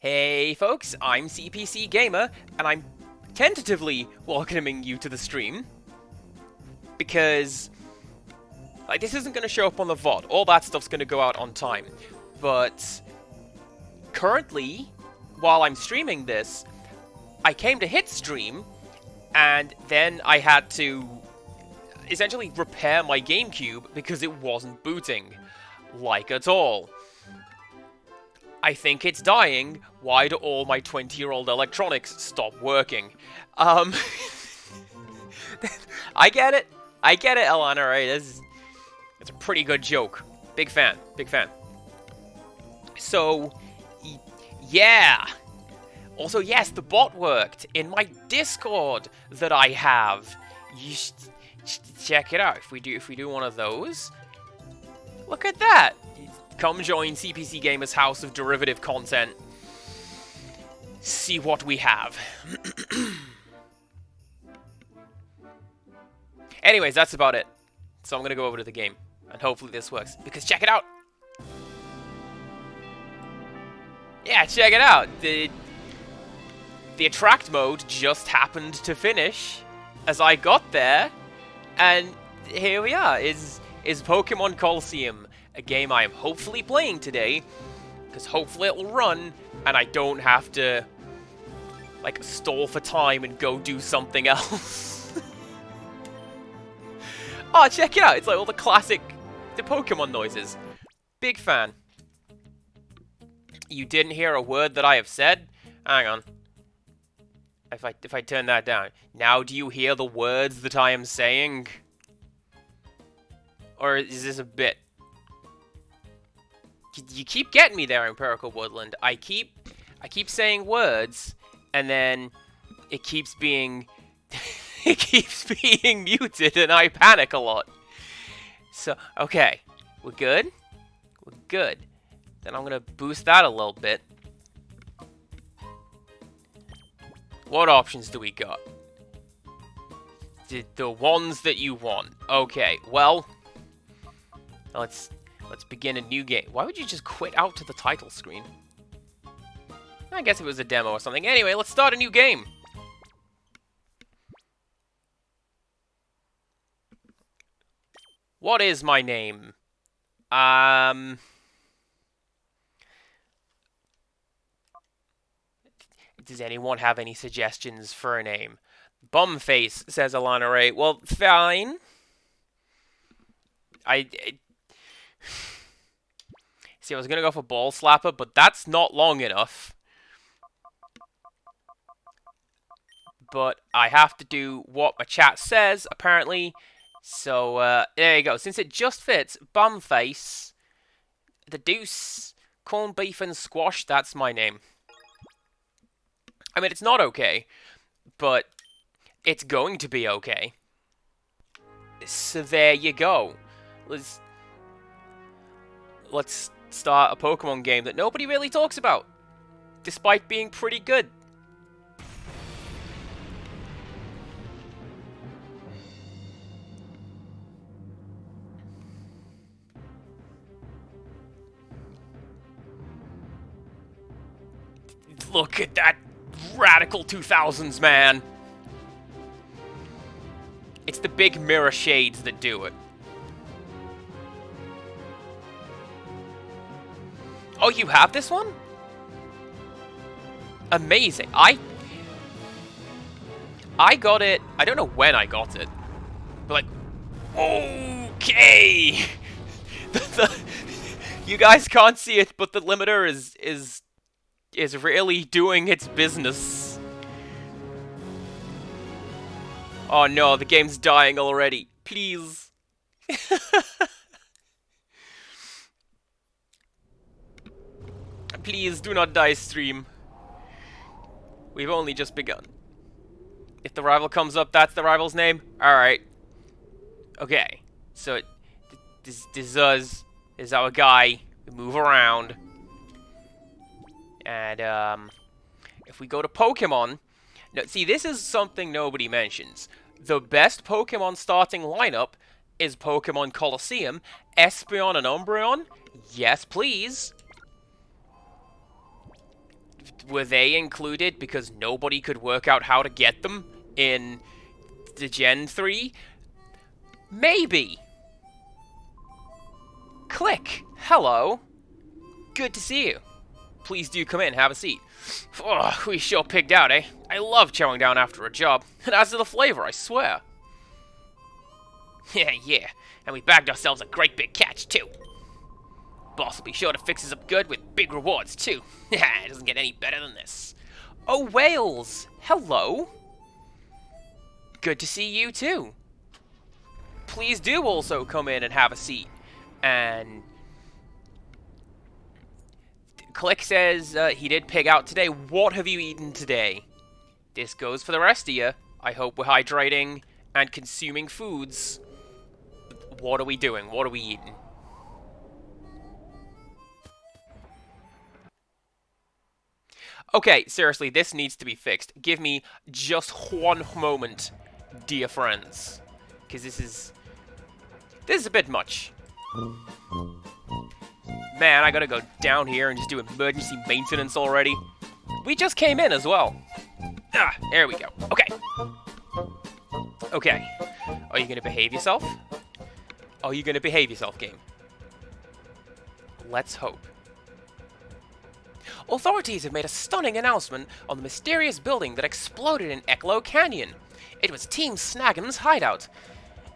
Hey folks, I'm CPC Gamer, and I'm tentatively welcoming you to the stream, because, like, this isn't going to show up on the VOD, all that stuff's going to go out on time, but currently, while I'm streaming this, I came to hit stream, and then I had to essentially repair my GameCube because it wasn't booting, like at all. I think it's dying. Why do all my 20-year-old electronics stop working? I get it. I get it, Alana, right? It's a pretty good joke. Big fan. Big fan. So, yeah. Also, yes, the bot worked in my Discord that I have. You should check it out. If we do one of those, look at that. Come join CPC Gamer's House of Derivative Content. See what we have. Anyways, that's about it. So I'm going to go over to the game. And hopefully this works. Because check it out! Yeah, check it out! The attract mode just happened to finish as I got there. And here we are. Is Pokemon Colosseum. A game I am hopefully playing today, because hopefully it'll run, and I don't have to, like, stall for time and go do something else. Oh, check it out! It's like all the Pokemon noises. Big fan. You didn't hear a word that I have said? Hang on. If I turn that down. Now do you hear the words that I am saying? Or is this a bit? You keep getting me there, Empirical Woodland. I keep saying words, and then it keeps being muted, and I panic a lot. So, okay, we're good. We're good. Then I'm gonna boost that a little bit. What options do we got? The ones that you want. Okay, well, let's begin a new game. Why would you just quit out to the title screen? I guess it was a demo or something. Anyway, let's start a new game. What is my name? Does anyone have any suggestions for a name? Bumface, says Alana Ray. Well, fine. See, I was gonna go for Ball Slapper, but that's not long enough. But I have to do what my chat says, apparently. So, there you go. Since it just fits, Bumface, the Deuce, Corned Beef and Squash, that's my name. I mean, it's not okay, but it's going to be okay. So there you go. Let's start a Pokemon game that nobody really talks about, despite being pretty good. Look at that radical 2000s, man. It's the big mirror shades that do it. Oh, you have this one? Amazing. I got it. I don't know when I got it. But, like, okay. You guys can't see it, but the limiter is really doing its business. Oh no, the game's dying already. Please. Please, do not die, stream. We've only just begun. If the rival comes up, that's the rival's name? Alright. Okay. So, this is our guy. We move around. And, if we go to Pokemon... Now, see, this is something nobody mentions. The best Pokemon starting lineup is Pokemon Colosseum. Espeon and Umbreon? Yes, please. Were they included because nobody could work out how to get them in the Gen 3? Maybe. Click. Hello. Good to see you. Please do come in, have a seat. Oh, we sure pigged out, eh? I love chowing down after a job. And as to the flavor, I swear. Yeah. And we bagged ourselves a great big catch, too. Boss will be sure to fix us up good with big rewards, too. It doesn't get any better than this. Oh, Wales! Hello! Good to see you, too. Please do also come in and have a seat. And Click says he did pig out today. What have you eaten today? This goes for the rest of you. I hope we're hydrating and consuming foods. What are we doing? What are we eating? Okay, seriously, this needs to be fixed. Give me just one moment, dear friends. Because this is a bit much. Man, I gotta go down here and just do emergency maintenance already. We just came in as well. Ah, there we go. Okay. Okay. Are you gonna behave yourself? Are you gonna behave yourself, game? Let's hope. Authorities have made a stunning announcement on the mysterious building that exploded in Echo Canyon. It was Team Snag'em's hideout.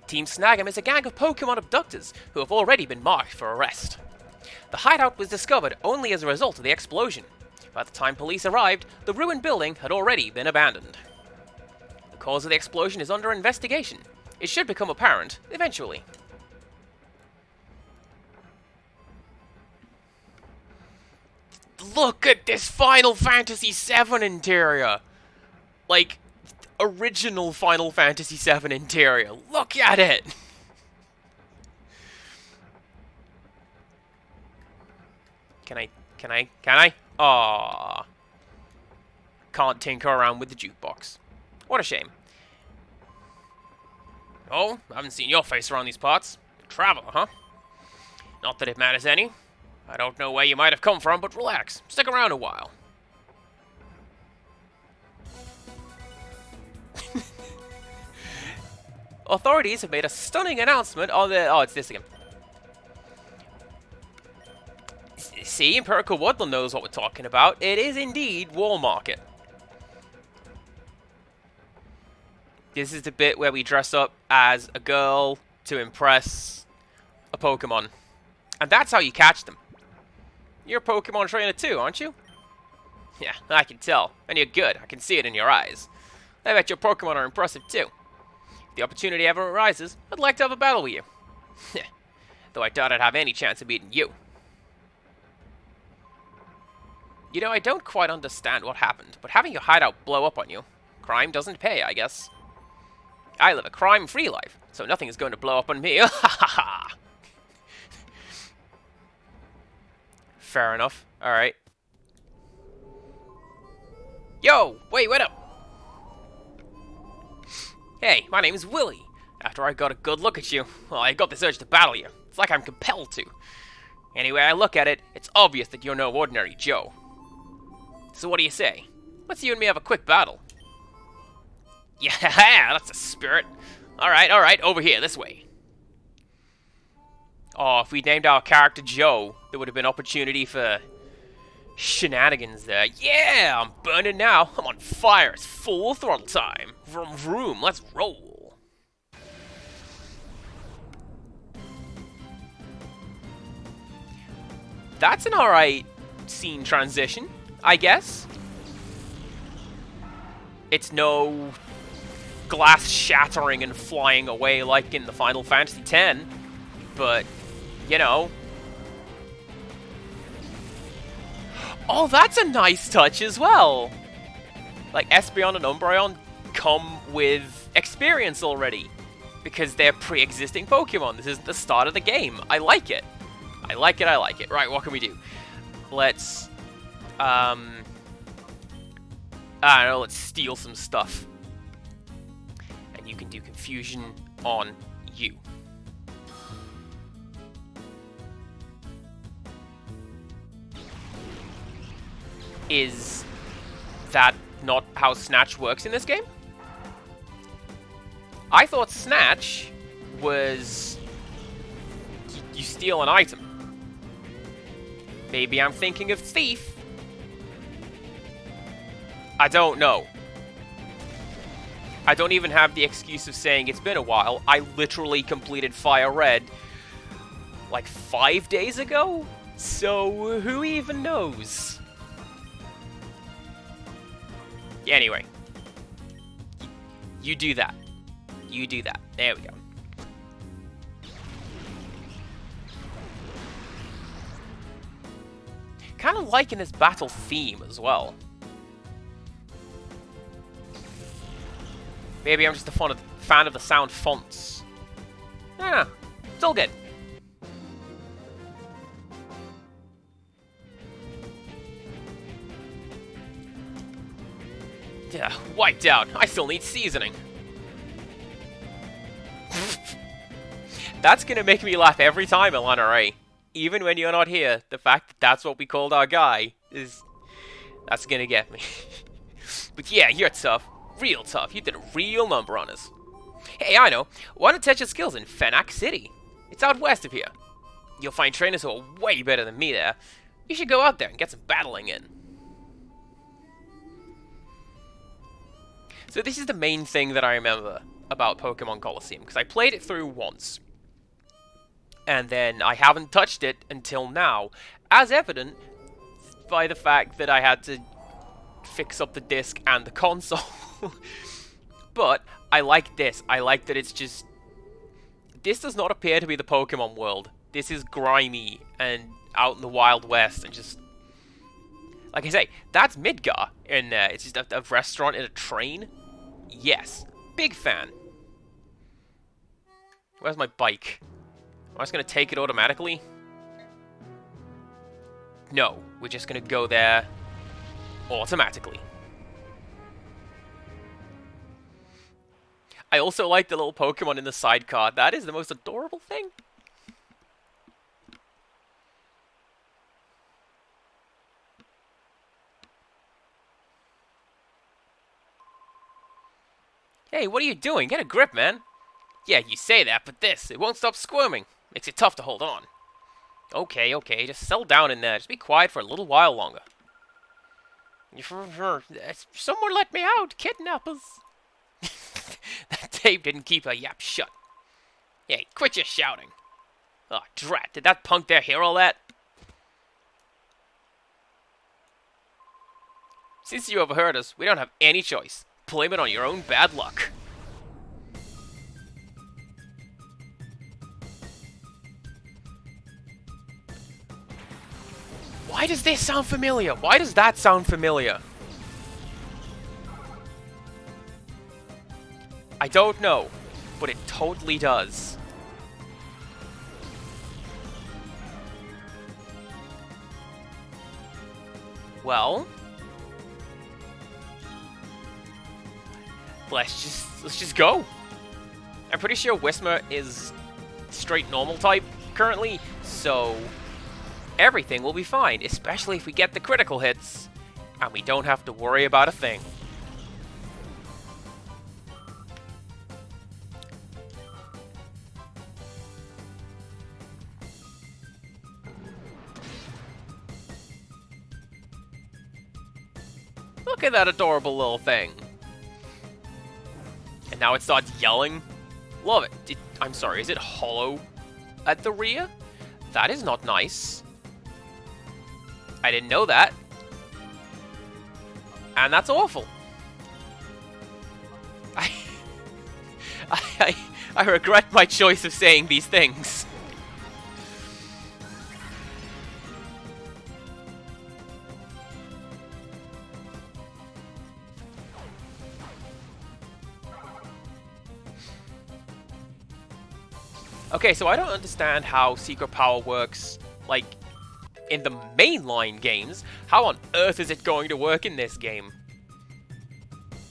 Team Snag'em is a gang of Pokemon abductors who have already been marked for arrest. The hideout was discovered only as a result of the explosion. By the time police arrived, the ruined building had already been abandoned. The cause of the explosion is under investigation. It should become apparent eventually. Look at this Final Fantasy VII interior! Like, original Final Fantasy VII interior. Look at it! Can I? Aww. Can't tinker around with the jukebox. What a shame. Oh, I haven't seen your face around these parts. Traveler, huh? Not that it matters any. I don't know where you might have come from, but relax. Stick around a while. Authorities have made a stunning announcement on the... Oh, it's this again. See, Empirical Woodland knows what we're talking about. It is indeed Wall Market. This is the bit where we dress up as a girl to impress a Pokemon. And that's how you catch them. You're a Pokemon trainer too, aren't you? Yeah, I can tell. And you're good. I can see it in your eyes. I bet your Pokemon are impressive too. If the opportunity ever arises, I'd like to have a battle with you. Though I doubt I'd have any chance of beating you. You know, I don't quite understand what happened, but having your hideout blow up on you, crime doesn't pay, I guess. I live a crime-free life, so nothing is going to blow up on me. Ha ha ha! Fair enough. Alright. Yo! Wait up! Hey, my name is Willy. After I got a good look at you, well, I got this urge to battle you. It's like I'm compelled to. Anyway, I look at it, it's obvious that you're no ordinary Joe. So what do you say? Let's you and me have a quick battle. Yeah, that's a spirit. Alright, over here, this way. Oh, if we'd named our character Joe, there would have been opportunity for shenanigans there. Yeah, I'm burning now. I'm on fire. It's full throttle time. Vroom vroom, let's roll. That's an alright scene transition, I guess. It's no glass shattering and flying away like in the Final Fantasy X, but, you know. Oh, that's a nice touch as well! Like, Espeon and Umbreon come with experience already, because they're pre-existing Pokemon. This is the start of the game. I like it. I like it. Right, what can we do? Let's, I don't know, let's steal some stuff. And you can do confusion on you. Is that not how Snatch works in this game? I thought Snatch was... you steal an item. Maybe I'm thinking of Thief. I don't know. I don't even have the excuse of saying it's been a while. I literally completed Fire Red like 5 days ago? So who even knows? Anyway. You do that. You do that. There we go. Kind of liking this battle theme as well. Maybe I'm just a fan of the sound fonts. No, it's all good. Yeah, wiped out. I still need seasoning. That's gonna make me laugh every time, Alana Ray. Even when you're not here, the fact that that's what we called our guy that's gonna get me. But yeah, you're tough. Real tough. You did a real number on us. Hey, I know. Why don't test your skills in Fenac City? It's out west of here. You'll find trainers who are way better than me there. You should go out there and get some battling in. So this is the main thing that I remember about Pokemon Colosseum, because I played it through once. And then I haven't touched it until now, as evident by the fact that I had to fix up the disc and the console. But I like this. I like that it's just... this does not appear to be the Pokemon world. This is grimy and out in the Wild West and just... like I say, that's Midgar in there. It's just a restaurant and a train. Yes. Big fan. Where's my bike? Am I just going to take it automatically? No. We're just going to go there automatically. I also like the little Pokemon in the sidecar. That is the most adorable thing. Hey, what are you doing? Get a grip, man. Yeah, you say that, but it won't stop squirming. Makes it tough to hold on. Okay, okay, just settle down in there. Just be quiet for a little while longer. Someone let me out, kidnappers. That tape didn't keep her yap shut. Hey, quit your shouting. Oh, drat, did that punk there hear all that? Since you overheard us, we don't have any choice. Blame it on your own bad luck. Why does this sound familiar? Why does that sound familiar? I don't know, but it totally does. Well, let's just go. I'm pretty sure Whismur is straight normal type currently, so everything will be fine, especially if we get the critical hits and we don't have to worry about a thing. Look at that adorable little thing. And now it starts yelling. Love it. I'm sorry, is it hollow at the rear? That is not nice. I didn't know that. And that's awful. I regret my choice of saying these things. Okay, so I don't understand how Secret Power works, like, in the mainline games. How on earth is it going to work in this game?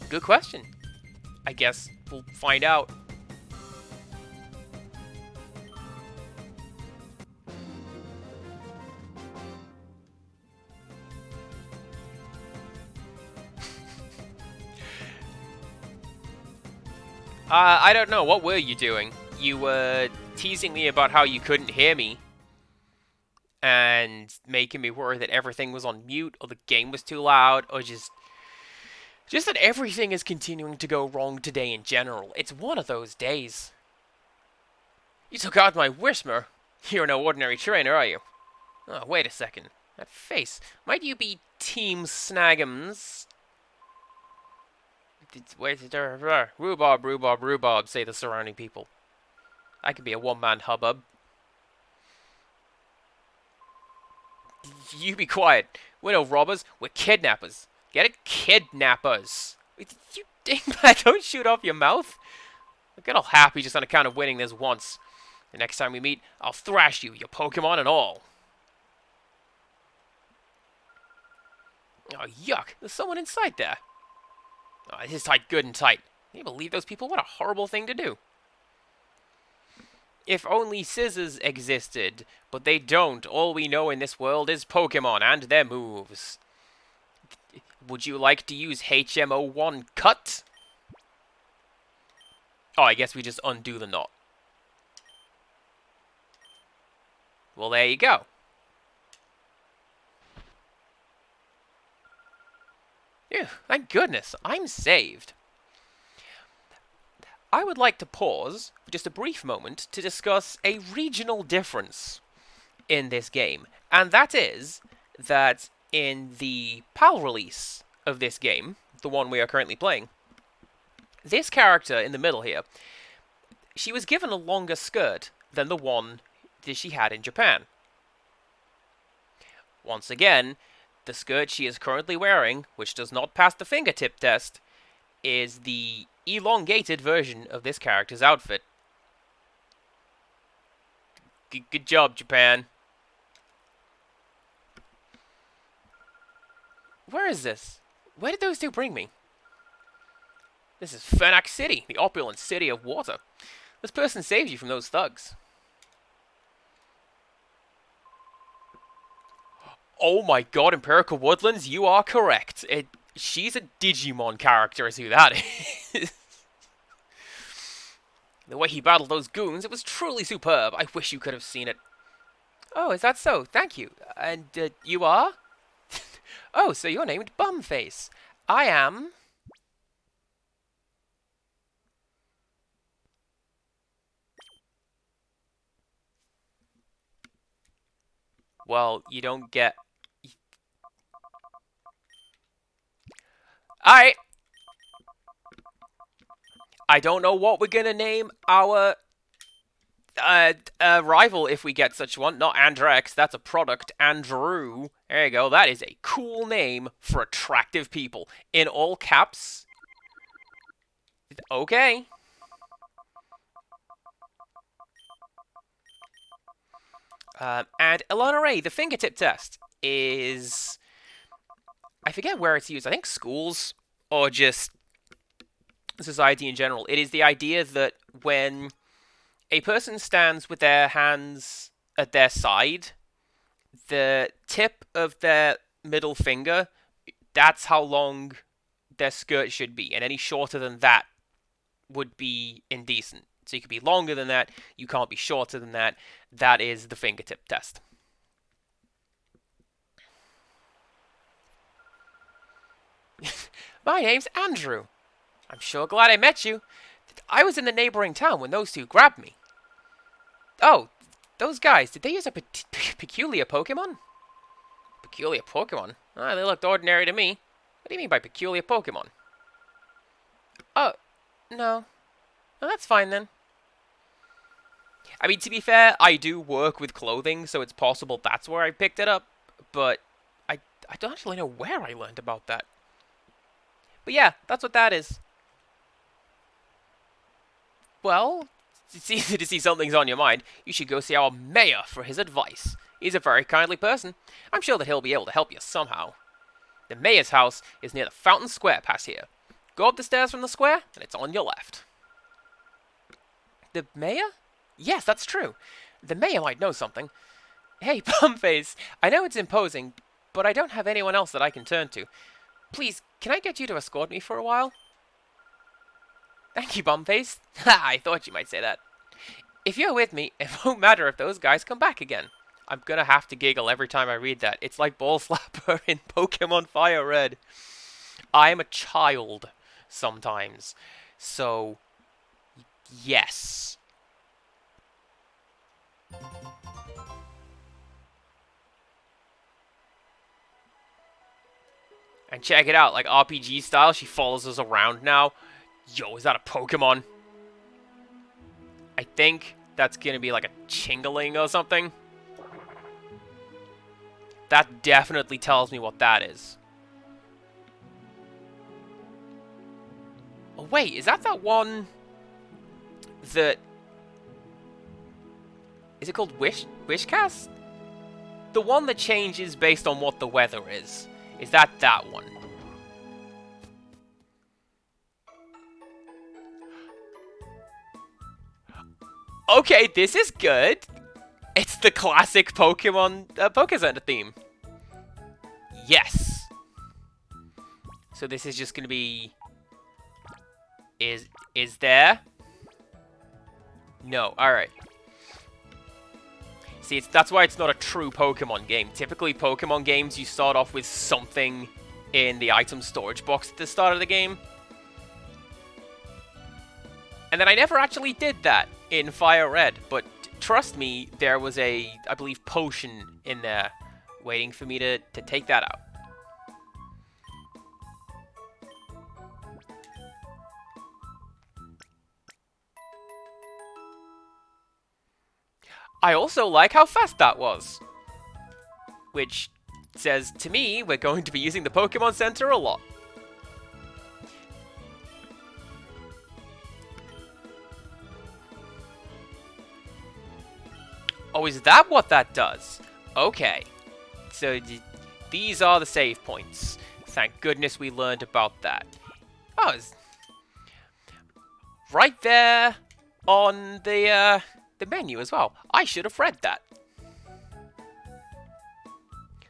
Good question. I guess we'll find out. I don't know. What were you doing? You were teasing me about how you couldn't hear me and making me worry that everything was on mute or the game was too loud or just that everything is continuing to go wrong today in general. It's one of those days. You took out my Whismer. You're no ordinary trainer, are you? Oh, wait a second. That face. Might you be Team Snag'ems? Wait, rhubarb, rhubarb, rhubarb, say the surrounding people. I could be a one-man hubbub. You be quiet. We're no robbers, we're kidnappers. Get it? Kidnappers. You dingbat, don't shoot off your mouth. I get all happy just on account of winning this once. The next time we meet, I'll thrash you, your Pokemon and all. Oh, yuck. There's someone inside there. Oh, it is tight, good and tight. Can you believe those people? What a horrible thing to do. If only scissors existed, but they don't. All we know in this world is Pokemon and their moves. Would you like to use HM01 Cut? Oh, I guess we just undo the knot. Well, there you go. Phew, thank goodness, I'm saved. I would like to pause for just a brief moment to discuss a regional difference in this game. And that is that in the PAL release of this game, the one we are currently playing, this character in the middle here, she was given a longer skirt than the one that she had in Japan. Once again, the skirt she is currently wearing, which does not pass the fingertip test, is the elongated version of this character's outfit. Good job, Japan. Where is this? Where did those two bring me? This is Fernax City, the opulent city of water. This person saved you from those thugs. Oh my god, Empirical Woodlands, you are correct. She's a Digimon character, is who that is. The way he battled those goons, it was truly superb. I wish you could have seen it. Oh, is that so? Thank you. And you are? Oh, so you're named Bumface. I am... Well, you don't get... Alright. I don't know what we're gonna name our rival if we get such one. Not Andrex, that's a product. Andrew. There you go. That is a cool name for attractive people. In all caps. Okay. And Elana Ray, the fingertip test is... I forget where it's used. I think schools or just society in general. It is the idea that when a person stands with their hands at their side, the tip of their middle finger, that's how long their skirt should be. And any shorter than that would be indecent. So you could be longer than that. You can't be shorter than that. That is the fingertip test. My name's Andrew. I'm sure glad I met you. I was in the neighboring town when those two grabbed me. Oh, those guys, did they use a peculiar Pokemon? Peculiar Pokemon? Ah, they looked ordinary to me. What do you mean by peculiar Pokemon? Oh, no. Well, that's fine then. I mean, to be fair, I do work with clothing, so it's possible that's where I picked it up. But I don't actually know where I learned about that. But yeah, that's what that is. Well, it's easy to see something's on your mind. You should go see our mayor for his advice. He's a very kindly person. I'm sure that he'll be able to help you somehow. The mayor's house is near the Fountain Square past here. Go up the stairs from the square, and it's on your left. The mayor? Yes, that's true. The mayor might know something. Hey, Bumface, I know it's imposing, but I don't have anyone else that I can turn to. Please, can I get you to escort me for a while? Thank you, Bumface. Ha, I thought you might say that. If you're with me, it won't matter if those guys come back again. I'm gonna have to giggle every time I read that. It's like Ball Slapper in Pokemon Fire Red. I am a child sometimes. So, yes. And check it out, like RPG style, she follows us around now. Yo, is that a Pokemon? I think that's gonna be like a Chingling or something. That definitely tells me what that is. Oh wait, is that one that... Is it called Wishcast? The one that changes based on what the weather is. Is that one? Okay, this is good. It's the classic Pokemon Pokécenter theme. Yes. So this is just gonna be... Is there? No, alright. See, that's why it's not a true Pokemon game. Typically, Pokemon games, you start off with something in the item storage box at the start of the game. And then I never actually did that in Fire Red, but trust me, there was a, I believe, potion in there waiting for me to take that out. I also like how fast that was. Which says to me, we're going to be using the Pokemon Center a lot. Oh, is that what that does? Okay. So these are the save points. Thank goodness we learned about that. Oh, it's right there on the menu as well. I should have read that.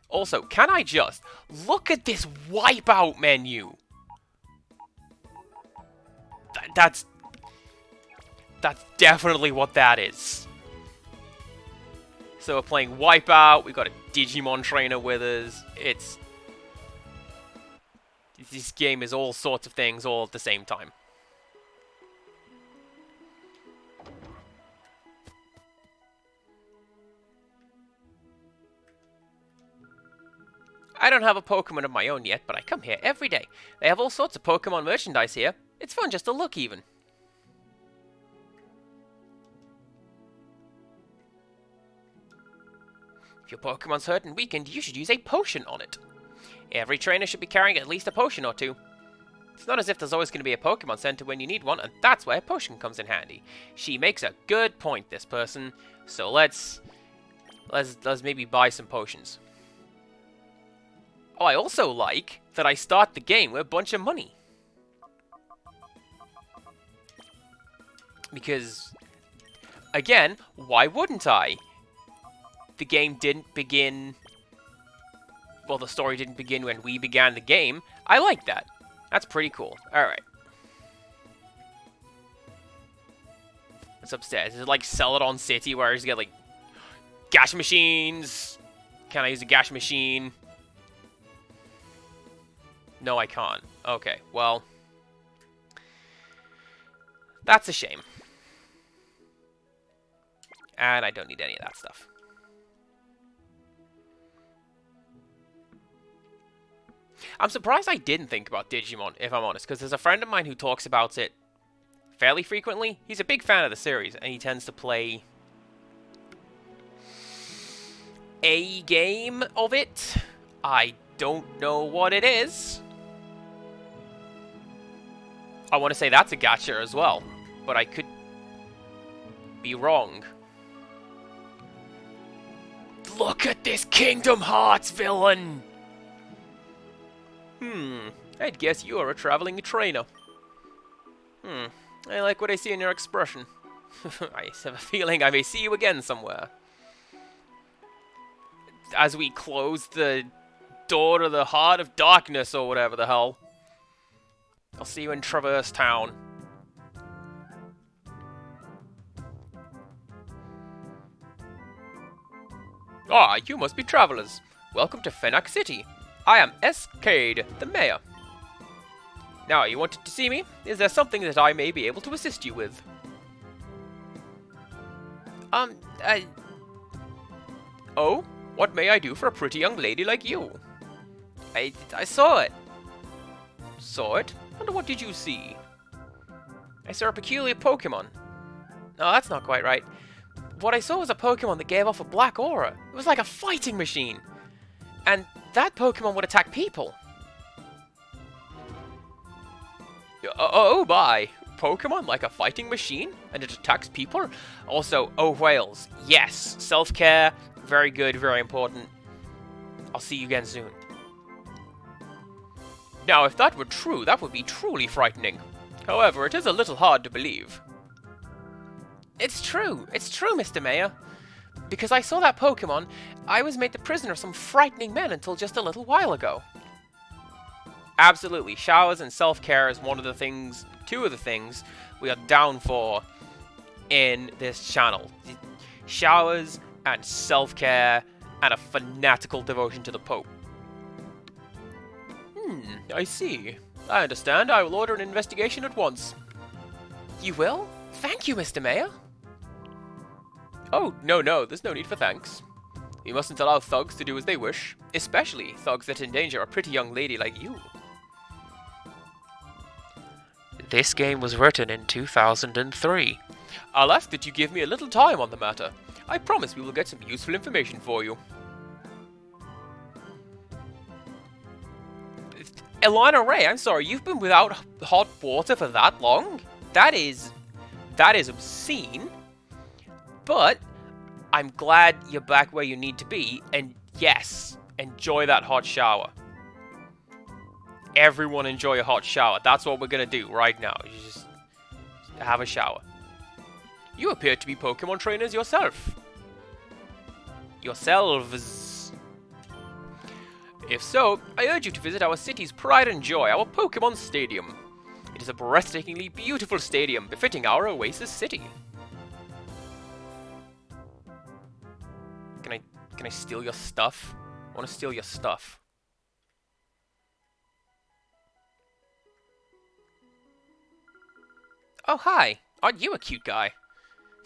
Also, can I just look at this wipeout menu? That's definitely what that is. So we're playing Wipeout, we've got a Digimon trainer with us. This game is all sorts of things all at the same time. I don't have a Pokemon of my own yet, but I come here every day. They have all sorts of Pokemon merchandise here. It's fun just to look, even. If your Pokemon's hurt and weakened, you should use a potion on it. Every trainer should be carrying at least a potion or two. It's not as if there's always going to be a Pokemon Center when you need one, and that's where a potion comes in handy. She makes a good point, this person. So let's maybe buy some potions. Oh, I also like that I start the game with a bunch of money. Because, again, why wouldn't I? The game didn't begin... Well, the story didn't begin when we began the game. I like that. That's pretty cool. Alright. What's upstairs? Is it like Celadon City where I just get, like, gash machines? Can I use a gash machine? No, I can't. Okay, well... That's a shame. And I don't need any of that stuff. I'm surprised I didn't think about Digimon, if I'm honest, because there's a friend of mine who talks about it fairly frequently. He's a big fan of the series, and he tends to play a game of it. I don't know what it is. I want to say that's a gacha as well, but I could be wrong. Look at this Kingdom Hearts villain! I'd guess you're a traveling trainer. I like what I see in your expression. I have a feeling I may see you again somewhere. As we close the door to the Heart of Darkness or whatever the hell. I'll see you in Traverse Town. Ah, you must be travelers. Welcome to Fenac City. I am Escade, the mayor. Now, you wanted to see me? Is there something that I may be able to assist you with? Oh? What may I do for a pretty young lady like you? I saw it. Saw it? And what did you see? I saw a peculiar Pokemon. No, that's not quite right. What I saw was a Pokemon that gave off a black aura. It was like a fighting machine. And that Pokemon would attack people. Oh my. Pokemon like a fighting machine? And it attacks people? Also, oh whales. Yes. Self-care. Very good, very important. I'll see you again soon. Now, if that were true, that would be truly frightening. However, it is a little hard to believe. It's true, Mr. Mayor. Because I saw that Pokemon, I was made the prisoner of some frightening men until just a little while ago. Absolutely, showers and self-care is one of the things, two of the things we are down for in this channel. Showers and self-care and a fanatical devotion to the Pope. I see. I understand. I will order an investigation at once. You will? Thank you, Mr. Mayor. Oh, no, there's no need for thanks. We mustn't allow thugs to do as they wish, especially thugs that endanger a pretty young lady like you. This game was written in 2003. I'll ask that you give me a little time on the matter. I promise we will get some useful information for you. Elena Ray, I'm sorry, you've been without hot water for that long? That is obscene. But I'm glad you're back where you need to be, and yes, enjoy that hot shower. Everyone enjoy a hot shower. That's what we're gonna do right now. You just have a shower. You appear to be Pokemon trainers yourself. Yourselves. If so, I urge you to visit our city's pride and joy, our Pokemon Stadium. It is a breathtakingly beautiful stadium befitting our oasis city. Can I steal your stuff? I want to steal your stuff. Oh, hi. Aren't you a cute guy?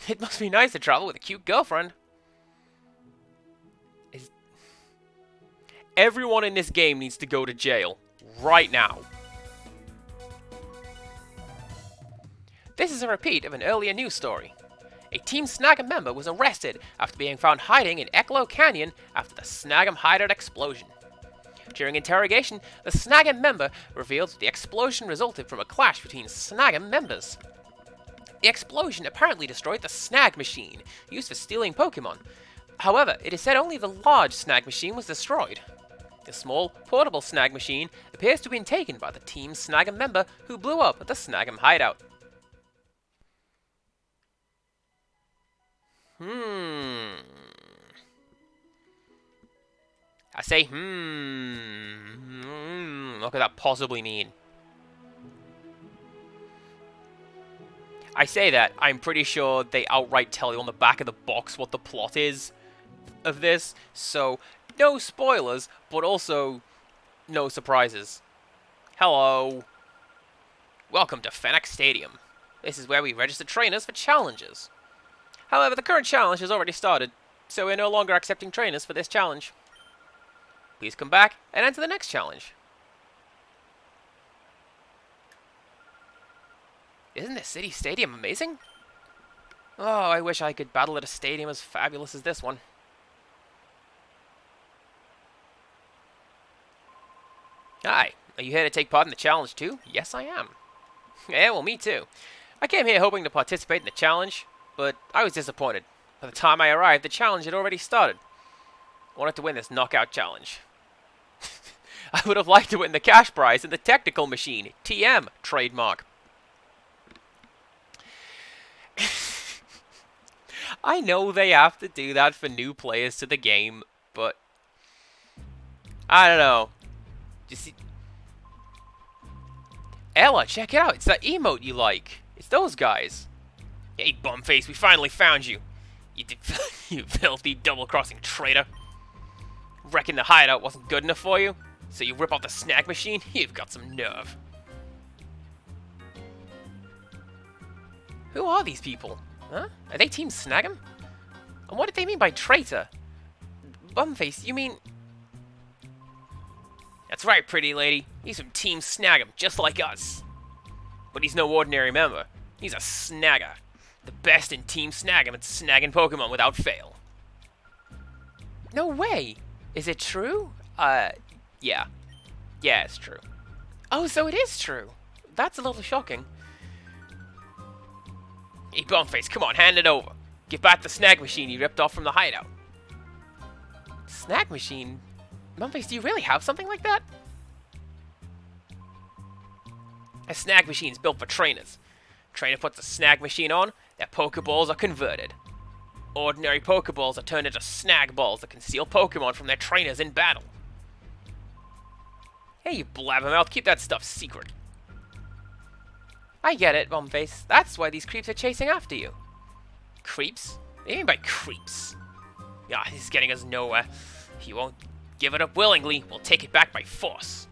It must be nice to travel with a cute girlfriend. Everyone in this game needs to go to jail. Right now. This is a repeat of an earlier news story. A Team Snag'em member was arrested after being found hiding in Ecklo Canyon after the Snag'em hideout explosion. During interrogation, the Snag'em member revealed that the explosion resulted from a clash between Snag'em members. The explosion apparently destroyed the Snag machine, used for stealing Pokemon. However, it is said only the large Snag machine was destroyed. The small, portable Snag machine appears to have been taken by the Team Snag'em member who blew up at the Snag'em hideout. I say, what could that possibly mean? I say that, I'm pretty sure they outright tell you on the back of the box what the plot is of this, so no spoilers, but also no surprises. Hello. Welcome to Fenac Stadium. This is where we register trainers for challenges. However, the current challenge has already started, so we're no longer accepting trainers for this challenge. Please come back and enter the next challenge. Isn't this city stadium amazing? Oh, I wish I could battle at a stadium as fabulous as this one. Hi, are you here to take part in the challenge too? Yes, I am. Yeah, well, me too. I came here hoping to participate in the challenge, but I was disappointed. By the time I arrived, the challenge had already started. I wanted to win this knockout challenge. I would have liked to win the cash prize and the technical machine, TM, trademark. I know they have to do that for new players to the game, but I don't know. You see, Ella, check it out. It's that emote you like. It's those guys. Hey, bumface, we finally found you. You filthy double-crossing traitor. Reckon the hideout wasn't good enough for you? So you rip off the snag machine? You've got some nerve. Who are these people? Huh? Are they Team Snag'em? And what did they mean by traitor? Bumface, you mean... That's right, pretty lady. He's from Team Snag'em, just like us. But he's no ordinary member. He's a snagger. The best in Team Snag'em at snagging Pokemon without fail. No way! Is it true? Yeah. Yeah, it's true. Oh, so it is true. That's a little shocking. Hey, Bumface, come on, hand it over. Give back the snag machine you ripped off from the hideout. Snag machine? Bumface, do you really have something like that? A snag machine is built for trainers. Trainer puts a snag machine on, their Pokeballs are converted. Ordinary Pokeballs are turned into snag balls that can steal Pokemon from their trainers in battle. Hey, you blabbermouth, keep that stuff secret. I get it, Bumface. That's why these creeps are chasing after you. Creeps? What do you mean by creeps? Yeah, this is getting us nowhere. If you won't give it up willingly, we'll take it back by force.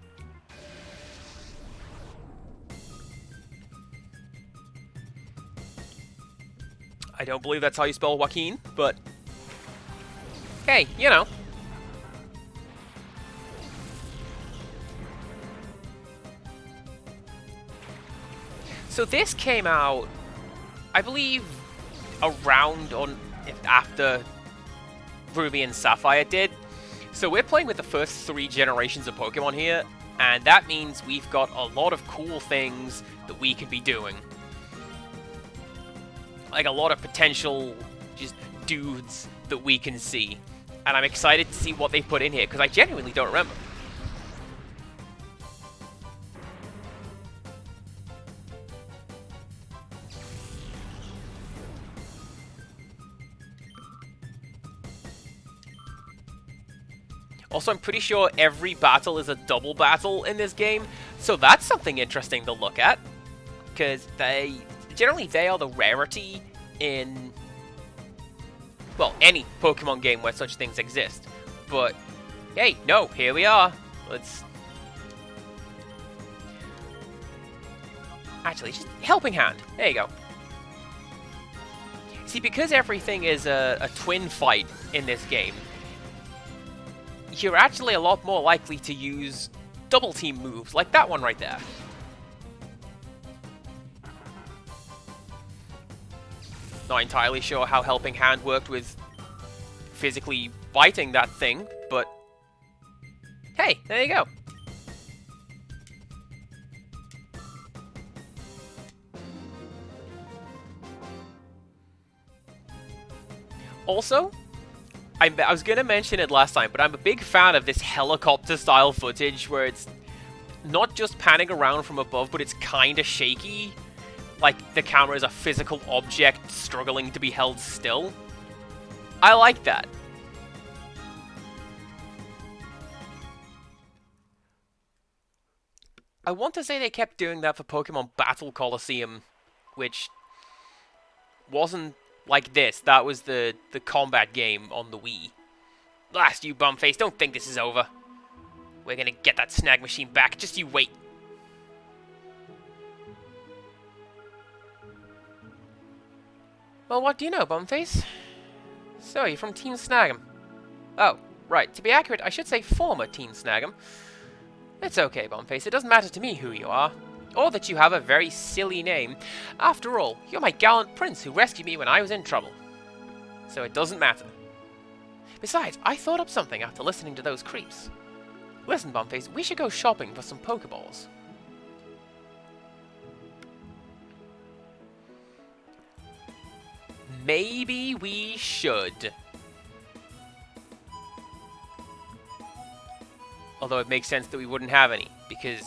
I don't believe that's how you spell Joaquin, but... Hey, you know. So this came out, I believe, around on after Ruby and Sapphire did. So we're playing with the first 3 generations of Pokemon here, and that means we've got a lot of cool things that we could be doing. Like a lot of potential just dudes that we can see. And I'm excited to see what they put in here, because I genuinely don't remember. Also, I'm pretty sure every battle is a double battle in this game, so that's something interesting to look at. Because generally they are the rarity in, well, any Pokemon game where such things exist. But, hey, no, here we are. Let's... Actually, just helping hand. There you go. See, because everything is a twin fight in this game, you're actually a lot more likely to use double team moves, like that one right there. Not entirely sure how Helping Hand worked with physically biting that thing, but hey, there you go. Also, I was going to mention it last time, but I'm a big fan of this helicopter-style footage where it's not just panning around from above, but it's kind of shaky. Like the camera is a physical object struggling to be held still. I like that. I want to say they kept doing that for Pokemon Battle Colosseum, which wasn't like this. That was the combat game on the Wii. Blast you, Bumface. Don't think this is over. We're gonna get that snag machine back. Just you wait. Well, what do you know, Bumface? So, you're from Team Snag'em. Oh, right. To be accurate, I should say former Team Snag'em. It's okay, Bumface. It doesn't matter to me who you are. Or that you have a very silly name. After all, you're my gallant prince who rescued me when I was in trouble. So it doesn't matter. Besides, I thought up something after listening to those creeps. Listen, Bumface, we should go shopping for some Pokeballs. Maybe we should. Although it makes sense that we wouldn't have any, because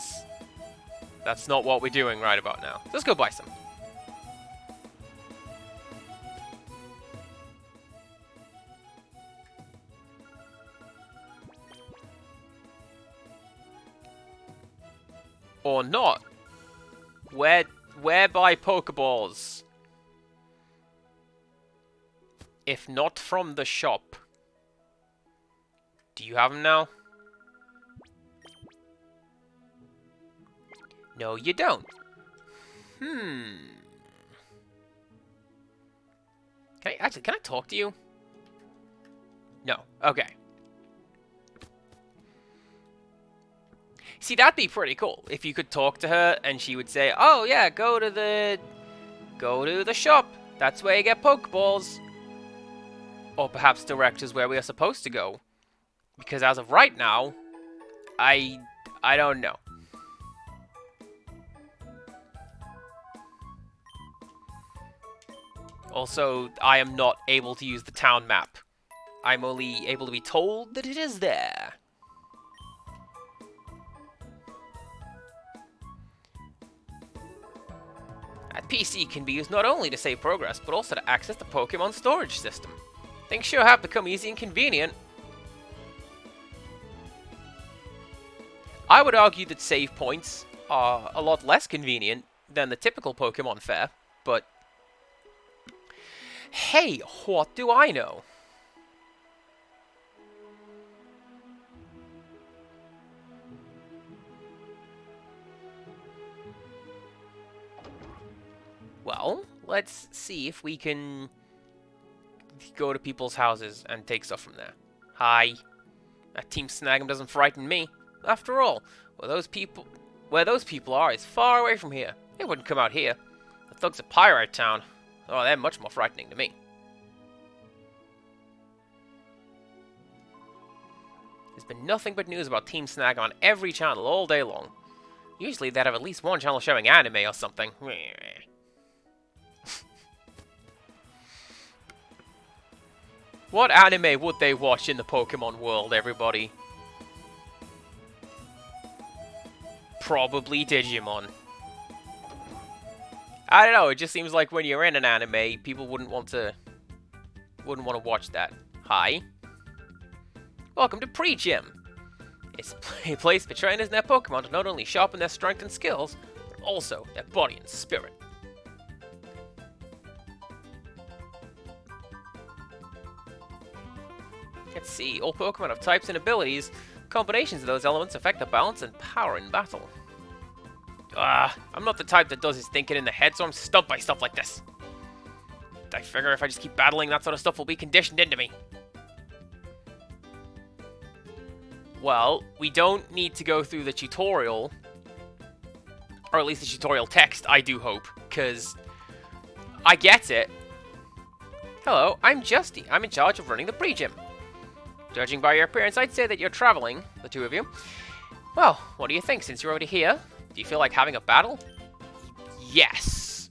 that's not what we're doing right about now. Let's go buy some. Or not. Where buy Pokeballs? If not from the shop. Do you have them now? No, you don't. Can I talk to you? No. Okay. See, that'd be pretty cool if you could talk to her and she would say, "Oh yeah, go to the shop. That's where you get Pokeballs." Or perhaps direct us where we are supposed to go. Because as of right now, I don't know. Also, I am not able to use the town map. I'm only able to be told that it is there. That PC can be used not only to save progress, but also to access the Pokemon storage system. Things sure have become easy and convenient. I would argue that save points are a lot less convenient than the typical Pokemon fare, but hey, what do I know? Well, let's see if we can go to people's houses and take stuff from there. Hi. That Team Snag'em doesn't frighten me. After all, where those people are is far away from here. They wouldn't come out here. The thugs of Pyrite Town. Oh, they're much more frightening to me. There's been nothing but news about Team Snag'em on every channel all day long. Usually they'd have at least one channel showing anime or something. What anime would they watch in the Pokemon world, everybody? Probably Digimon. I don't know, it just seems like when you're in an anime, people wouldn't want to watch that. Hi. Welcome to Pre-Gym. It's a place for trainers and their Pokemon to not only sharpen their strength and skills, but also their body and spirit. Let's see, all Pokemon have types and abilities. Combinations of those elements affect the balance and power in battle. I'm not the type that does his thinking in the head, so I'm stumped by stuff like this. I figure if I just keep battling, that sort of stuff will be conditioned into me. Well, we don't need to go through the tutorial. Or at least the tutorial text, I do hope. Because I get it. Hello, I'm Justy. I'm in charge of running the pre-gym. Judging by your appearance, I'd say that you're traveling, the two of you. Well, what do you think since you're already here? Do you feel like having a battle? Yes!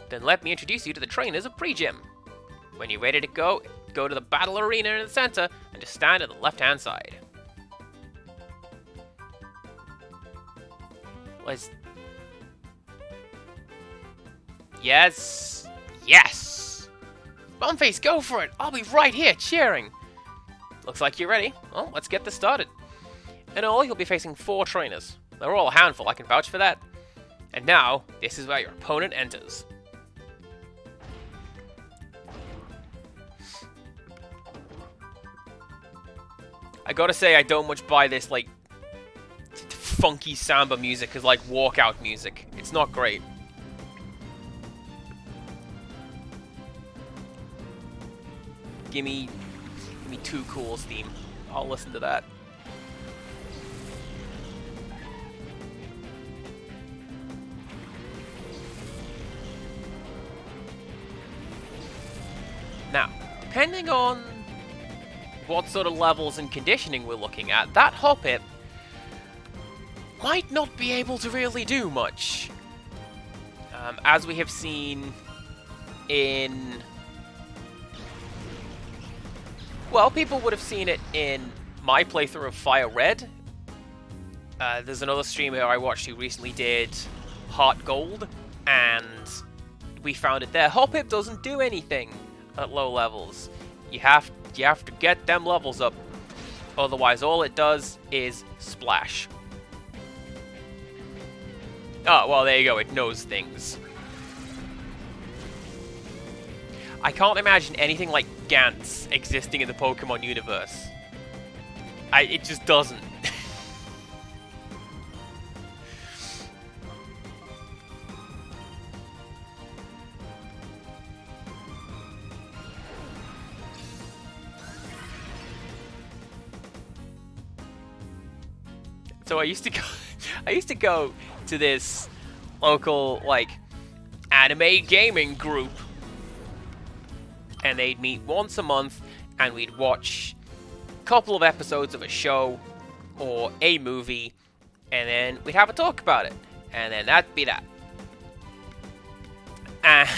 Then let me introduce you to the trainers of pre-gym. When you're ready to go to the battle arena in the center and just stand at the left-hand side. Yes! Yes! Bumface, go for it! I'll be right here cheering! Looks like you're ready. Well, let's get this started. In all, you'll be facing 4 trainers. They're all a handful, I can vouch for that. And now, this is where your opponent enters. I gotta say, I don't much buy this, like, funky samba music as, like, walkout music. It's not great. Give me Too Cool's theme. I'll listen to that. Now, depending on what sort of levels and conditioning we're looking at, that Hoppip might not be able to really do much. As we have seen in... Well, people would have seen it in my playthrough of Fire Red. There's another streamer I watched who recently did Heart Gold, and we found it there. Hoppip doesn't do anything at low levels. You have to get them levels up. Otherwise, all it does is splash. Oh, well, there you go. It knows things. I can't imagine anything like Gantz existing in the Pokemon universe. It just doesn't. So I used to go to this local, like, anime gaming group, and they'd meet once a month, and we'd watch a couple of episodes of a show or a movie, and then we'd have a talk about it, and then that'd be that. And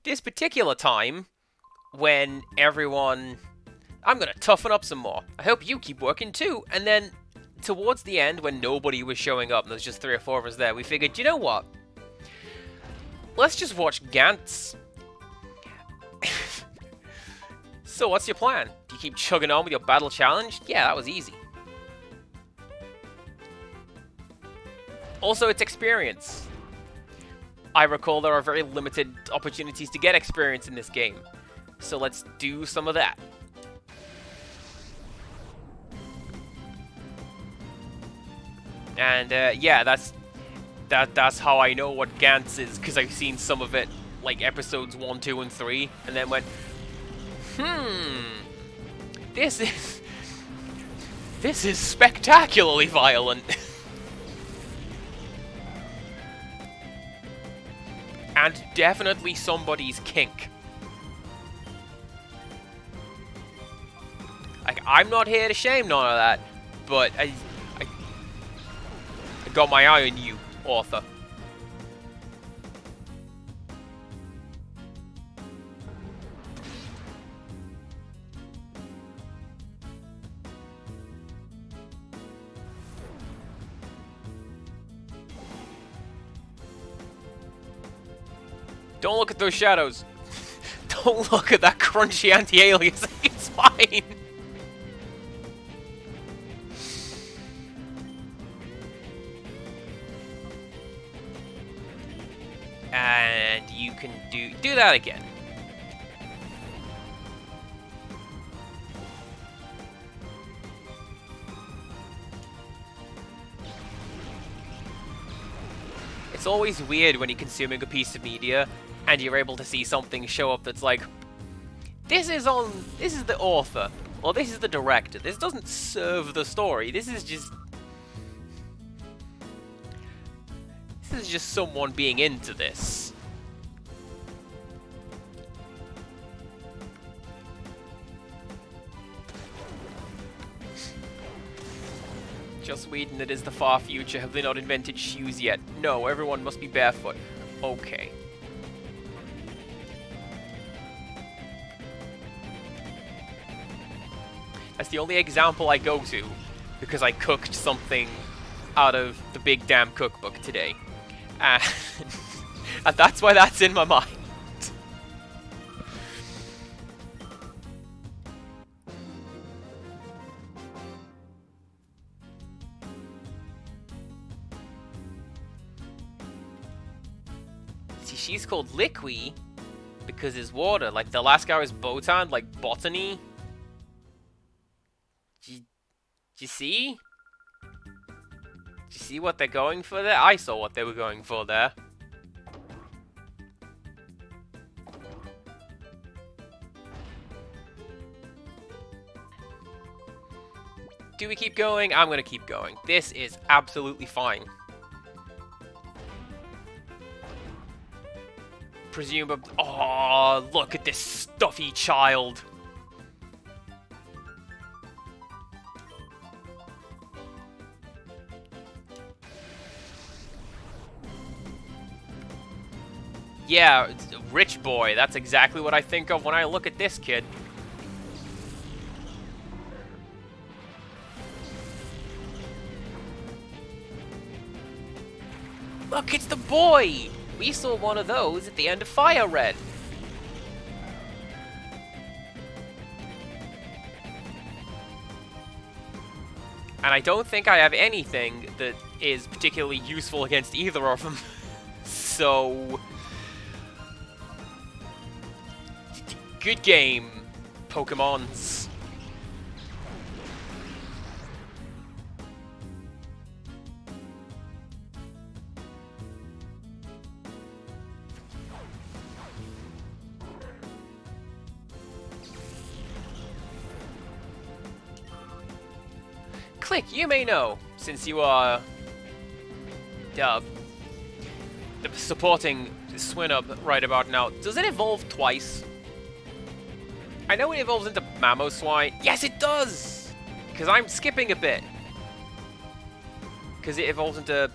this particular time, when everyone... I'm gonna toughen up some more. I hope you keep working too. And then, towards the end, when nobody was showing up and there's just 3 or 4 of us there, we figured, you know what? Let's just watch Gantz. So, what's your plan? Do you keep chugging on with your battle challenge? Yeah, that was easy. Also, it's experience. I recall there are very limited opportunities to get experience in this game. So let's do some of that. And yeah, that's how I know what Gantz is, because I've seen some of it, like episodes 1, 2, and 3, and then went, this is spectacularly violent. And definitely somebody's kink. Like, I'm not here to shame none of that, but I got my eye on you, author. Don't look at those shadows. Don't look at that crunchy anti-alias. It's fine. And you can do that again. It's always weird when you're consuming a piece of media and you're able to see something show up that's like, this is the author, or this is the director. This doesn't serve the story. This is just someone being into this. Just Sweden, it is the far future. Have they not invented shoes yet? No, everyone must be barefoot. Okay. That's the only example I go to, because I cooked something out of the big damn cookbook today. And that's why that's in my mind. See, she's called Liqui because it's water. Like, the last guy was Botan, like botany. Do you see? Do you see what they're going for there? I saw what they were going for there. Do we keep going? I'm gonna keep going. This is absolutely fine. Presumably... Oh, look at this stuffy child. Yeah, rich boy. That's exactly what I think of when I look at this kid. Look, it's the boy! We saw one of those at the end of Fire Red. And I don't think I have anything that is particularly useful against either of them. So... good game, Pokemons. Click, you may know, since you are supporting Swinub right about now. Does it evolve twice? I know it evolves into Mamoswine. Yes, it does! Because I'm skipping a bit. Because it evolves into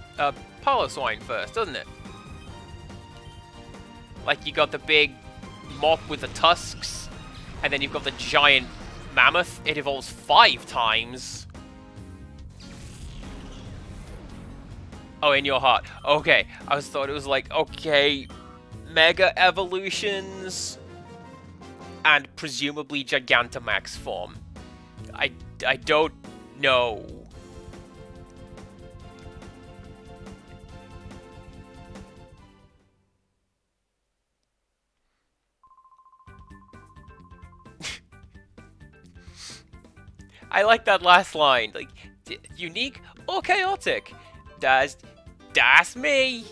Poloswine first, doesn't it? Like, you got the big mop with the tusks, and then you've got the giant mammoth. It evolves 5 times. Oh, in your heart. Okay, I thought it was like, okay, Mega Evolutions, and presumably Gigantamax form. I don't know. I like that last line. Like, unique or chaotic? That's me.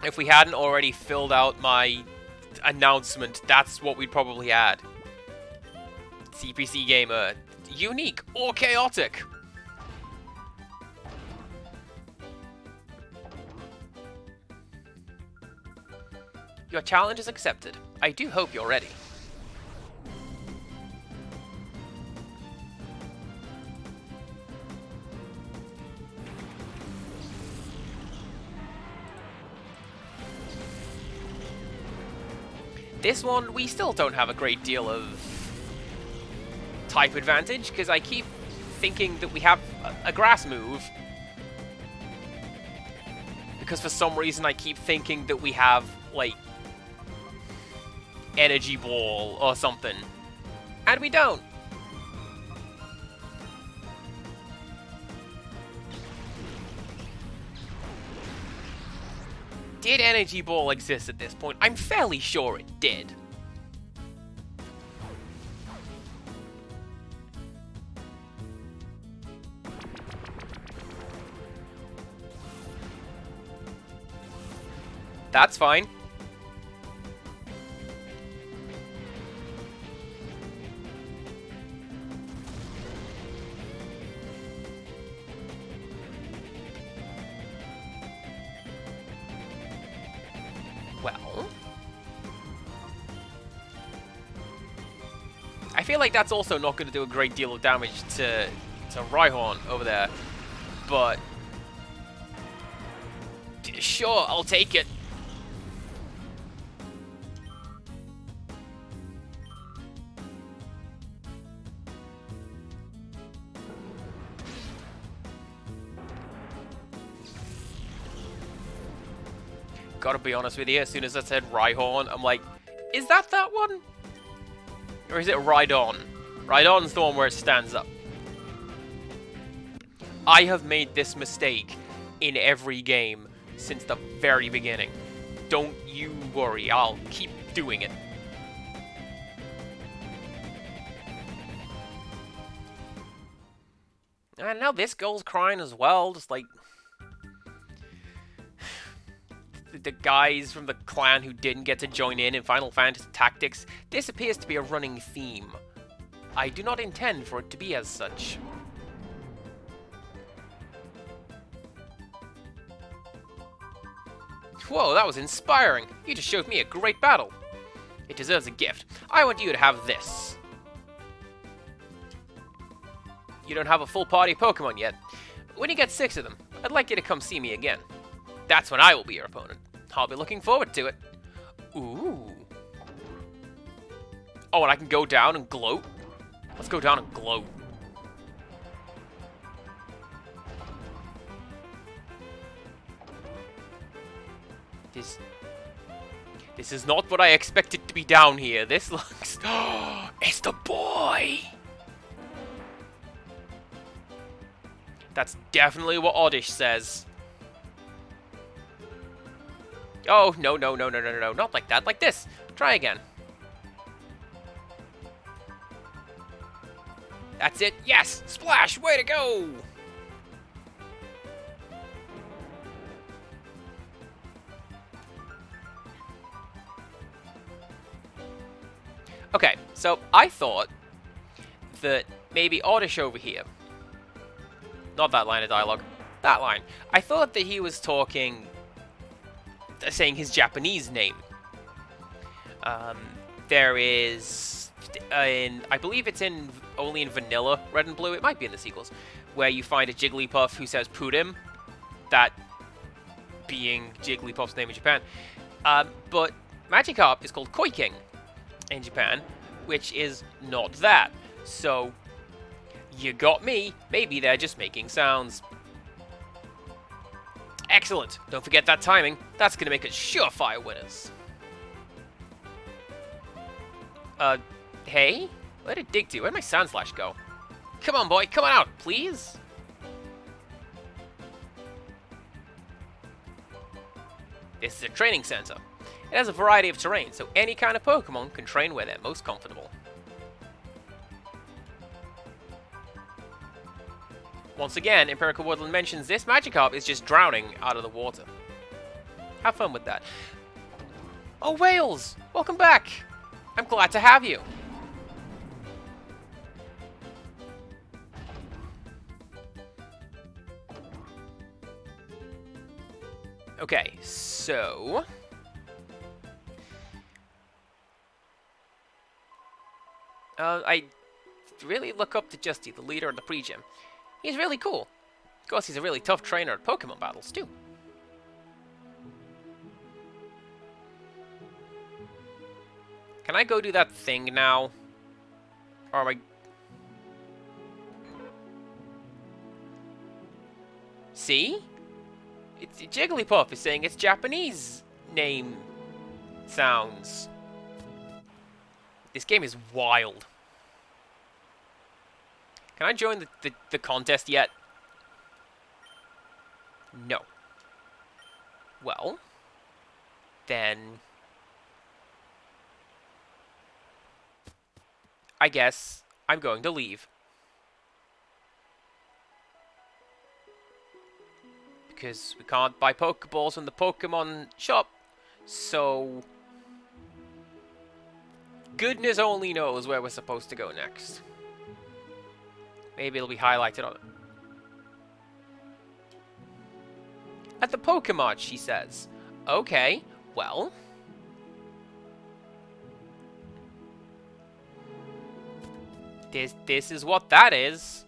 If we hadn't already filled out my announcement, that's what we'd probably add. CPC Gamer, unique or chaotic? Your challenge is accepted. I do hope you're ready. This one, we still don't have a great deal of type advantage, because I keep thinking that we have a grass move. Because for some reason I keep thinking that we have, like, Energy Ball or something. And we don't. Did Energy Ball exist at this point? I'm fairly sure it did. That's fine. Well, I feel like that's also not going to do a great deal of damage to Rhyhorn over there, but sure, I'll take it. Gotta be honest with you, as soon as I said Rhyhorn, I'm like, is that one? Or is it Rhydon? Rhydon's the one where it stands up. I have made this mistake in every game since the very beginning. Don't you worry, I'll keep doing it. And now this girl's crying as well, just like the guys from the clan who didn't get to join in Final Fantasy Tactics. This appears to be a running theme. I do not intend for it to be as such. Whoa, that was inspiring. You just showed me a great battle. It deserves a gift. I want you to have this. You don't have a full party of Pokemon yet. When you get 6 of them, I'd like you to come see me again. That's when I will be your opponent. I'll be looking forward to it. Ooh. Oh, and I can go down and gloat? Let's go down and gloat. This is not what I expected to be down here. This looks... It's the boy! That's definitely what Oddish says. Oh, no, no, no, no, no, no, no. Not like that. Like this. Try again. That's it. Yes! Splash! Way to go! So I thought that maybe Oddish over here, not that line of dialogue, that line. I thought that he was talking, saying his Japanese name. There is, I believe it's only in Vanilla, Red and Blue, it might be in the sequels, where you find a Jigglypuff who says Pudim, that being Jigglypuff's name in Japan. But Magikarp is called Koi King in Japan, which is not that. So, you got me. Maybe they're just making sounds. Excellent. Don't forget that timing. That's going to make us surefire winners. Hey? Where did Dig to? Where'd my Sand Slash go? Come on, boy. Come on out, please. This is a training center. It has a variety of terrain, so any kind of Pokemon can train where they're most comfortable. Once again, Empirical Woodland mentions this Magikarp is just drowning out of the water. Have fun with that. Oh, Wales! Welcome back! I'm glad to have you. Okay, so... I really look up to Justy, the leader of the pre-gym. He's really cool. Of course, he's a really tough trainer at Pokemon battles, too. Can I go do that thing now? Or am I... See? Jigglypuff is saying its Japanese name sounds. This game is wild. Can I join the contest yet? No. Well, then... I guess I'm going to leave. Because we can't buy Pokeballs in the Pokemon shop, so... goodness only knows where we're supposed to go next. Maybe it'll be highlighted on it. At the Pokemon, she says. Okay, well... This is what that is.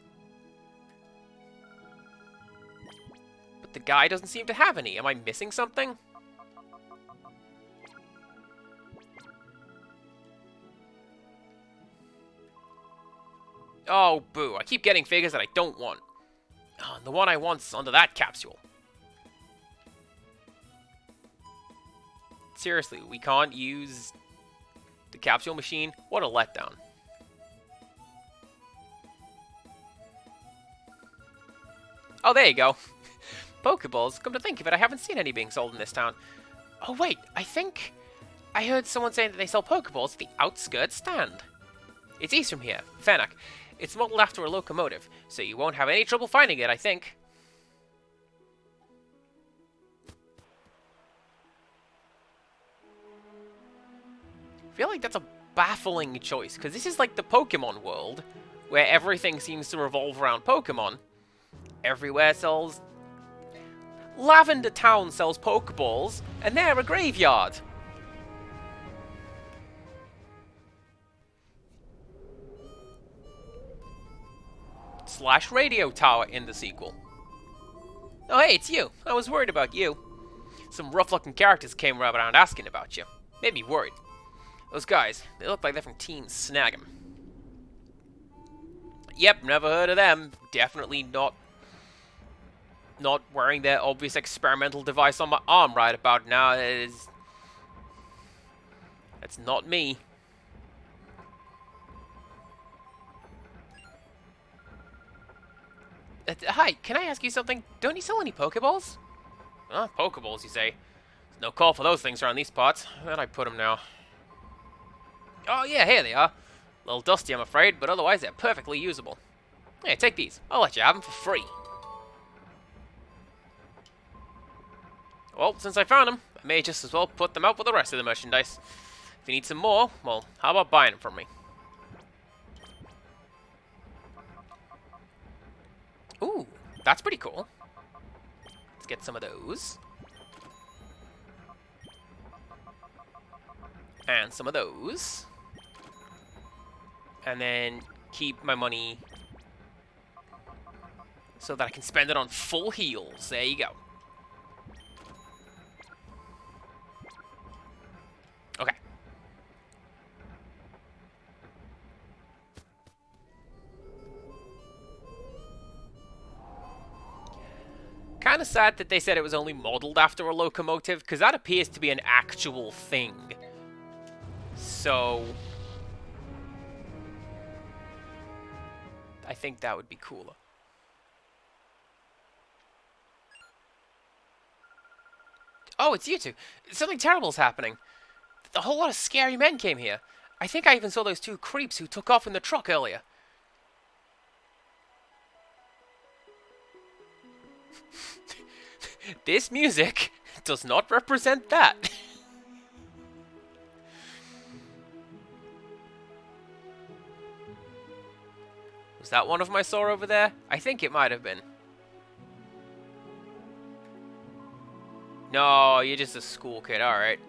But the guy doesn't seem to have any. Am I missing something? Oh, boo. I keep getting figures that I don't want. Oh, and the one I want's under that capsule. Seriously, we can't use the capsule machine? What a letdown. Oh, there you go. Pokeballs. Come to think of it, I haven't seen any being sold in this town. Oh, wait. I think I heard someone saying that they sell Pokeballs at the outskirts stand. It's east from here. Fanak. It's modeled after a locomotive, so you won't have any trouble finding it, I think. I feel like that's a baffling choice, because this is like the Pokemon world, where everything seems to revolve around Pokemon. Everywhere sells... Lavender Town sells Pokeballs, and they're a graveyard. / radio tower in the sequel. Oh, hey, it's you. I was worried about you. Some rough-looking characters came around asking about you. Made me worried. Those guys, they look like they're from Team Snag 'em. Yep, never heard of them. Definitely not wearing their obvious experimental device on my arm right about now. That's not me. Hi, can I ask you something? Don't you sell any Pokeballs? Pokeballs, you say? There's no call for those things around these parts. Where'd I put them now? Oh yeah, here they are. A little dusty, I'm afraid, but otherwise they're perfectly usable. Hey, take these. I'll let you have them for free. Well, since I found them, I may just as well put them out with the rest of the merchandise. If you need some more, well, how about buying them from me? That's pretty cool. Let's get some of those. And some of those. And then keep my money so that I can spend it on full heals. There you go. Okay. Kind of sad that they said it was only modeled after a locomotive, because that appears to be an actual thing. So I think that would be cooler. Oh, it's you two. Something terrible's happening. A whole lot of scary men came here. I think I even saw those two creeps who took off in the truck earlier. This music does not represent that. Was that one of them I saw over there? I think it might have been. No, you're just a school kid, alright.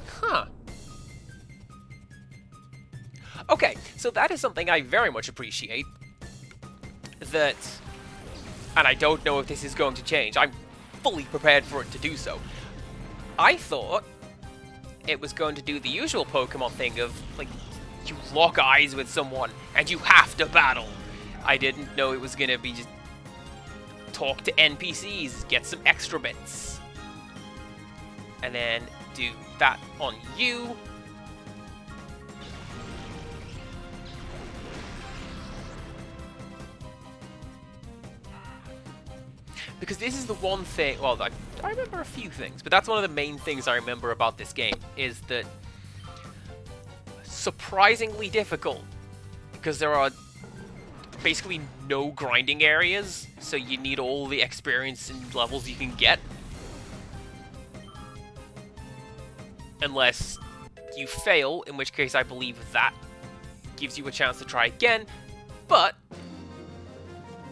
Huh. Okay, so that is something I very much appreciate. That, and I don't know if this is going to change, I'm fully prepared for it to do so. I thought it was going to do the usual Pokemon thing of, like, you lock eyes with someone and you have to battle. I didn't know it was going to be just talk to NPCs, get some extra bits. And then do that on you. Because this is the one thing, well, I remember a few things, but that's one of the main things I remember about this game, is that surprisingly difficult, because there are basically no grinding areas, so you need all the experience and levels you can get. Unless you fail, in which case I believe that gives you a chance to try again, but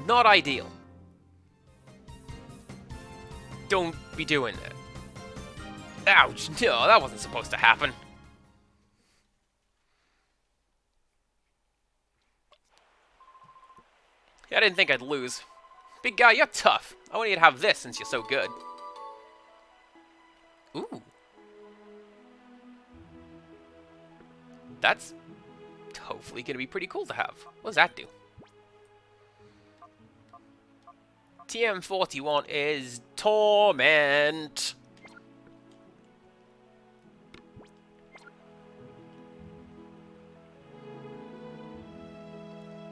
not ideal. Don't be doing that. Ouch, no, that wasn't supposed to happen. I didn't think I'd lose. Big guy, you're tough. I want you to have this since you're so good. Ooh. That's hopefully going to be pretty cool to have. What does that do? TM41 is Torment.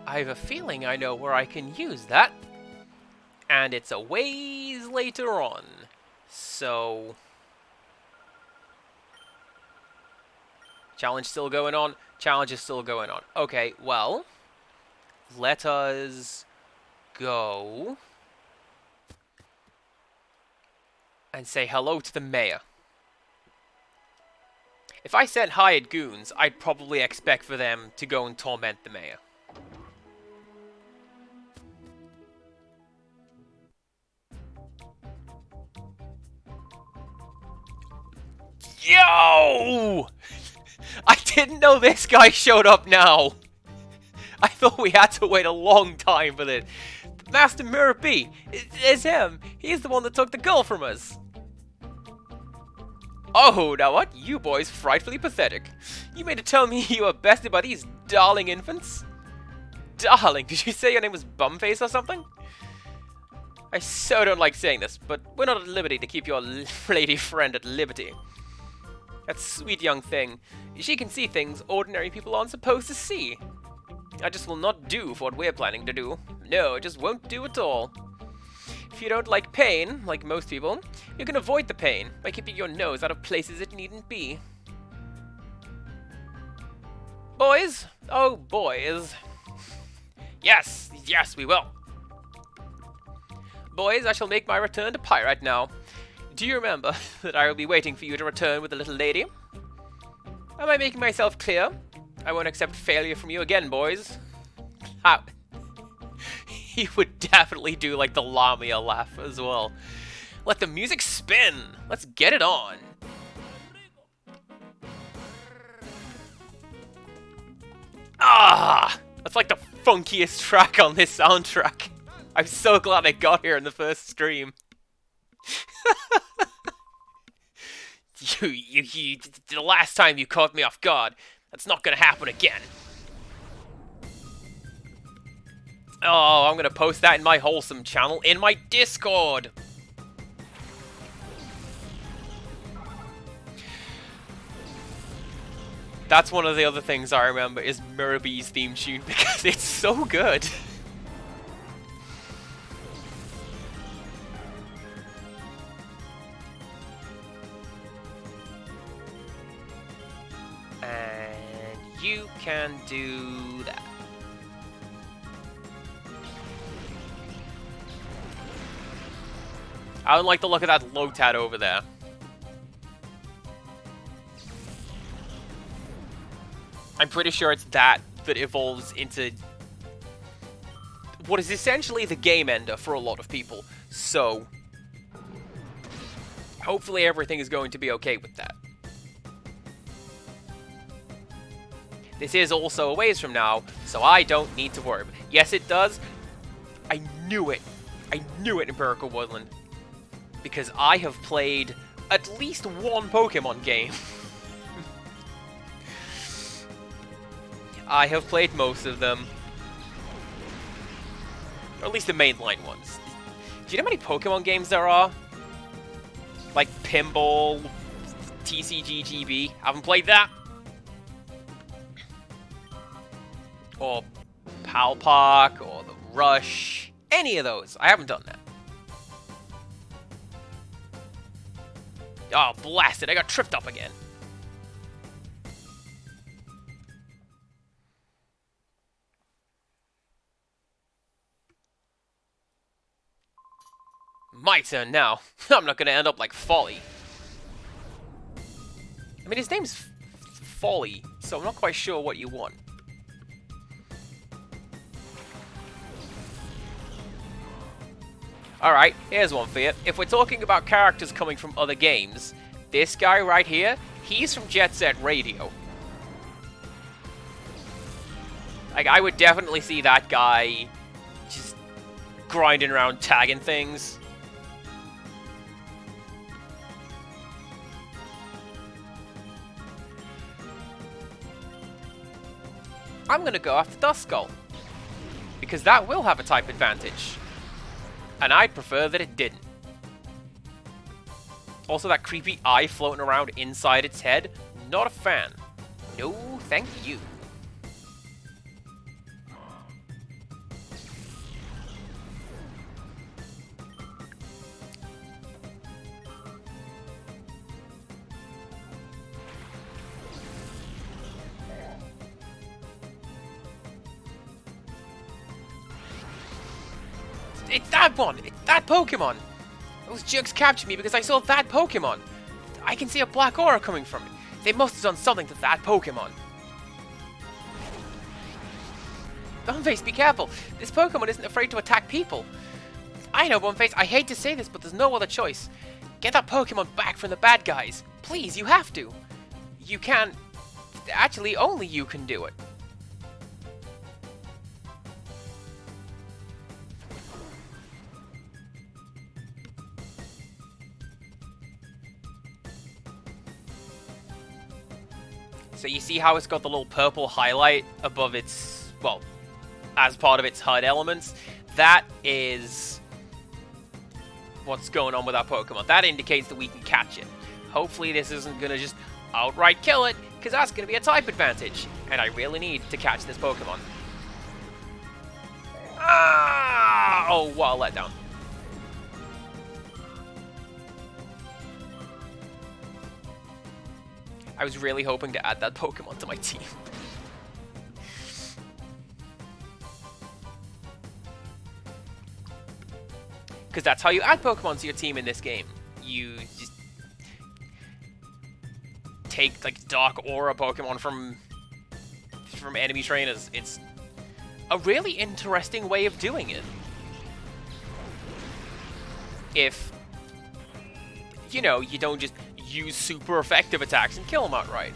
I have a feeling I know where I can use that. And it's a ways later on. So challenge still going on. Challenge is still going on. Okay, well, let us go and say hello to the mayor. If I sent hired goons, I'd probably expect for them to go and torment the mayor. Yo! I didn't know this guy showed up now. I thought we had to wait a long time for this. Master Murphy, it's him. He's the one that took the girl from us. Oh, now what? You boys frightfully pathetic. You mean to tell me you were bested by these darling infants? Darling, did you say your name was Bumface or something? I so don't like saying this, but we're not at liberty to keep your lady friend at liberty. That sweet young thing. She can see things ordinary people aren't supposed to see. I just will not do for what we're planning to do. No, it just won't do at all. If you don't like pain, like most people, you can avoid the pain by keeping your nose out of places it needn't be. Boys? Oh, boys. Yes, yes, we will. Boys, I shall make my return to Pyrite now. Do you remember that I will be waiting for you to return with the little lady? Am I making myself clear? I won't accept failure from you again, boys. How? He would definitely do like the Lamia laugh as well. Let the music spin. Let's get it on. Ah! That's like the funkiest track on this soundtrack. I'm so glad I got here in the first stream. The last time you caught me off guard. That's not gonna happen again. Oh, I'm gonna post that in my wholesome channel in my Discord. That's one of the other things I remember is Mirabee's theme tune because it's so good. And you can do that. I don't like the look of that Lotad over there. I'm pretty sure it's that evolves into what is essentially the game ender for a lot of people. So, hopefully everything is going to be okay with that. This is also a ways from now, so I don't need to worry. Yes, it does. I knew it. I knew it, Empirical Woodland. Because I have played at least one Pokemon game. I have played most of them. Or at least the mainline ones. Do you know how many Pokemon games there are? Like Pinball, TCGGB. Haven't played that. Or Pal Park, or the Rush. Any of those. I haven't done that. Oh, blast it. I got tripped up again. My turn now. I'm not going to end up like Folly. I mean, his name's Folly, so I'm not quite sure what you want. Alright, here's one for you. If we're talking about characters coming from other games, this guy right here, he's from Jet Set Radio. Like, I would definitely see that guy just grinding around tagging things. I'm gonna go after Duskull, because that will have a type advantage. And I'd prefer that it didn't. Also, that creepy eye floating around inside its head, not a fan. No, thank you. It's that one! It's that Pokemon! Those jerks captured me because I saw that Pokemon! I can see a black aura coming from it. They must have done something to that Pokemon. Boneface, be careful! This Pokemon isn't afraid to attack people. I know, Boneface, I hate to say this, but there's no other choice. Get that Pokemon back from the bad guys. Please, you have to. You can't... Actually, only you can do it. So you see how it's got the little purple highlight above its, well, as part of its HUD elements? That is what's going on with our Pokemon. That indicates that we can catch it. Hopefully this isn't going to just outright kill it, because that's going to be a type advantage. And I really need to catch this Pokemon. Ah! Oh, what a letdown. I was really hoping to add that Pokemon to my team. Because that's how you add Pokemon to your team in this game. You just take like Dark Aura Pokemon from enemy trainers. It's a really interesting way of doing it. If, you know, you don't just use super effective attacks and kill them outright.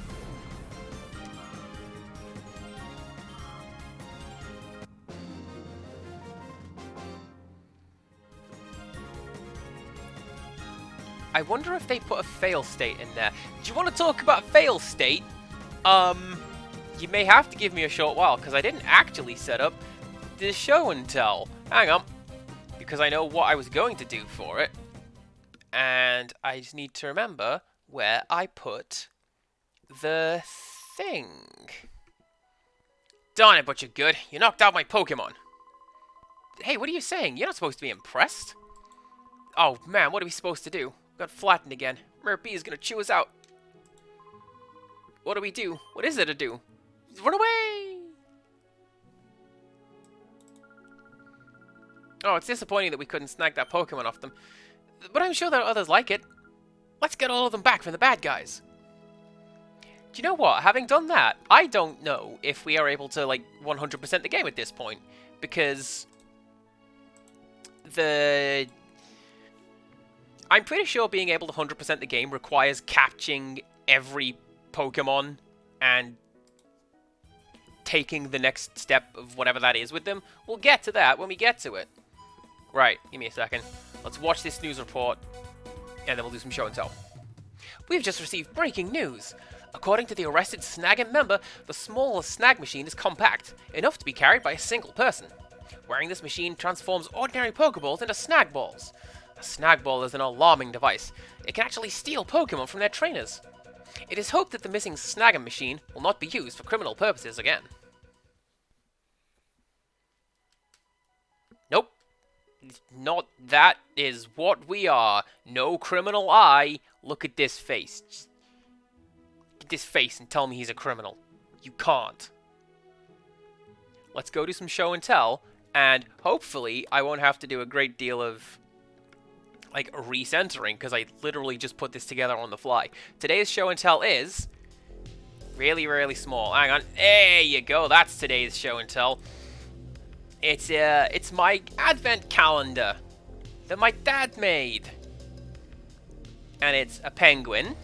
I wonder if they put a fail state in there. Do you want to talk about fail state? You may have to give me a short while, because I didn't actually set up the show and tell. Hang on. Because I know what I was going to do for it. And I just need to remember where I put the thing. Darn it, but you're good. You knocked out my Pokemon. Hey, what are you saying? You're not supposed to be impressed. Oh, man, what are we supposed to do? Got flattened again. Murphy is gonna chew us out. What do we do? What is there to do? Run away! Oh, it's disappointing that we couldn't snag that Pokemon off them. But I'm sure there are others like it. Let's get all of them back from the bad guys. Do you know what? Having done that, I don't know if we are able to, like, 100% the game at this point. Because I'm pretty sure being able to 100% the game requires catching every Pokemon and taking the next step of whatever that is with them. We'll get to that when we get to it. Right, give me a second. Let's watch this news report, and then we'll do some show and tell. We've just received breaking news. According to the arrested Snag'em member, the smallest snag machine is compact, enough to be carried by a single person. Wearing this machine transforms ordinary Pokeballs into snag balls. A snag ball is an alarming device. It can actually steal Pokemon from their trainers. It is hoped that the missing Snag'em machine will not be used for criminal purposes again. Nope. Not that is what we are. No criminal eye. Look at this face. Just look at this face and tell me he's a criminal. You can't. Let's go do some show and tell, and hopefully I won't have to do a great deal of like recentering, because I literally just put this together on the fly. Today's show and tell is really, really small. Hang on. There you go. That's today's show and tell. It's my advent calendar that my dad made. And it's a penguin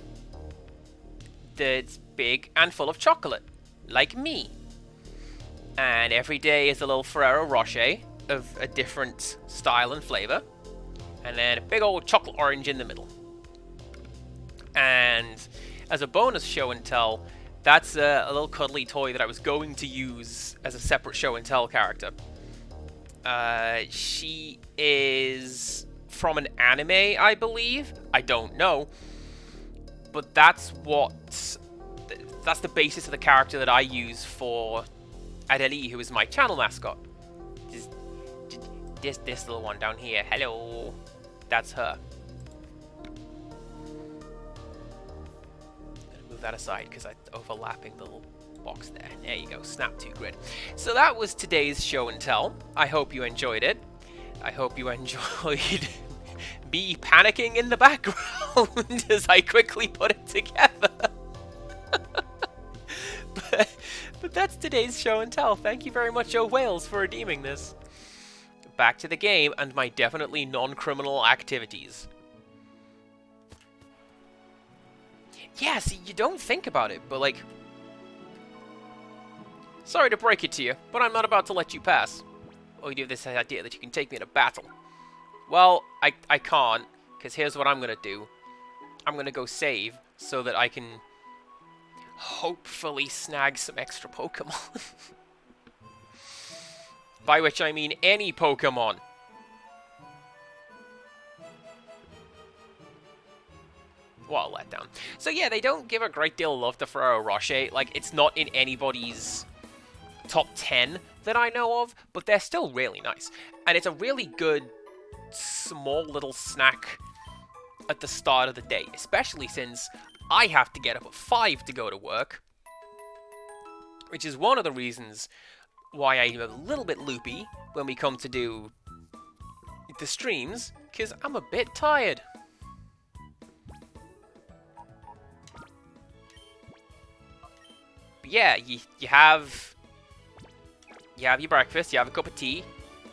that's big and full of chocolate, like me. And every day is a little Ferrero Rocher of a different style and flavor. And then a big old chocolate orange in the middle. And as a bonus show and tell, that's a little cuddly toy that I was going to use as a separate show and tell character. She is from an anime, I believe. I don't know. But that's the basis of the character that I use for Adeli, who is my channel mascot. This little one down here. Hello. That's her. Move that aside because I'm overlapping the little box there. There you go. Snap to grid. So that was today's show and tell. I hope you enjoyed it. I hope you enjoyed me panicking in the background as I quickly put it together. but that's today's show and tell. Thank you very much, O Wales, for redeeming this. Back to the game and my definitely non-criminal activities. Yeah, see, you don't think about it, but like... Sorry to break it to you, but I'm not about to let you pass. Or you have this idea that you can take me to battle. Well, I can't, because here's what I'm going to do. I'm going to go save so that I can hopefully snag some extra Pokemon. By which I mean any Pokemon. What a letdown. So yeah, they don't give a great deal of love to Ferrero Rocher. Like, it's not in anybody's top 10 that I know of, but they're still really nice. And it's a really good, small little snack at the start of the day. Especially since I have to get up at 5 to go to work. Which is one of the reasons why I'm a little bit loopy when we come to do the streams, because I'm a bit tired. yeah, you have your breakfast, you have a cup of tea,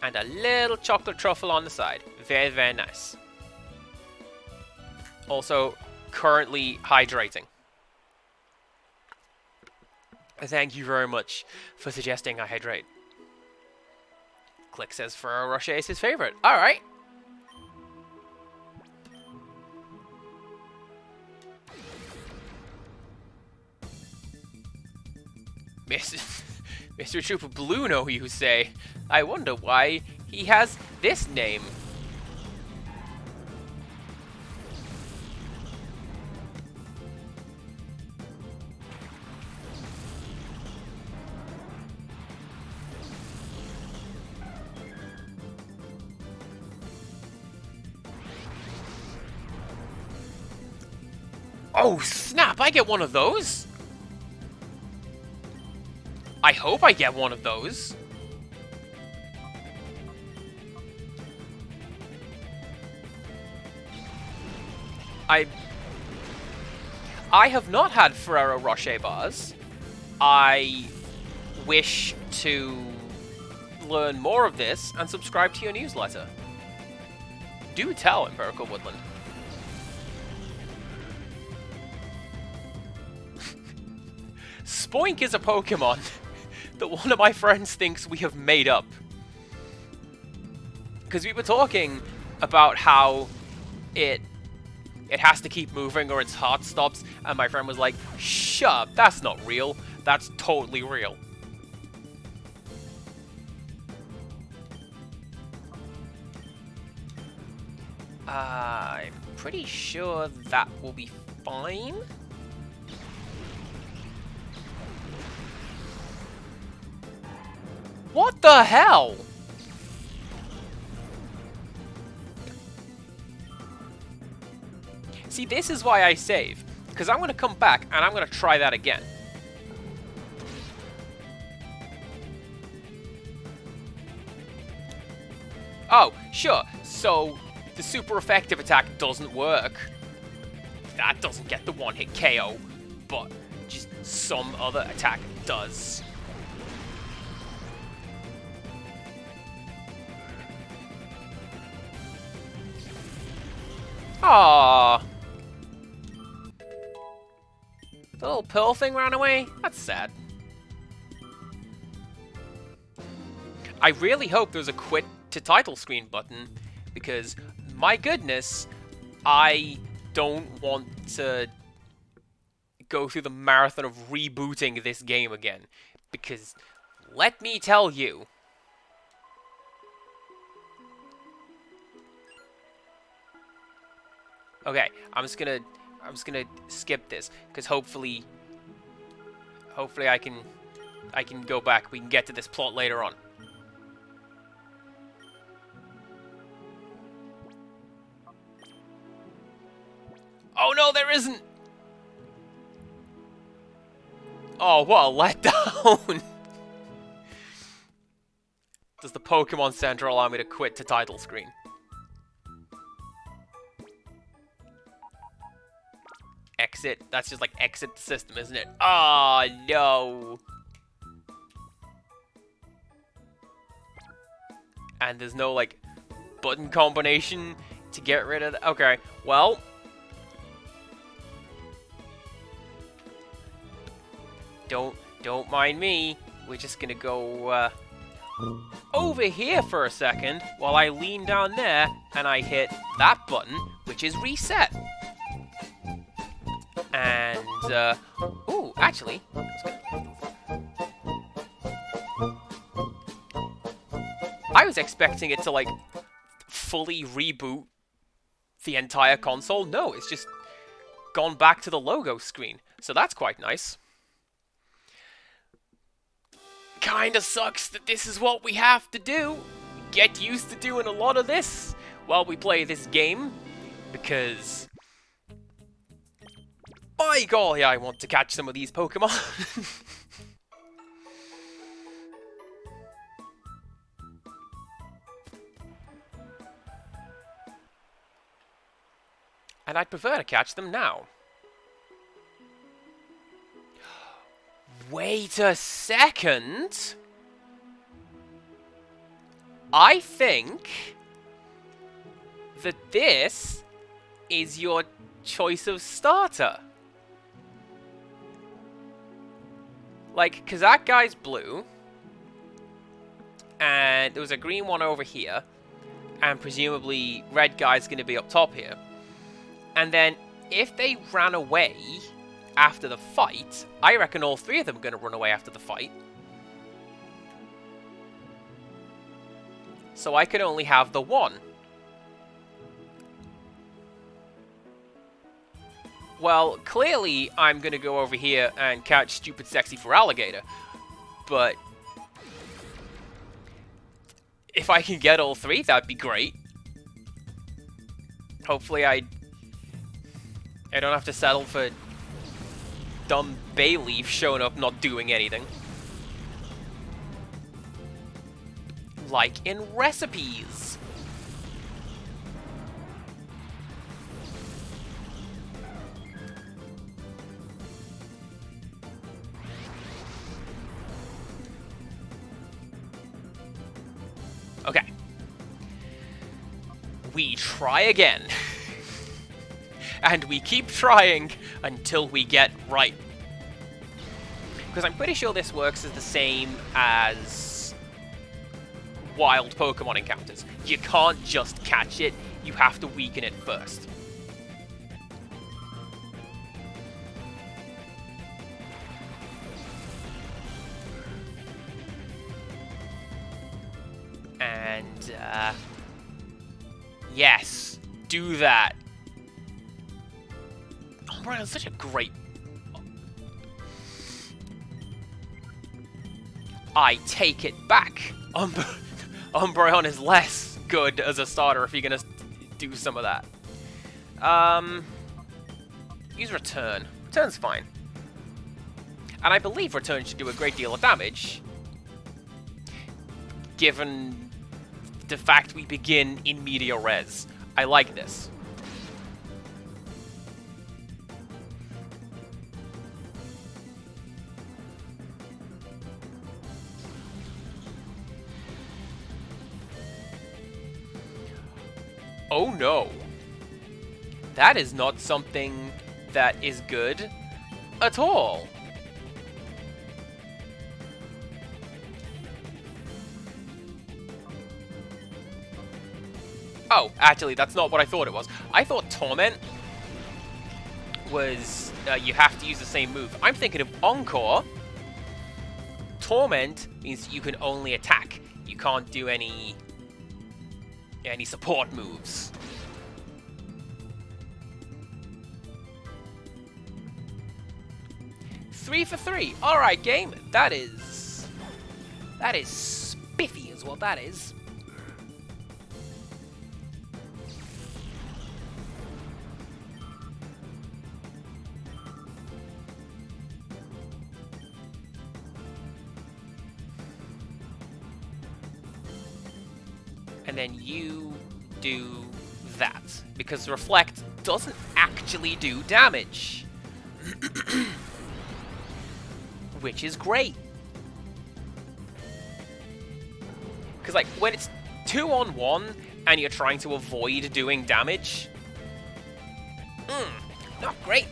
and a little chocolate truffle on the side. Very, very nice. Also, currently hydrating. Thank you very much for suggesting I hydrate. Click says Ferrero Rocher is his favorite. Alright. Mr. Trooper Bluno, you say? I wonder why he has this name. Oh, snap! I get one of those? I hope I get one of those. I have not had Ferrero Rocher bars. I wish to learn more of this and subscribe to your newsletter. Do tell, Empirical Woodland. Spoink is a Pokemon that one of my friends thinks we have made up. Because we were talking about how it has to keep moving or its heart stops, and my friend was like, shut up, that's not real. That's totally real. I'm pretty sure that will be fine. What the hell? See, this is why I save. Because I'm going to come back and I'm going to try that again. Oh, sure. So, the super effective attack doesn't work. That doesn't get the one-hit KO. But just some other attack does. Aww. The little pill thing ran away? That's sad. I really hope there's a quit to title screen button, because, my goodness, I don't want to go through the marathon of rebooting this game again. Because, let me tell you, okay, I'm just gonna skip this, because hopefully I can go back. We can get to this plot later on. Oh no, there isn't! Oh, what a letdown! Does the Pokemon Center allow me to quit to title screen? Exit? That's just like exit the system, isn't it? Oh, no! And there's no, like, button combination to get rid of that. Okay, well... Don't mind me. We're just gonna go, over here for a second while I lean down there and I hit that button, which is reset. And, ooh, actually, I was expecting it to, like, fully reboot the entire console. No, it's just gone back to the logo screen. So that's quite nice. Kinda sucks that this is what we have to do. Get used to doing a lot of this while we play this game, because by golly, I want to catch some of these Pokemon. And I'd prefer to catch them now. Wait a second. I think that this is your choice of starter. Like, because that guy's blue, and there was a green one over here, and presumably red guy's going to be up top here. And then if they ran away after the fight, I reckon all three of them are going to run away after the fight. So I can only have the one. Well, clearly I'm going to go over here and catch Stupid Sexy for Alligator. But if I can get all three, that'd be great. Hopefully I don't have to settle for dumb Bayleaf showing up not doing anything. Like in recipes. Okay. We try again. And we keep trying until we get right. Because I'm pretty sure this works as the same as wild Pokemon encounters. You can't just catch it, you have to weaken it first. And, yes, do that. Umbreon is such a great... I take it back. Umbreon is less good as a starter if you're gonna do some of that. Use Return. Return's fine. And I believe Return should do a great deal of damage, given the fact we begin in Media Res. I like this. Oh no. That is not something that is good at all. Oh, actually, that's not what I thought it was. I thought Torment was you have to use the same move. I'm thinking of Encore. Torment means you can only attack. You can't do any support moves. Three for three. All right, game. That is spiffy, is what that is. And then you do that, because Reflect doesn't actually do damage. Which is great. Because, like, when it's 2-on-1 and you're trying to avoid doing damage, not great.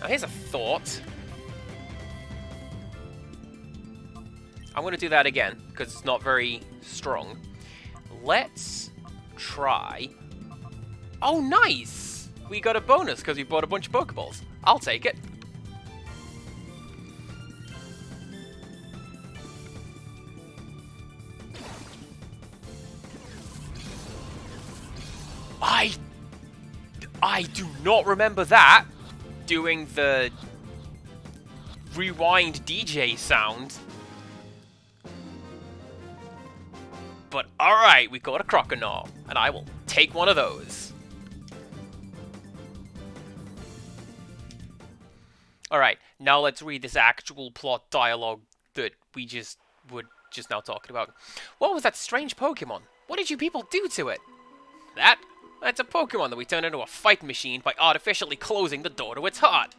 Now, here's a thought. I'm going to do that again, because it's not very strong. Let's try... Oh, nice! We got a bonus because we bought a bunch of Pokeballs. I'll take it. I do not remember that. Doing the rewind DJ sound. But alright, we got a Croconaw, and I will take one of those. Alright, now let's read this actual plot dialogue that we just were just now talking about. What was that strange Pokemon? What did you people do to it? That's a Pokemon that we turned into a fight machine by artificially closing the door to its heart.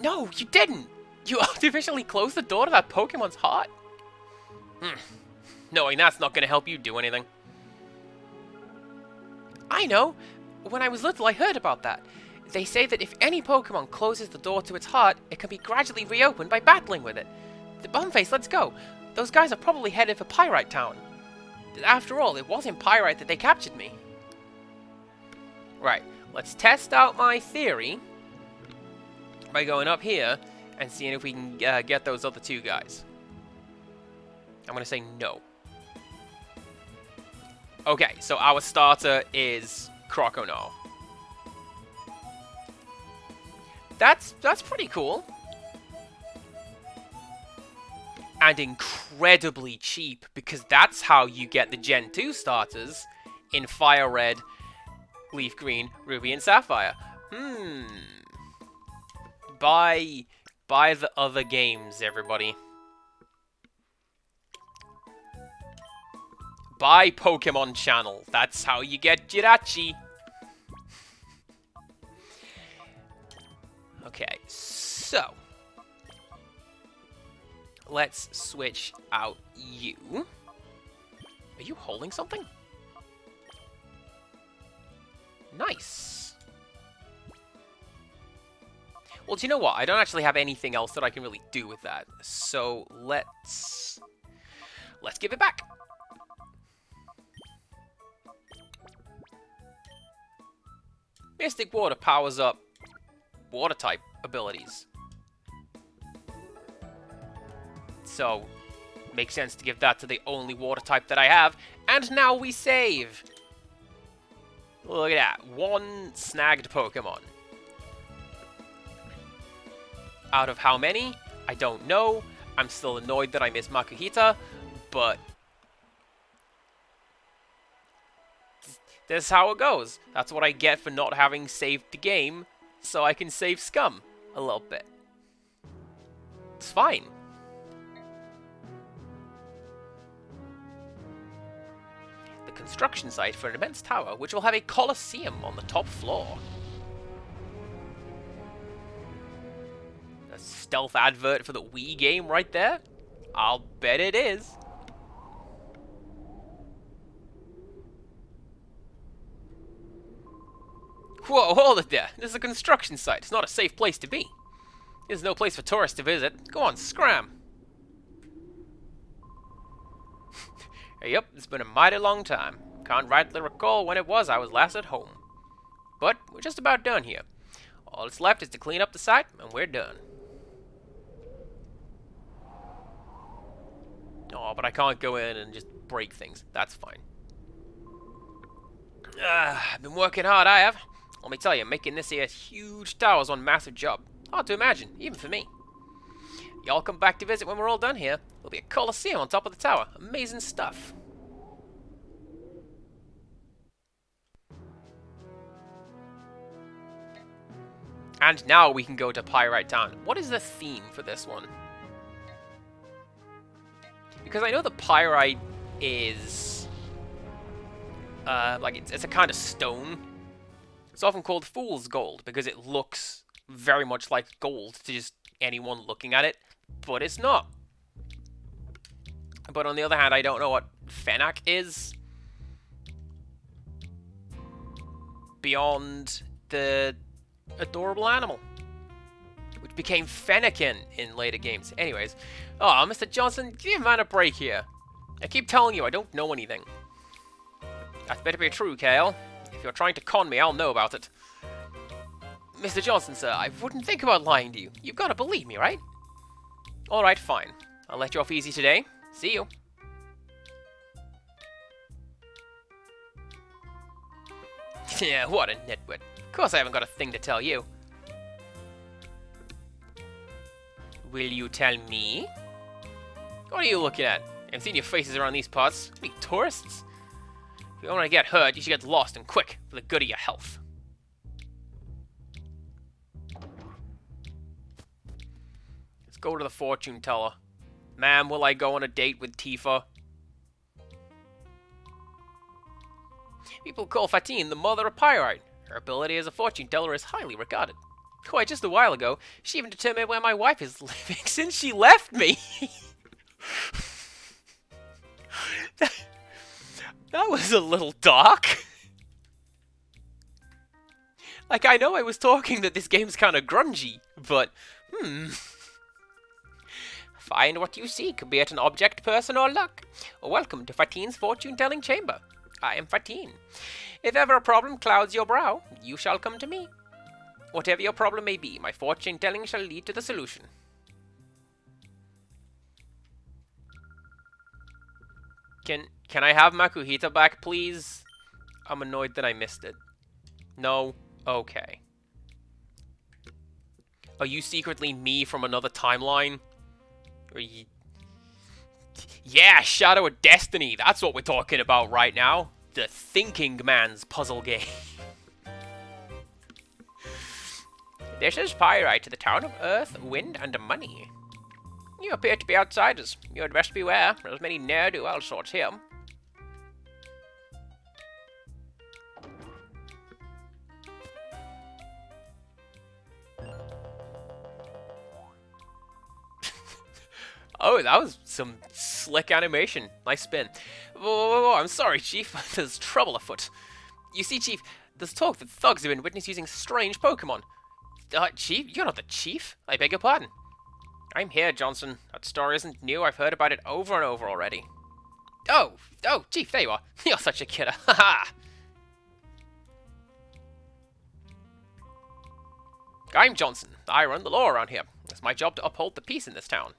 No, you didn't! You artificially closed the door to that Pokemon's heart? Knowing that's not going to help you do anything. I know! When I was little, I heard about that. They say that if any Pokemon closes the door to its heart, it can be gradually reopened by battling with it. The Bumface, let's go! Those guys are probably headed for Pyrite Town. After all, it was in Pyrite that they captured me. Right, let's test out my theory by going up here and seeing if we can get those other two guys. I'm going to say no. Okay, so our starter is Croconaw. That's pretty cool. And incredibly cheap, because that's how you get the Gen 2 starters in Fire Red, Leaf Green, Ruby, and Sapphire. Buy the other games, everybody. Buy Pokemon Channel. That's how you get Jirachi. Okay, so let's switch out you. Are you holding something? Nice. Well, do you know what? I don't actually have anything else that I can really do with that. So let's give it back. Mystic Water powers up water type abilities. So, makes sense to give that to the only water type that I have. And now we save! Look at that. One snagged Pokemon. Out of how many? I don't know. I'm still annoyed that I missed Makuhita, but this is how it goes. That's what I get for not having saved the game, so I can save Scum a little bit. It's fine. The construction site for an immense tower, which will have a Colosseum on the top floor. A stealth advert for the Wii game right there? I'll bet it is. Whoa, hold it there. This is a construction site. It's not a safe place to be. There's no place for tourists to visit. Go on, scram. Yep, it's been a mighty long time. Can't rightly recall when it was I was last at home. But we're just about done here. All that's left is to clean up the site, and we're done. Oh, but I can't go in and just break things. That's fine. I've been working hard, I have. Let me tell you, making this here huge tower is one massive job. Hard to imagine, even for me. Y'all come back to visit when we're all done here. There'll be a Colosseum on top of the tower. Amazing stuff. And now we can go to Pyrite Town. What is the theme for this one? Because I know the Pyrite is like it's a kind of stone. It's often called fool's gold because it looks very much like gold to just anyone looking at it, but it's not. But on the other hand, I don't know what Fennec is beyond the adorable animal, which became Fennekin in later games. Anyways, oh, Mr. Johnson, give man a break here. I keep telling you I don't know anything. That better be true, Kale. If you're trying to con me, I'll know about it. Mr. Johnson, sir, I wouldn't think about lying to you. You've got to believe me, right? Alright, fine. I'll let you off easy today. See you. Yeah, what a nitwit. Of course I haven't got a thing to tell you. Will you tell me? What are you looking at? I haven't seen your faces around these parts. Are you tourists? If you don't want to get hurt, you should get lost and quick for the good of your health. Let's go to the fortune teller. Ma'am, will I go on a date with Tifa? People call Fatine the mother of Pyrite. Her ability as a fortune teller is highly regarded. Quite just a while ago, she even determined where my wife is living since she left me. that was a little dark. Like, I know I was talking that this game's kind of grungy, but, Find what you seek, be it an object, person, or luck. Welcome to Fatine's fortune-telling chamber. I am Fatine. If ever a problem clouds your brow, you shall come to me. Whatever your problem may be, my fortune-telling shall lead to the solution. Can I have Makuhita back, please? I'm annoyed that I missed it. No? Okay. Are you secretly me from another timeline? Yeah, Shadow of Destiny, that's what we're talking about right now. The thinking man's puzzle game. This is Pyrite to the town of Earth, Wind, and Money. You appear to be outsiders. You had best beware. There's many ne'er-do-well sorts here. Oh, that was some slick animation. Nice spin. Whoa, I'm sorry, Chief. There's trouble afoot. You see, Chief, there's talk that thugs have been witnessed using strange Pokemon. Chief? You're not the Chief? I beg your pardon. I'm here, Johnson. That story isn't new. I've heard about it over and over already. Oh, Chief, there you are. You're such a kidder. Haha. I'm Johnson. I run the law around here. It's my job to uphold the peace in this town.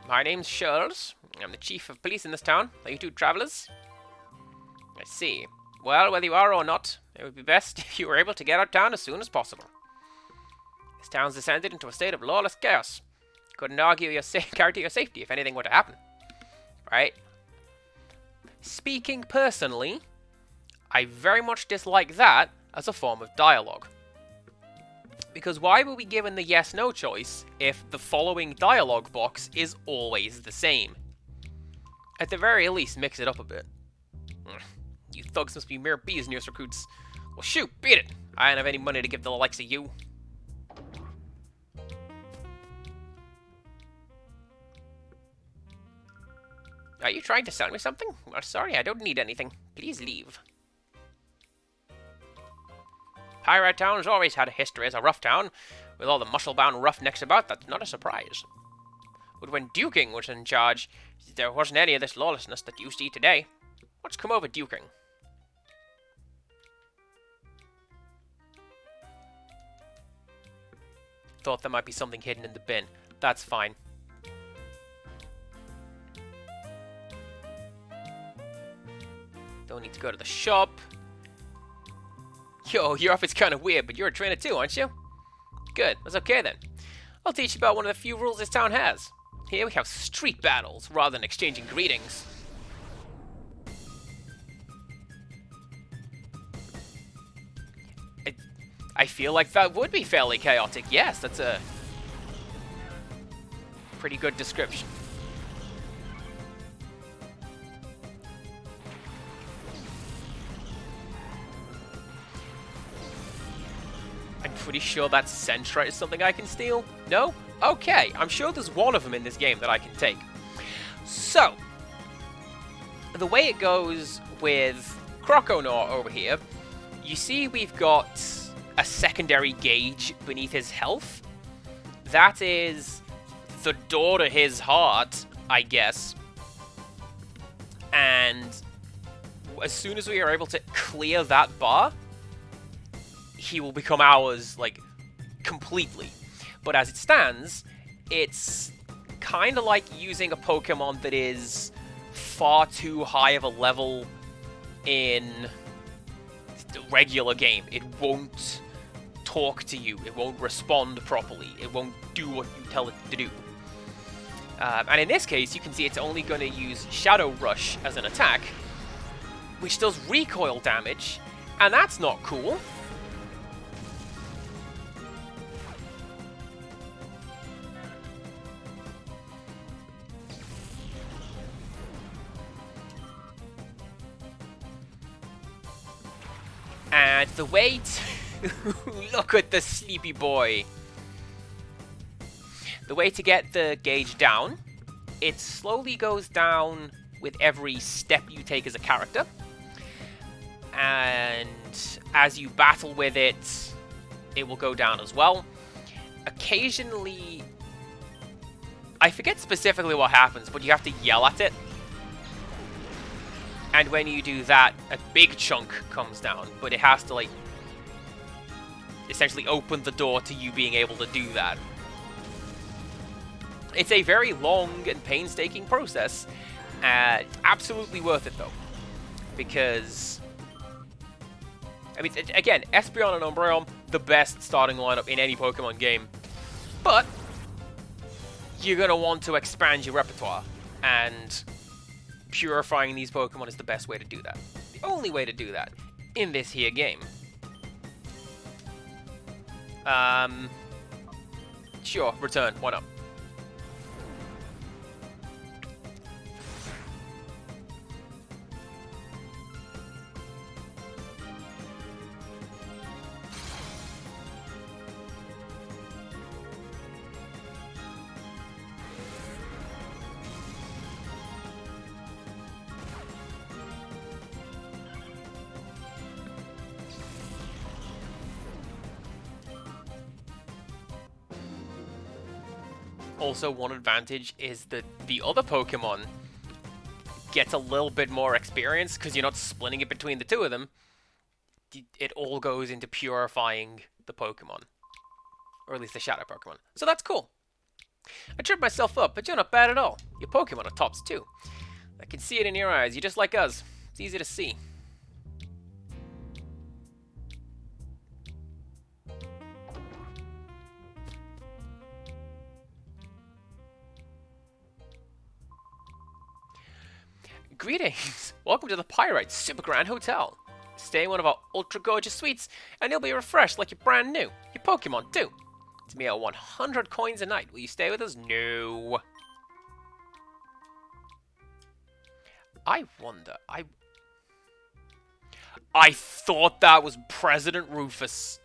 My name's Charles. I'm the chief of police in this town. Are you two travelers? I see. Well, whether you are or not, it would be best if you were able to get out of town as soon as possible. This town's descended into a state of lawless chaos. Couldn't guarantee your safety if anything were to happen. Right? Speaking personally, I very much dislike that as a form of dialogue. Because why were we given the yes-no choice if the following dialogue box is always the same? At the very least, mix it up a bit. You thugs must be mere bees, newest recruits. Well, shoot, beat it. I don't have any money to give the likes of you. Are you trying to sell me something? Well, sorry, I don't need anything. Please leave. Pyrite Town has always had a history as a rough town. With all the muscle-bound roughnecks about, that's not a surprise. But when Duking was in charge, there wasn't any of this lawlessness that you see today. What's come over Duking? Thought there might be something hidden in the bin. That's fine. Don't need to go to the shop. Yo, your outfit's kind of weird, but you're a trainer too, aren't you? Good, that's okay then. I'll teach you about one of the few rules this town has. Here we have street battles, rather than exchanging greetings. I feel like that would be fairly chaotic. Yes, that's a pretty good description. I'm pretty sure that Sentra is something I can steal. No? Okay, I'm sure there's one of them in this game that I can take. So, the way it goes with Croconaw over here, you see we've got a secondary gauge beneath his health. That is the door to his heart, I guess. And as soon as we are able to clear that bar, he will become ours, like, completely. But as it stands, it's kind of like using a Pokemon that is far too high of a level in the regular game. It won't talk to you. It won't respond properly. It won't do what you tell it to do. And in this case, you can see it's only going to use Shadow Rush as an attack, which does recoil damage, and that's not cool. And the way to... Look at the sleepy boy. The way to get the gauge down, it slowly goes down with every step you take as a character. And as you battle with it, it will go down as well. Occasionally, I forget specifically what happens, but you have to yell at it. And when you do that, a big chunk comes down, but it has to, like, essentially open the door to you being able to do that. It's a very long and painstaking process. Absolutely worth it, though. Because, I mean, again, Espeon and Umbreon, the best starting lineup in any Pokemon game. But you're going to want to expand your repertoire. And purifying these Pokemon is the best way to do that. The only way to do that in this here game. Sure, return. Why not? Also, one advantage is that the other Pokemon gets a little bit more experience because you're not splitting it between the two of them. It all goes into purifying the Pokemon. Or at least the Shadow Pokemon. So that's cool. I tripped myself up, but you're not bad at all. Your Pokemon are tops too. I can see it in your eyes. You're just like us. It's easy to see. Greetings! Welcome to the Pyrite Super Grand Hotel. Stay in one of our ultra gorgeous suites, and you'll be refreshed like you're brand new. Your Pokemon too. It's mere 100 coins a night. Will you stay with us? No. I wonder. I thought that was President Rufus.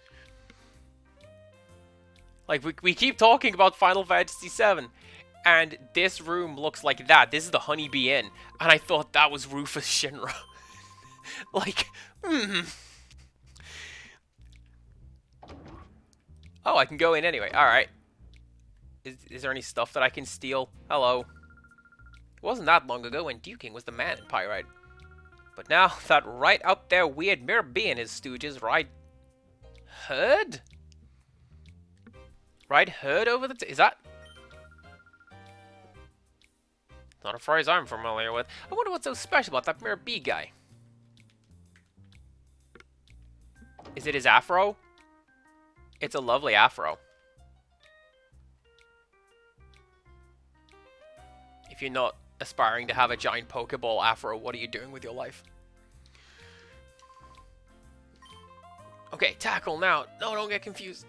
Like we keep talking about Final Fantasy VII. And this room looks like that. This is the Honeybee Inn. And I thought that was Rufus Shinra. Like, Oh, I can go in anyway. Alright. Is there any stuff that I can steal? Hello. It wasn't that long ago when Duking was the man in Pyrite. But now, that right out there weird Mirror B and his stooges ride... Herd? Ride Herd over the... Is that... Not a phrase I'm familiar with. I wonder what's so special about that Mirror B guy. Is it his afro? It's a lovely afro. If you're not aspiring to have a giant Pokeball afro, what are you doing with your life? Okay, tackle now. No, don't get confused.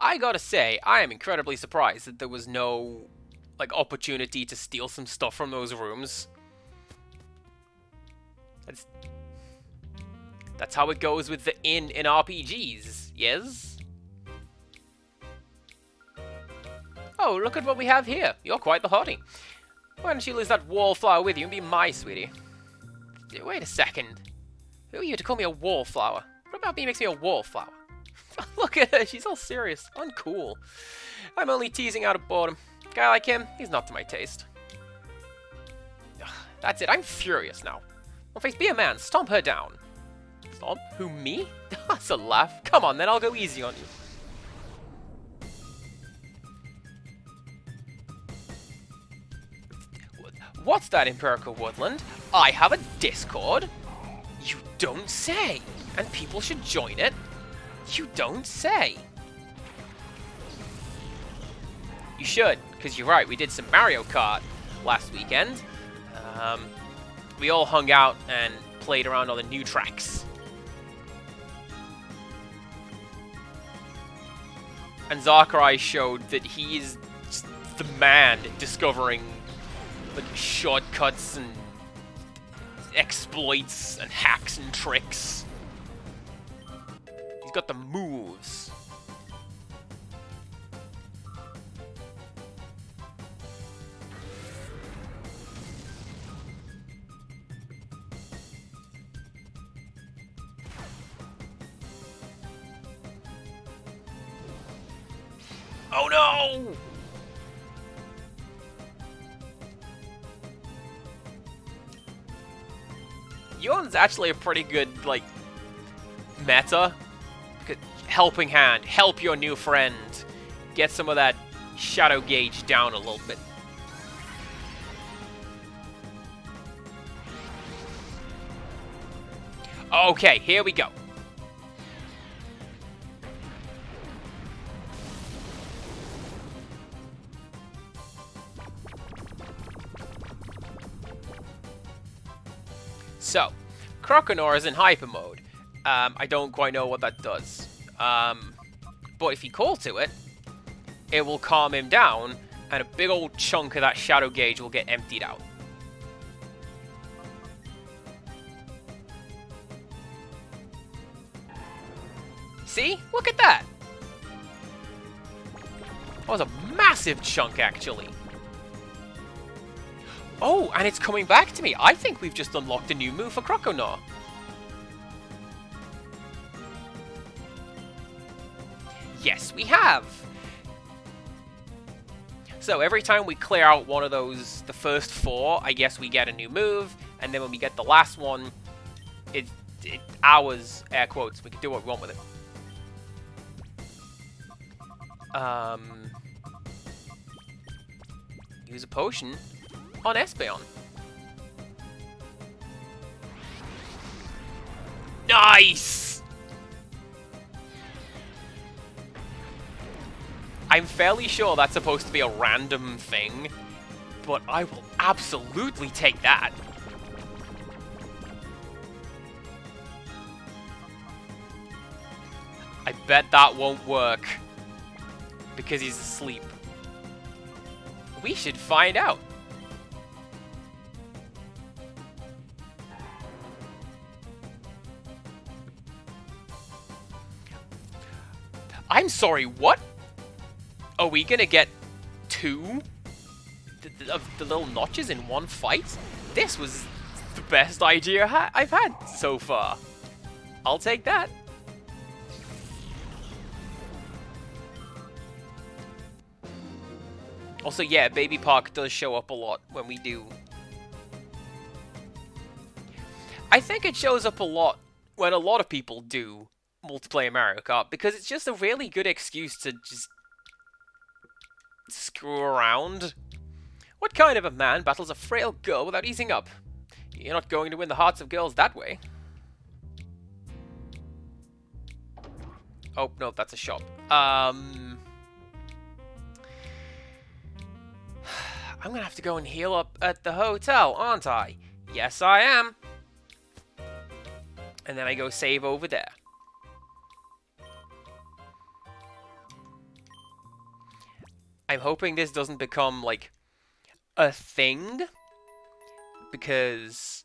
I gotta say, I am incredibly surprised that there was no, like, opportunity to steal some stuff from those rooms. That's how it goes with the inn in RPGs, yes? Oh, look at what we have here. You're quite the hottie. Why don't you lose that wallflower with you and be my sweetie? Wait a second. Who are you to call me a wallflower? What about me makes me a wallflower? Look at her, she's all serious. Uncool. I'm only teasing out of boredom. A guy like him, he's not to my taste. Ugh, that's it, I'm furious now. One Face, be a man, stomp her down. Stomp? Who, me? That's a laugh. Come on, then I'll go easy on you. What's that, Empirical Woodland? I have a Discord? You don't say. And people should join it? You don't say. You should, because you're right, we did some Mario Kart last weekend. We all hung out and played around on the new tracks. And Zakurai showed that he is the man discovering like shortcuts and exploits and hacks and tricks. He's got the moves. Oh no! Yuan's actually a pretty good, like, meta. Helping hand, help your new friend. Get some of that shadow gauge down a little bit. Okay, here we go. So, Croconor is in hyper mode. I don't quite know what that does. But if you call to it, it will calm him down, and a big old chunk of that shadow gauge will get emptied out. See? Look at that! That was a massive chunk, actually. Oh, and it's coming back to me. I think we've just unlocked a new move for Croconor. Yes, we have. So every time we clear out one of those, the first 4, I guess we get a new move, and then when we get the last one, it's ours, air quotes. We can do what we want with it. Use a potion on Espeon. Nice! I'm fairly sure that's supposed to be a random thing, but I will absolutely take that. I bet that won't work because he's asleep. We should find out. I'm sorry, what? Are we gonna get 2 of the little notches in one fight? This was the best idea I've had so far. I'll take that. Also, yeah, Baby Park does show up a lot when we do. I think it shows up a lot when a lot of people do multiplayer Mario Kart, because it's just a really good excuse to just screw around. What kind of a man battles a frail girl without easing up? You're not going to win the hearts of girls that way. Oh, no, that's a shop. I'm gonna have to go and heal up at the hotel, aren't I? Yes, I am. And then I go save over there. I'm hoping this doesn't become, like, a thing, because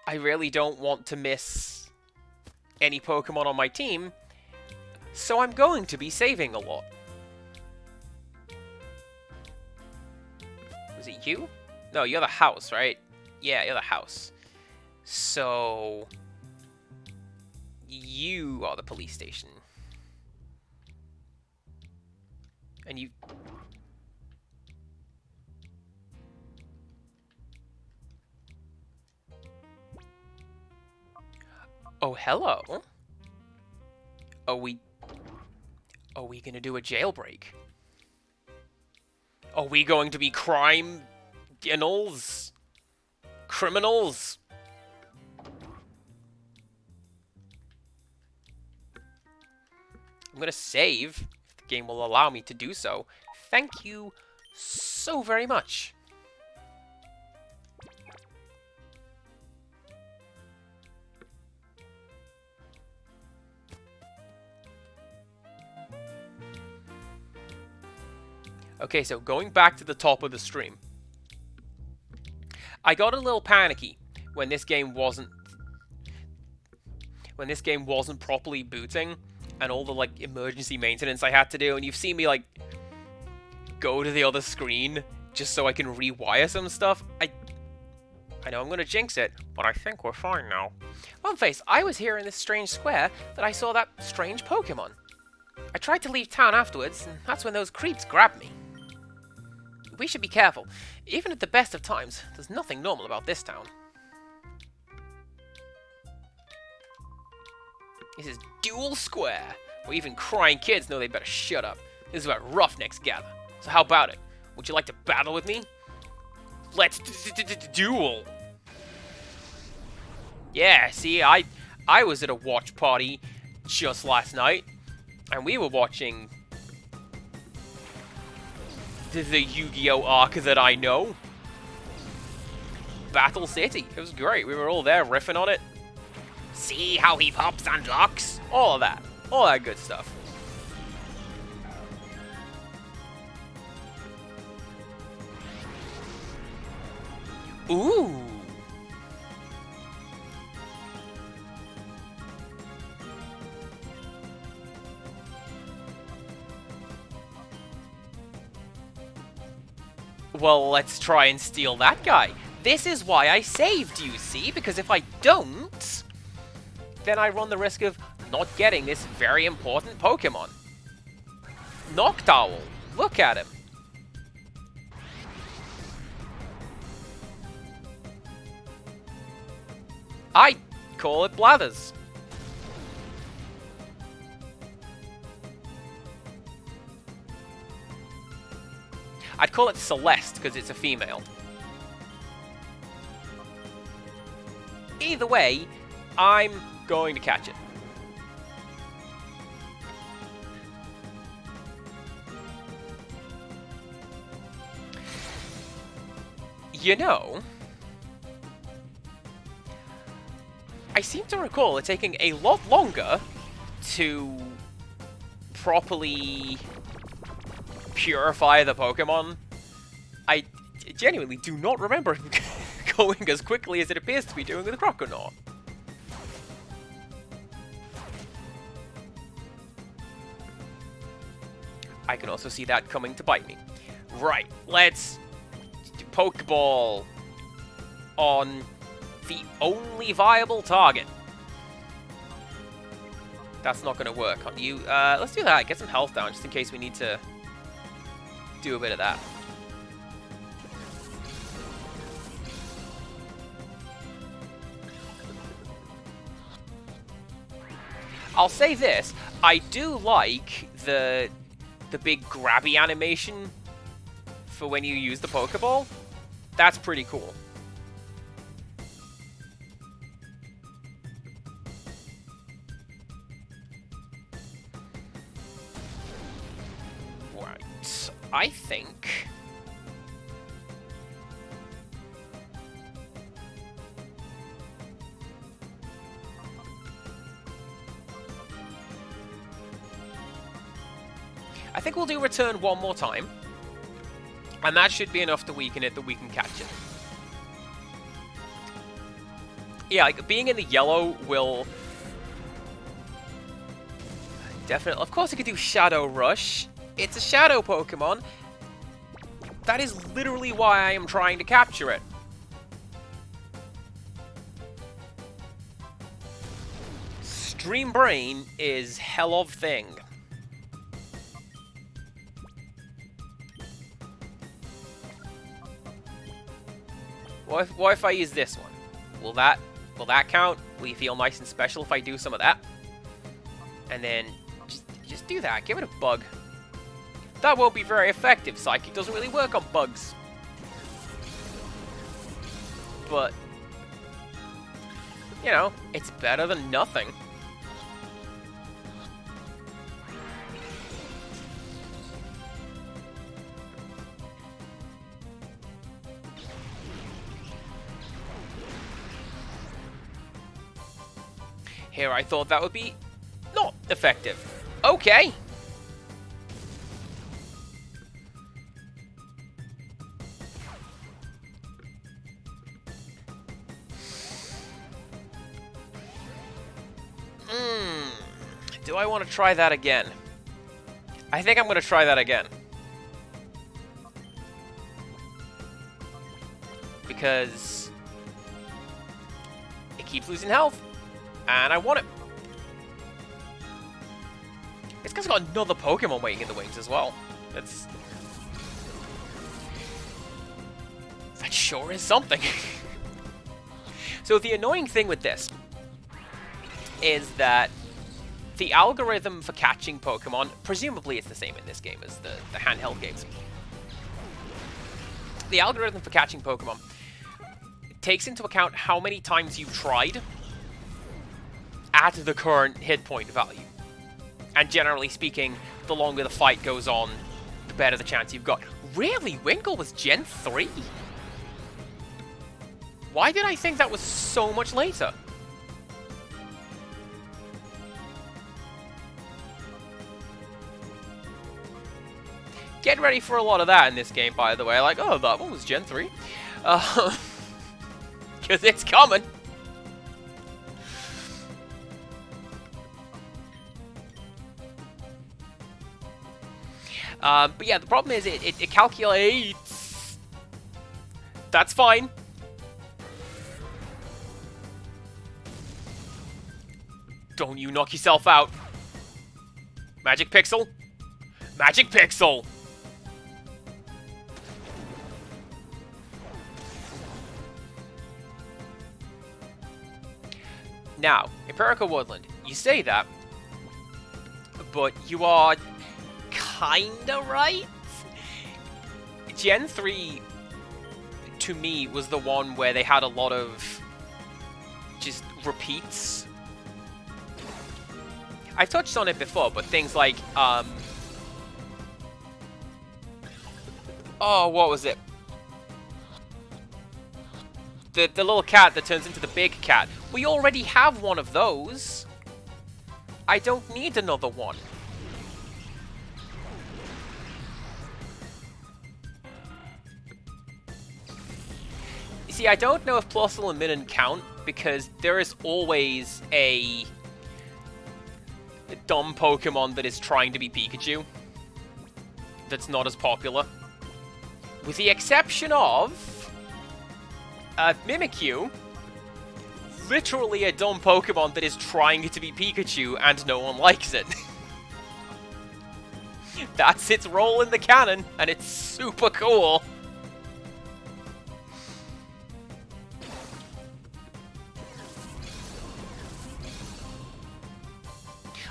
I really don't want to miss any Pokemon on my team, so I'm going to be saving a lot. Was it you? No, you're the house, right? Yeah, you're the house. So you are the police station. And you... Oh, hello. Are we gonna do a jailbreak? Are we going to be criminals? Criminals? I'm gonna save, if the game will allow me to do so. Thank you so very much. Okay, so going back to the top of the stream. I got a little panicky when this game wasn't properly booting and all the like emergency maintenance I had to do, and you've seen me like go to the other screen just so I can rewire some stuff. I know I'm gonna jinx it, but I think we're fine now. Boneface, I was here in this strange square that I saw that strange Pokemon. I tried to leave town afterwards, and that's when those creeps grabbed me. We should be careful. Even at the best of times, there's nothing normal about this town. This is Duel Square, where even crying kids know they better shut up. This is where roughnecks gather. So how about it? Would you like to battle with me? Let's duel! Yeah, see, I was at a watch party just last night, and we were watching the Yu-Gi-Oh! Arc that I know. Battle City. It was great. We were all there riffing on it. See how he pops and locks? All of that. All that good stuff. Ooh. Well, let's try and steal that guy. This is why I saved, you see, because if I don't, then I run the risk of not getting this very important Pokemon. Noctowl. Look at him. I call it Blathers. I'd call it Celeste because it's a female. Either way, I'm going to catch it. You know, I seem to recall it taking a lot longer to properly purify the Pokemon. I genuinely do not remember him going as quickly as it appears to be doing with Croconaw. I can also see that coming to bite me. Right, let's do Pokeball on the only viable target. That's not going to work on you. Let's do that. Get some health down just in case we need to do a bit of that. I'll say this. I do like the big grabby animation for when you use the Pokeball. That's pretty cool. Right. I think we'll do return one more time. And that should be enough to weaken it that we can catch it. Yeah, like, being in the yellow will definitely... Of course I could do Shadow Rush. It's a Shadow Pokemon. That is literally why I am trying to capture it. Stream Brain is hell of thing. What if I use this one? Will that count? Will you feel nice and special if I do some of that? And then just do that. Give it a bug. That won't be very effective. Psychic doesn't really work on bugs. But you know, it's better than nothing. Here, I thought that would be not effective. Okay. Do I want to try that again? I think I'm going to try that again. Because it keeps losing health. And I want it. It's because I've got another Pokemon waiting in the wings as well. That sure is something. So the annoying thing with this is that the algorithm for catching Pokemon, presumably it's the same in this game as the handheld games. The algorithm for catching Pokemon takes into account how many times you've tried at the current hit point value. And generally speaking, the longer the fight goes on, the better the chance you've got. Really? Winkle was Gen 3? Why did I think that was so much later? Get ready for a lot of that in this game, by the way. Like, oh, that one was Gen 3. Because it's coming. But yeah, the problem is it calculates. That's fine. Don't you knock yourself out. Magic Pixel. Magic Pixel. Now, Empirical Woodland, you say that, but you are kinda right. Gen 3, to me, was the one where they had a lot of just repeats. I've touched on it before, but things like, oh, what was it? The little cat that turns into the big cat. We already have one of those. I don't need another one. You see, I don't know if Plusle and Minun count, because there is always a dumb Pokemon that is trying to be Pikachu that's not as popular. With the exception of Mimikyu, literally a dumb Pokemon that is trying to be Pikachu and no one likes it. That's its role in the canon, and it's super cool.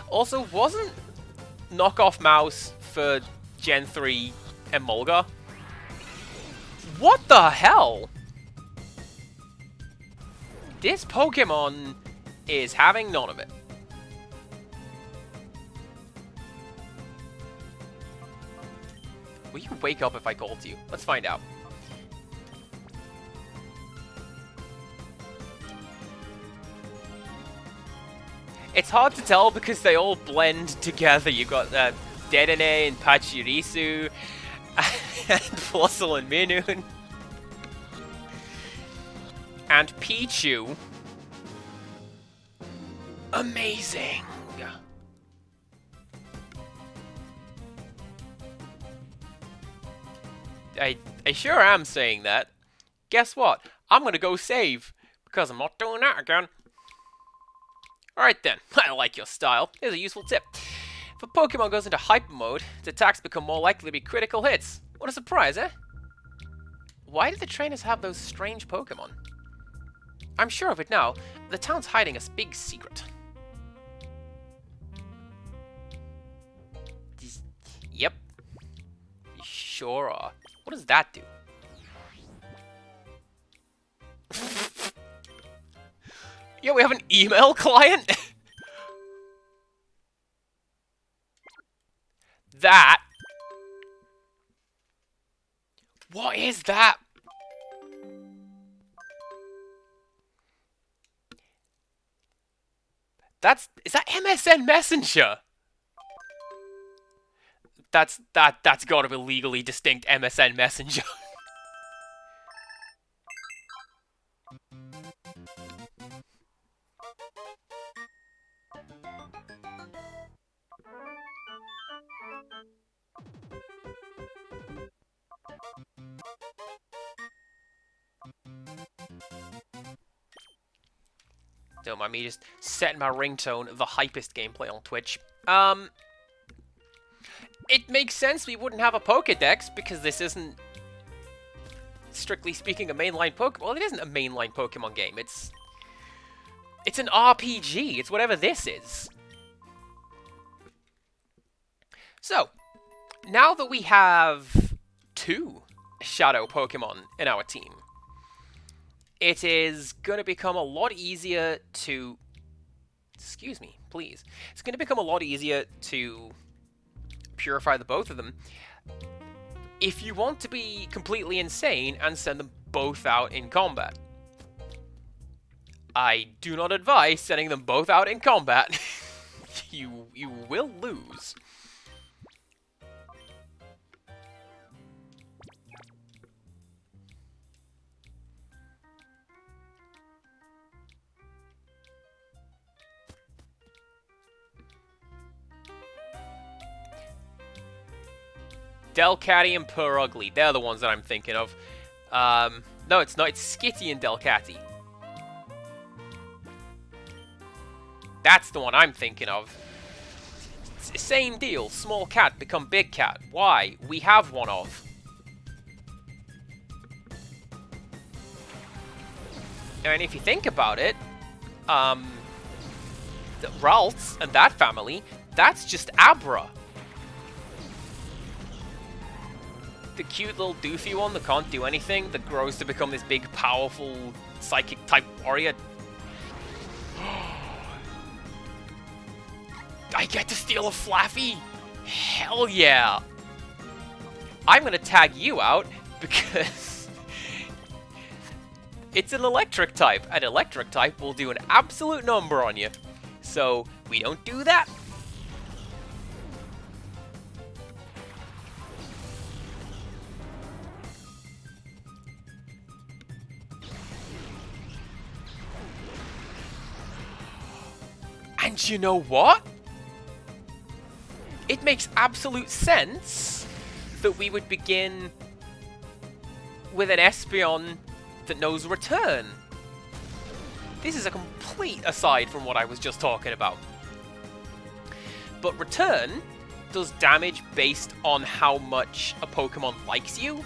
Also, wasn't Knockoff Mouse for Gen 3 Emolga? What the hell? This Pokemon is having none of it. Will you wake up if I call to you? Let's find out. It's hard to tell because they all blend together. You've got Dedenne and Pachirisu, and Plusle and Minun, and Pichu. Amazing! I sure am saying that. Guess what? I'm gonna go save, because I'm not doing that again. Alright then, I like your style. Here's a useful tip. If a Pokemon goes into hyper mode, its attacks become more likely to be critical hits. What a surprise, eh? Why do the trainers have those strange Pokemon? I'm sure of it now. The town's hiding a big secret. Yep. You sure are. What does that do? Yeah, we have an email client? That? What is that? Is that MSN Messenger? That's gotta be legally distinct MSN Messenger. Don't mind me just setting my ringtone, the hypest gameplay on Twitch. It makes sense we wouldn't have a Pokédex, because this isn't, strictly speaking, a mainline Pokemon. Well, it isn't a mainline Pokemon game. It's an RPG. It's whatever this is. So, now that we have 2 Shadow Pokemon in our team, it is going to become a lot easier to... Excuse me, please. It's going to become a lot easier to purify the both of them if you want to be completely insane and send them both out in combat. I do not advise sending them both out in combat. You will lose. Delcatty and Purugly, they're the ones that I'm thinking of. No, it's not. It's Skitty and Delcatty. That's the one I'm thinking of. Same deal. Small cat become big cat. Why? We have one of. And if you think about it, the Ralts and that family, that's just Abra. The cute little doofy one that can't do anything, that grows to become this big, powerful, psychic-type warrior. I get to steal a Flaffy? Hell yeah! I'm gonna tag you out, because it's an electric type. An electric type will do an absolute number on you. So, we don't do that. And you know what? It makes absolute sense that we would begin with an Espeon that knows Return. This is a complete aside from what I was just talking about. But Return does damage based on how much a Pokemon likes you,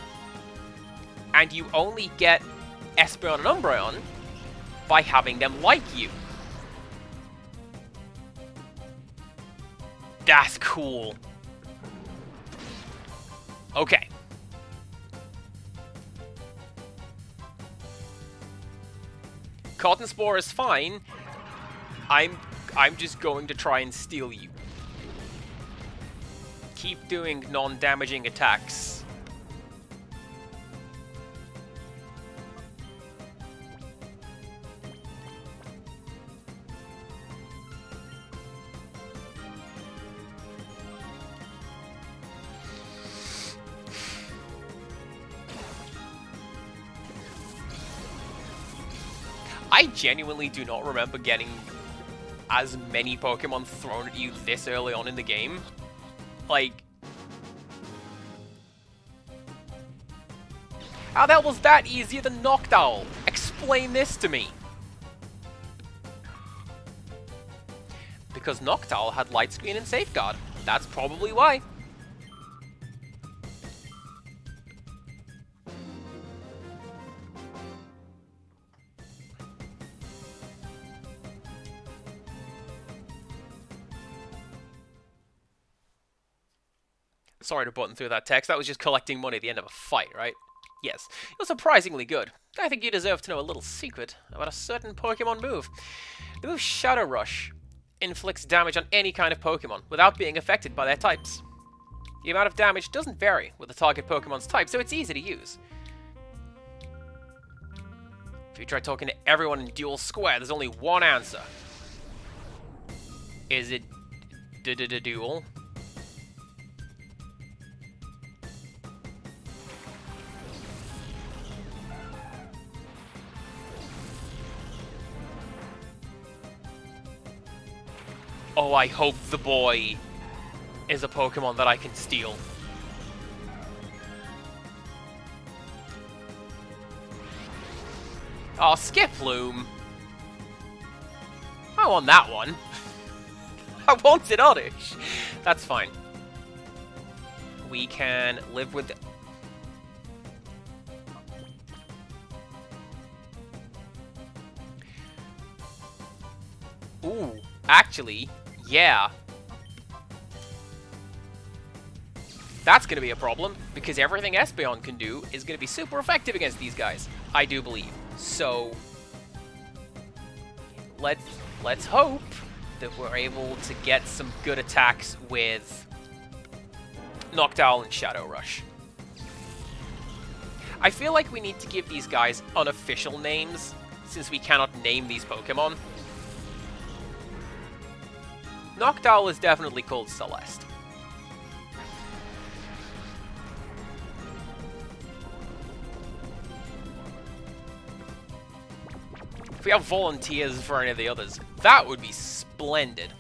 and you only get Espeon and Umbreon by having them like you. That's cool. Okay. Cotton Spore is fine. I'm just going to try and steal you. Keep doing non-damaging attacks. I genuinely do not remember getting as many Pokemon thrown at you this early on in the game. Like, how the hell was that easier than Noctowl? Explain this to me. Because Noctowl had Light Screen and Safeguard. That's probably why. Sorry to button through that text. That was just collecting money at the end of a fight, right? Yes. You're surprisingly good. I think you deserve to know a little secret about a certain Pokemon move. The move Shadow Rush inflicts damage on any kind of Pokemon without being affected by their types. The amount of damage doesn't vary with the target Pokemon's type, so it's easy to use. If you try talking to everyone in Duel Square, there's only one answer. Is it Duel? Oh, I hope the boy is a Pokemon that I can steal. Oh, Skiploom. don't want that one. I wanted Oddish. That's fine. We can live with it. Ooh, actually, yeah. That's going to be a problem, because everything Espeon can do is going to be super effective against these guys, I do believe. So, let's hope that we're able to get some good attacks with Noctowl and Shadow Rush. I feel like we need to give these guys unofficial names, since we cannot name these Pokemon. Noctowl is definitely called Celeste. If we have volunteers for any of the others, that would be splendid.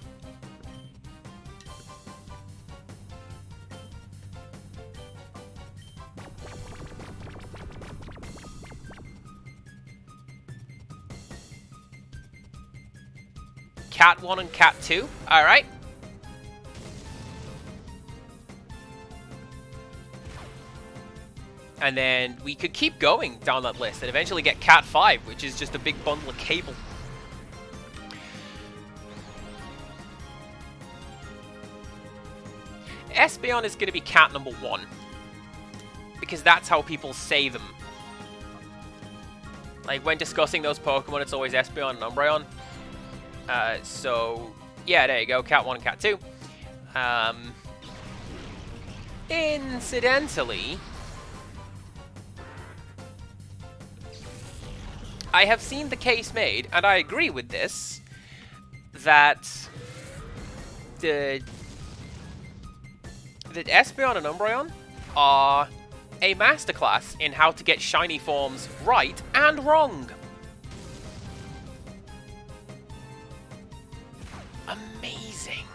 Cat 1 and Cat 2, alright. And then we could keep going down that list and eventually get Cat 5, which is just a big bundle of cable. Espeon is going to be cat number 1, because that's how people say them. Like, when discussing those Pokemon, it's always Espeon and Umbreon. So, yeah, there you go, cat 1 and cat 2. Incidentally, I have seen the case made, and I agree with this, that Espeon and Umbreon are a masterclass in how to get shiny forms right and wrong. Amazing.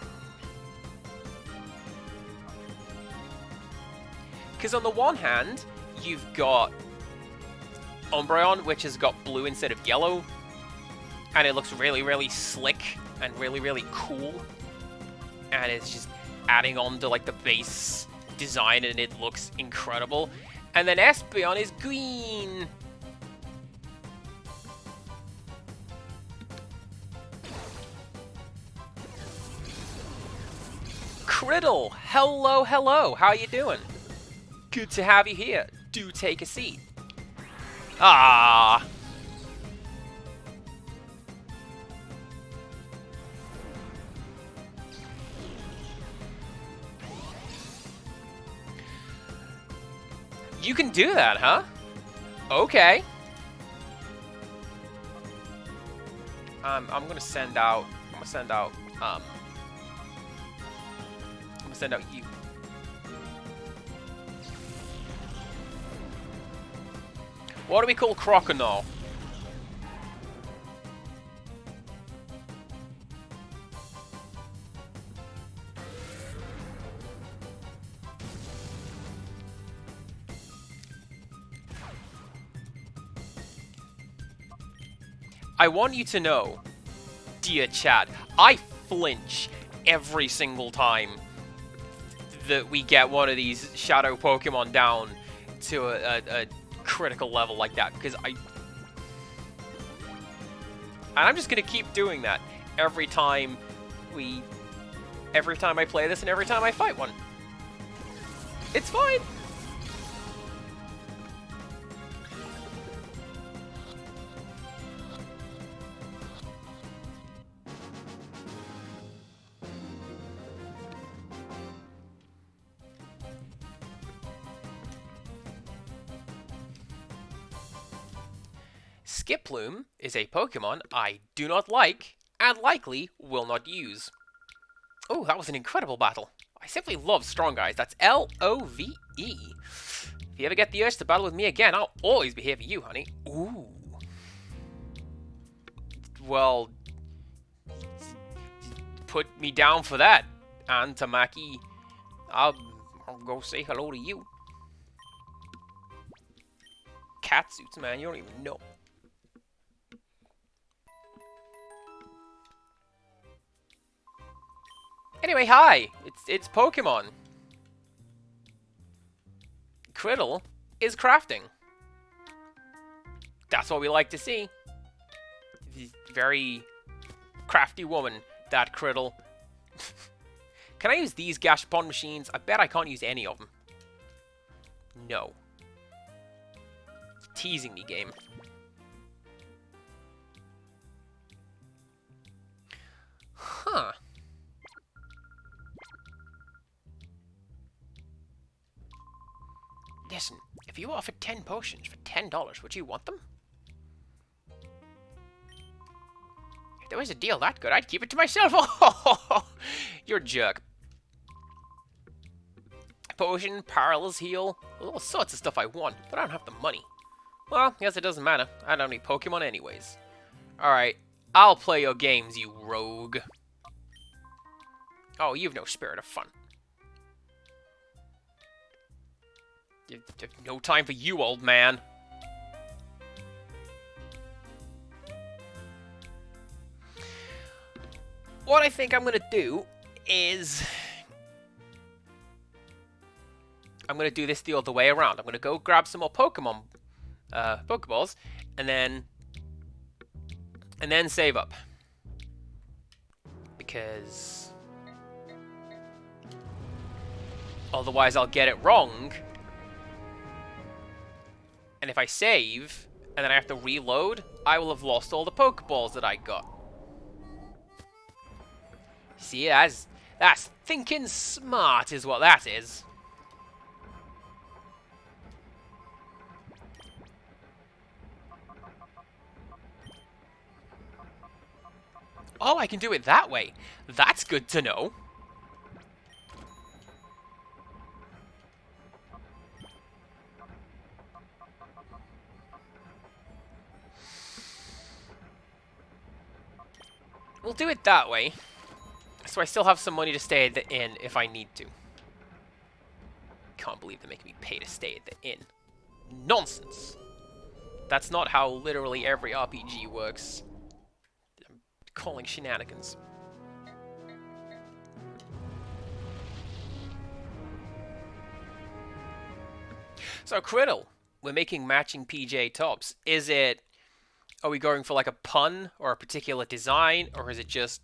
Because on the one hand, you've got Umbreon, which has got blue instead of yellow, and it looks really, really slick and really, really cool, and it's just adding on to like the base design, and it looks incredible. And then Espeon is green. Criddle, hello, hello, how you doing? Good to have you here. Do take a seat. Ah. You can do that, huh? Okay. I'm gonna send out you. What do we call Croconaw? I want you to know, dear chat, I flinch every single time that we get one of these shadow Pokemon down to a critical level like that, because and I'm just gonna keep doing that every time I play this and every time I fight one. It's fine. Skiploom is a Pokemon I do not like, and likely will not use. Oh, that was an incredible battle. I simply love Strong Guys. That's Love. If you ever get the urge to battle with me again, I'll always be here for you, honey. Ooh. Well, put me down for that, and Tamaki. I'll go say hello to you. Catsuits, man, you don't even know. Anyway, hi! It's Pokemon. Criddle is crafting. That's what we like to see. Very crafty woman, that Criddle. Can I use these Gashapon machines? I bet I can't use any of them. No. Teasing me, game. Huh. Listen, if you offered 10 potions for $10, would you want them? If there was a deal that good, I'd keep it to myself. You're a jerk. Potion, paralysis heal, all sorts of stuff I want, but I don't have the money. Well, I guess it doesn't matter. I don't have any Pokemon anyways. Alright, I'll play your games, you rogue. Oh, you've no spirit of fun. No time for you, old man. What I think I'm gonna do is... I'm gonna do this the other way around. I'm gonna go grab some more Pokeballs, and then save up. Because... otherwise I'll get it wrong. And if I save, and then I have to reload, I will have lost all the Pokeballs that I got. See, that's thinking smart is what that is. Oh, I can do it that way. That's good to know. We'll do it that way. So I still have some money to stay at the inn if I need to. Can't believe they're making me pay to stay at the inn. Nonsense! That's not how literally every RPG works. I'm calling shenanigans. So, Criddle, we're making matching PJ tops. Is it... are we going for like a pun or a particular design, or is it just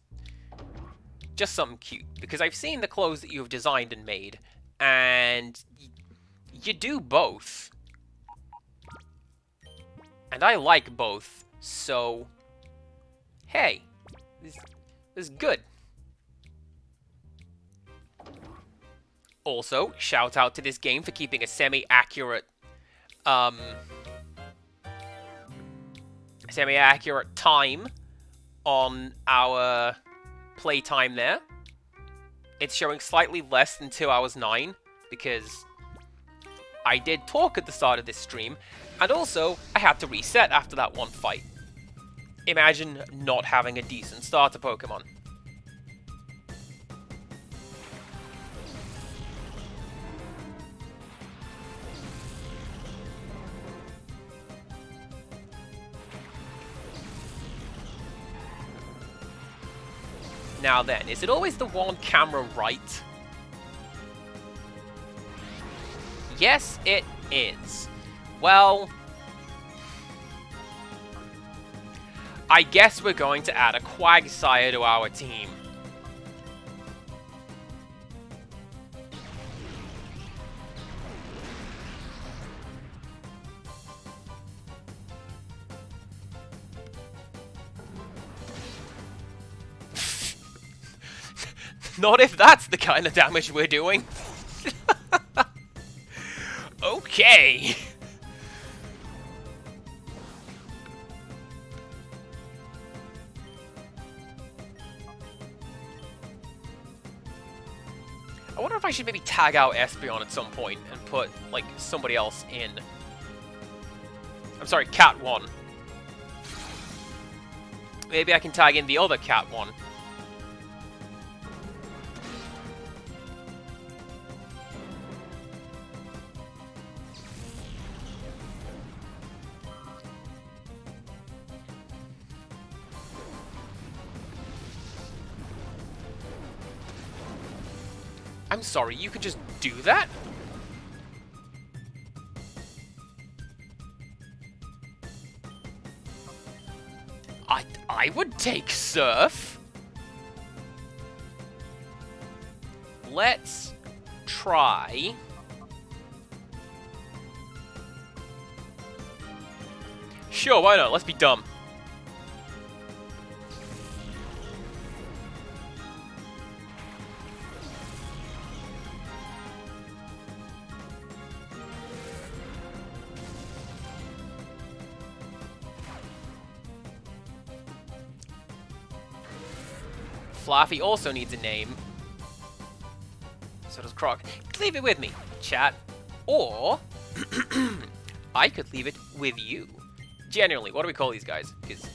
something cute? Because I've seen the clothes that you've designed and made, and you do both. And I like both, so hey, this is good. Also, shout out to this game for keeping a semi-accurate time on our playtime there. It's showing slightly less than 2 hours 9 because I did talk at the start of this stream, and also I had to reset after that one fight. Imagine not having a decent starter Pokemon. Now then, is it always the one camera right? Yes, it is. Well, I guess we're going to add a Quagsire to our team. Not if that's the kind of damage we're doing. Okay. I wonder if I should maybe tag out Espeon at some point and put, like, somebody else in. I'm sorry, Cat 1. Maybe I can tag in the other Cat 1. I'm sorry, you could just do that? I would take Surf. Let's try... Sure, why not? Let's be dumb. Fluffy also needs a name. So does Croc. Leave it with me, chat. Or, I could leave it with you. Generally, what do we call these guys? Because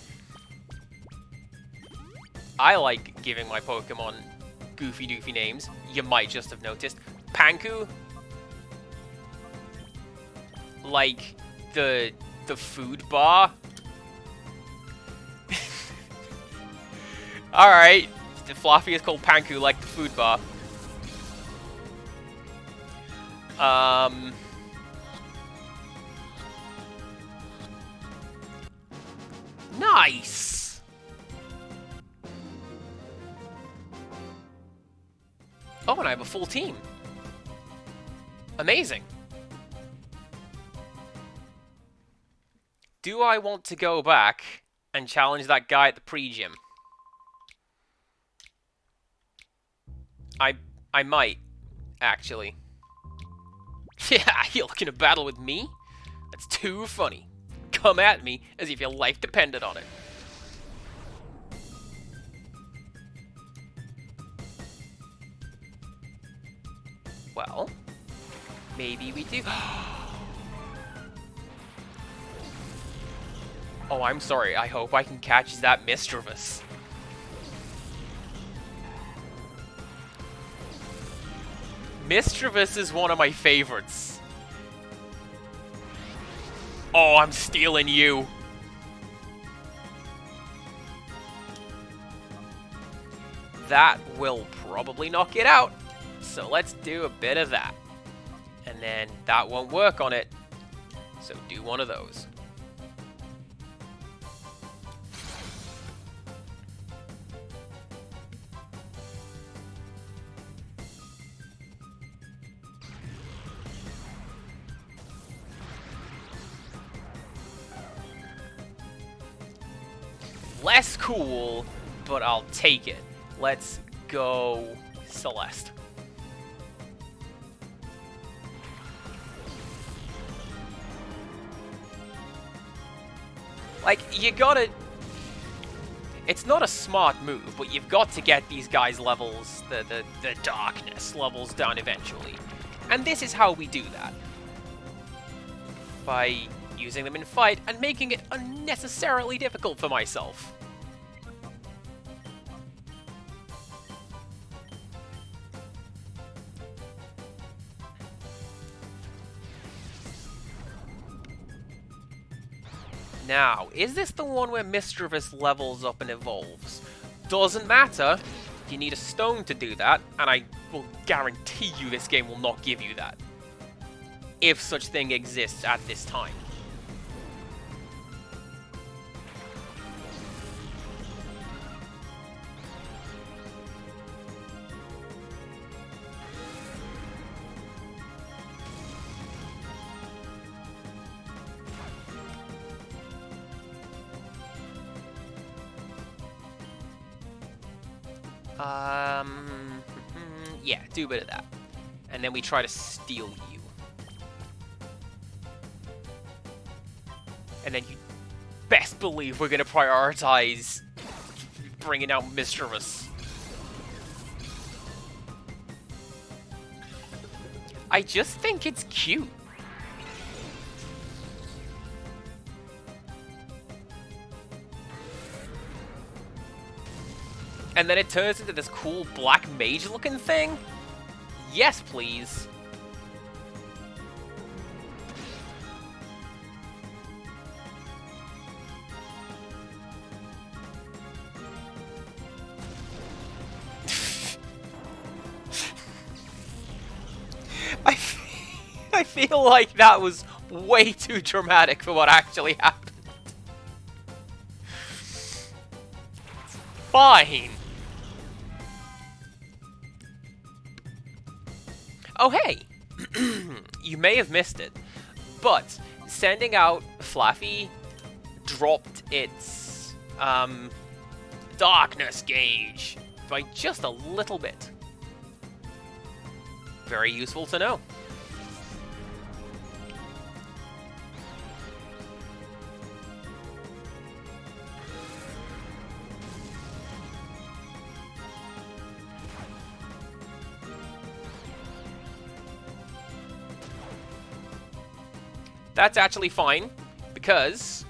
I like giving my Pokemon goofy doofy names. You might just have noticed. Panku. Like the food bar. Alright. The Fluffy is called Panku, like the food bar. Nice! Oh, and I have a full team. Amazing. Do I want to go back and challenge that guy at the pre-gym? I might, actually. Yeah, you're looking to battle with me? That's too funny. Come at me as if your life depended on it. Well, maybe we do. Oh, I'm sorry. I hope I can catch that Mischievous. Mischievous is one of my favorites. Oh, I'm stealing you. That will probably knock it out. So let's do a bit of that. And then that won't work on it. So do one of those. Less cool, but I'll take it. Let's go Celeste. Like, you gotta... It's not a smart move, but you've got to get these guys' levels, the darkness levels down eventually. And this is how we do that. By using them in fight and making it unnecessarily difficult for myself. Now, is this the one where Mischievous levels up and evolves? Doesn't matter. You need a stone to do that, and I will guarantee you this game will not give you that. If such thing exists at this time. Yeah, do a bit of that. And then we try to steal you. And then you best believe we're gonna prioritize bringing out Mischievous. I just think it's cute. And then it turns into this cool black mage looking thing? Yes, please. I feel like that was way too dramatic for what actually happened. Fine. Oh, hey! You may have missed it, but sending out Flaffy dropped its, darkness gauge by just a little bit. Very useful to know. That's actually fine, because...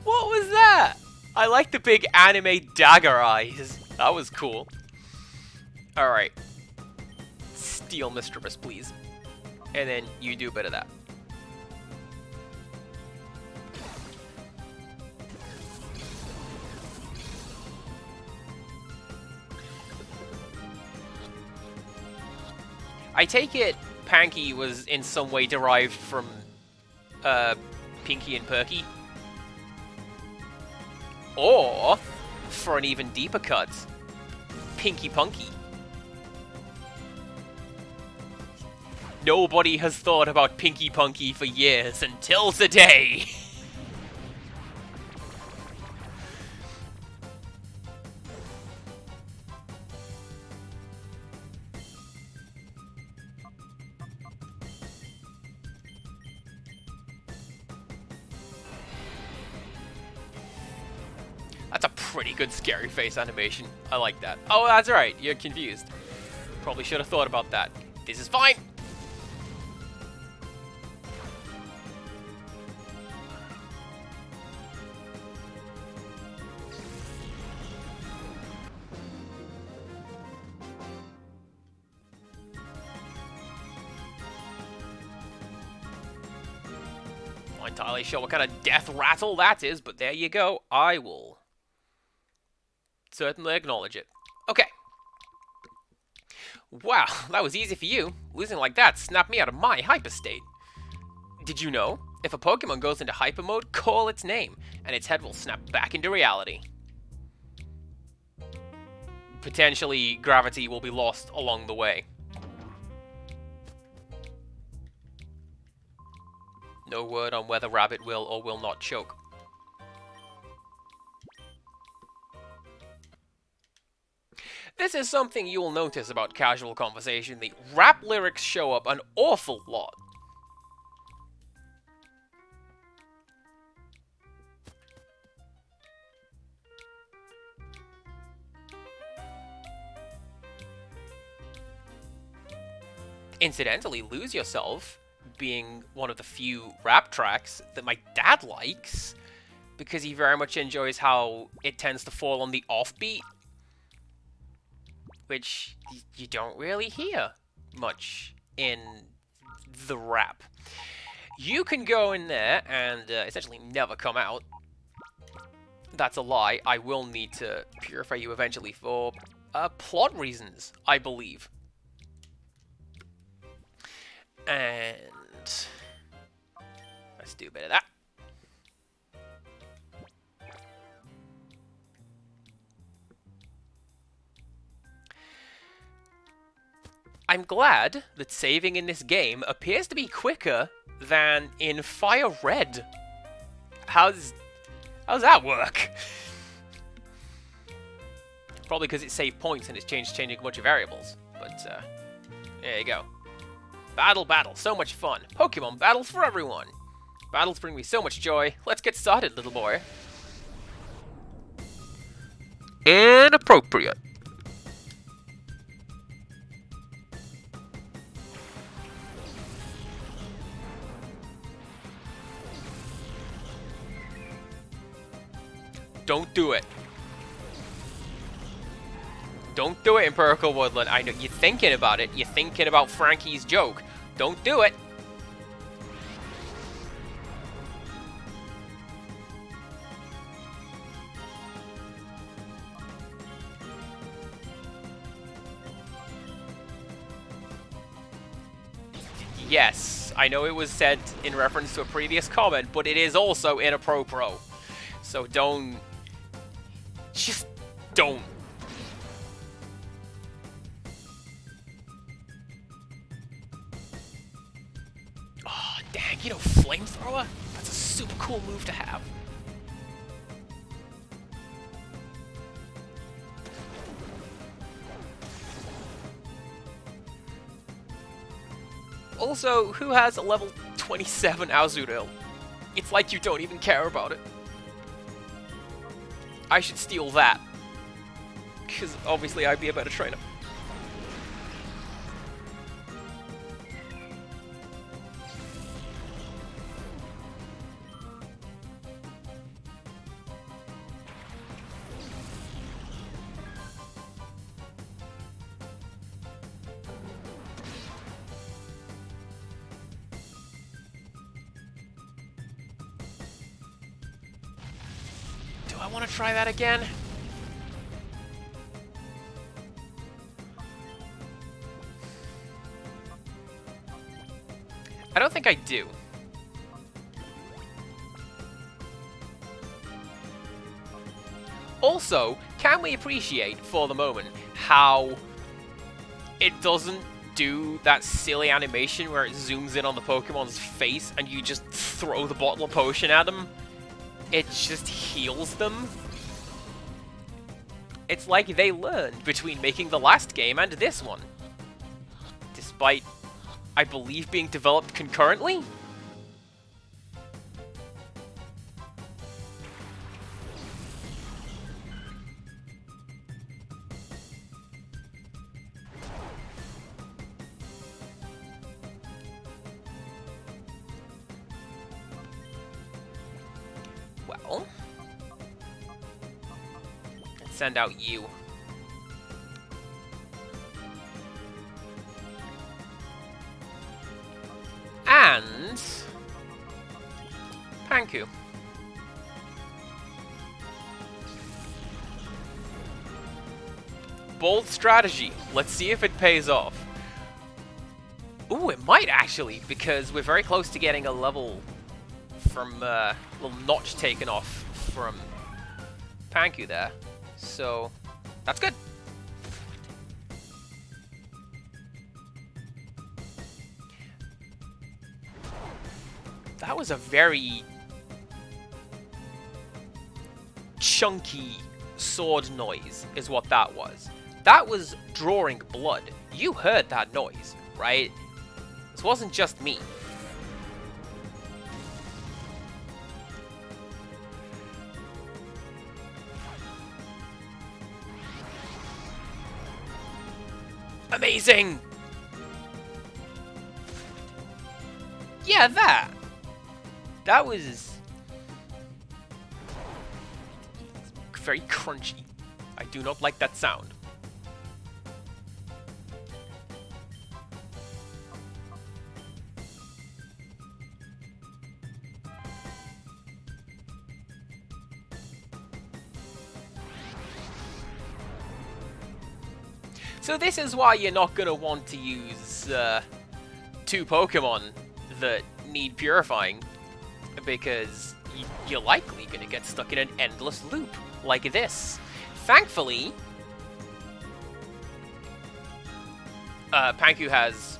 What was that? I like the big anime dagger eyes. That was cool. Alright. Steal Mistress, please. And then you do a bit of that. I take it Panky was in some way derived from Pinky and Perky. Or, for an even deeper cut, Pinky Punky. Nobody has thought about Pinky Punky for years until today. That's a pretty good scary face animation. I like that. Oh, that's right. You're confused. Probably should have thought about that. This is fine. Not entirely sure what kind of death rattle that is, but there you go. I will certainly acknowledge it. Okay. Wow, that was easy for you. Losing like that snapped me out of my hyper state. Did you know? If a Pokemon goes into hyper mode, call its name, and its head will snap back into reality. Potentially, gravity will be lost along the way. No word on whether Rabbit will or will not choke. This is something you'll notice about casual conversation. The rap lyrics show up an awful lot. Incidentally, Lose Yourself being one of the few rap tracks that my dad likes, because he very much enjoys how it tends to fall on the offbeat, which you don't really hear much in the rap. You can go in there and essentially never come out. That's a lie. I will need to purify you eventually for plot reasons, I believe. And let's do a bit of that. I'm glad that saving in this game appears to be quicker than in Fire Red. How's that work? Probably because it saved points and it's changing a bunch of variables. But there you go. Battle, battle, so much fun. Pokemon battles for everyone. Battles bring me so much joy. Let's get started, little boy. Inappropriate. Don't do it. Don't do it, Empirical Woodland. I know you're thinking about it. You're thinking about Frankie's joke. Don't do it. Yes, I know it was said in reference to a previous comment, but it is also in a Pro. So don't... Just don't. Oh, dang, you know, Flamethrower? That's a super cool move to have. Also, who has a level 27 Azurill? It's like you don't even care about it. I should steal that. Because obviously I'd be a better trainer. I want to try that again. I don't think I do. Also, can we appreciate for the moment how it doesn't do that silly animation where it zooms in on the Pokemon's face and you just throw the bottle of potion at them? It just heals them. It's like they learned between making the last game and this one. Despite, I believe, being developed concurrently? Well, let's send out you. And Panku. Bold strategy. Let's see if it pays off. Ooh, it might actually, because we're very close to getting a level from little notch taken off from Panku there, so that's good. That was a very chunky sword noise, is what that was. That was drawing blood. You heard that noise, right? This wasn't just me. Amazing! Yeah, that! That was very crunchy. I do not like that sound. So this is why you're not going to want to use two Pokemon that need purifying, because you're likely going to get stuck in an endless loop like this. Thankfully, Panku has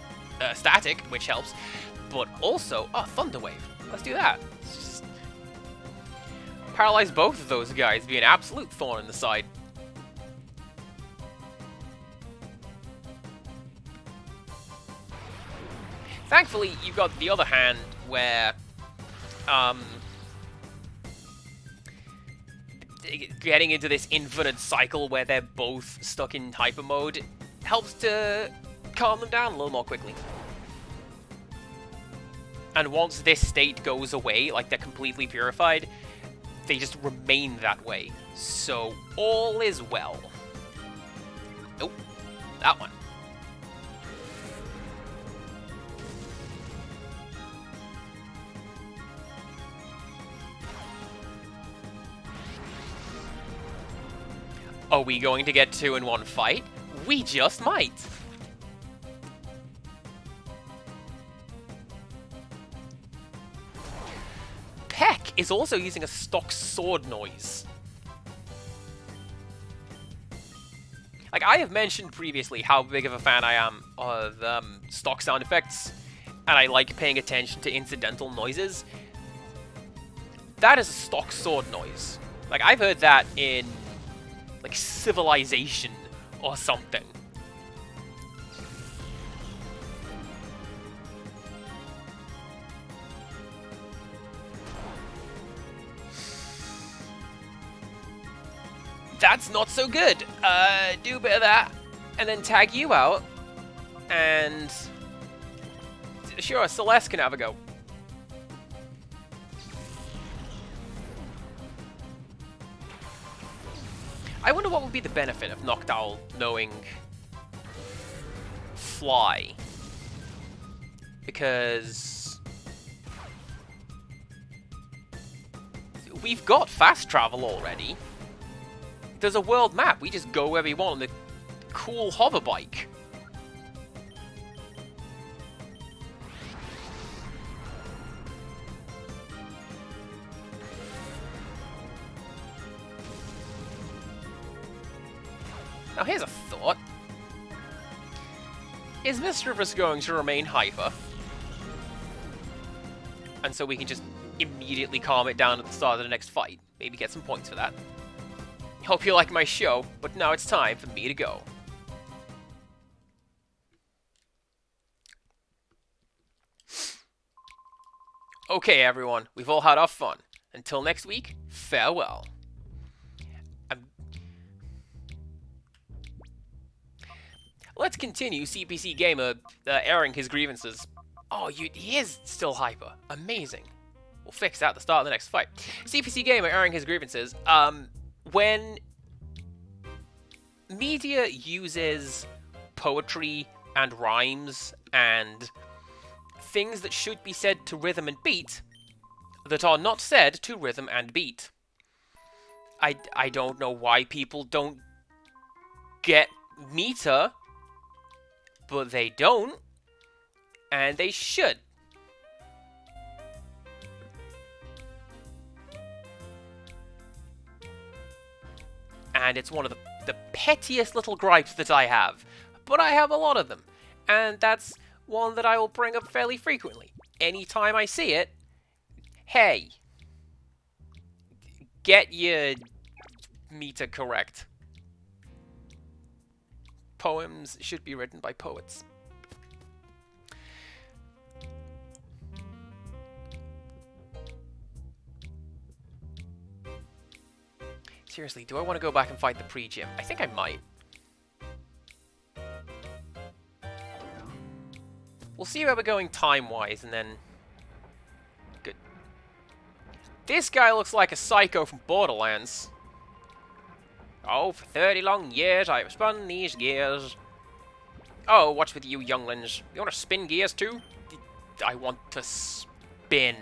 Static, which helps, but also, Thunder Wave. Let's do that. Let's just paralyze both of those guys, be an absolute thorn in the side. Thankfully, you've got the other hand where getting into this infinite cycle where they're both stuck in hyper mode helps to calm them down a little more quickly. And once this state goes away, like they're completely purified, they just remain that way. So all is well. Nope, that one. Are we going to get 2 in one fight? We just might. Peck is also using a stock sword noise. Like, I have mentioned previously how big of a fan I am of stock sound effects, and I like paying attention to incidental noises. That is a stock sword noise. Like, I've heard that in, like, Civilization or something. That's not so good. Do a bit of that, and then tag you out, and sure, Celeste can have a go. I wonder what would be the benefit of Noctowl knowing Fly, because we've got fast travel already. There's a world map. We just go where we want on the cool hover bike. Now here's a thought. Is Mischievous going to remain hyper? And so we can just immediately calm it down at the start of the next fight. Maybe get some points for that. Hope you like my show, but now it's time for me to go. Okay, everyone, we've all had our fun. Until next week, farewell. Let's continue CPC Gamer airing his grievances. Oh, he is still hyper. Amazing. We'll fix that at the start of the next fight. CPC Gamer airing his grievances. When media uses poetry and rhymes and things that should be said to rhythm and beat that are not said to rhythm and beat, I don't know why people don't get meter, but they don't, and they should. And it's one of the pettiest little gripes that I have. But I have a lot of them. And that's one that I will bring up fairly frequently. Anytime I see it, hey, get your meter correct. Poems should be written by poets. Seriously, do I want to go back and fight the pre-gym? I think I might. We'll see where we're going time-wise, and then... Good. This guy looks like a psycho from Borderlands. Oh, for 30 long years I have spun these gears. Oh, what's with you younglings? You want to spin gears too? I want to spin.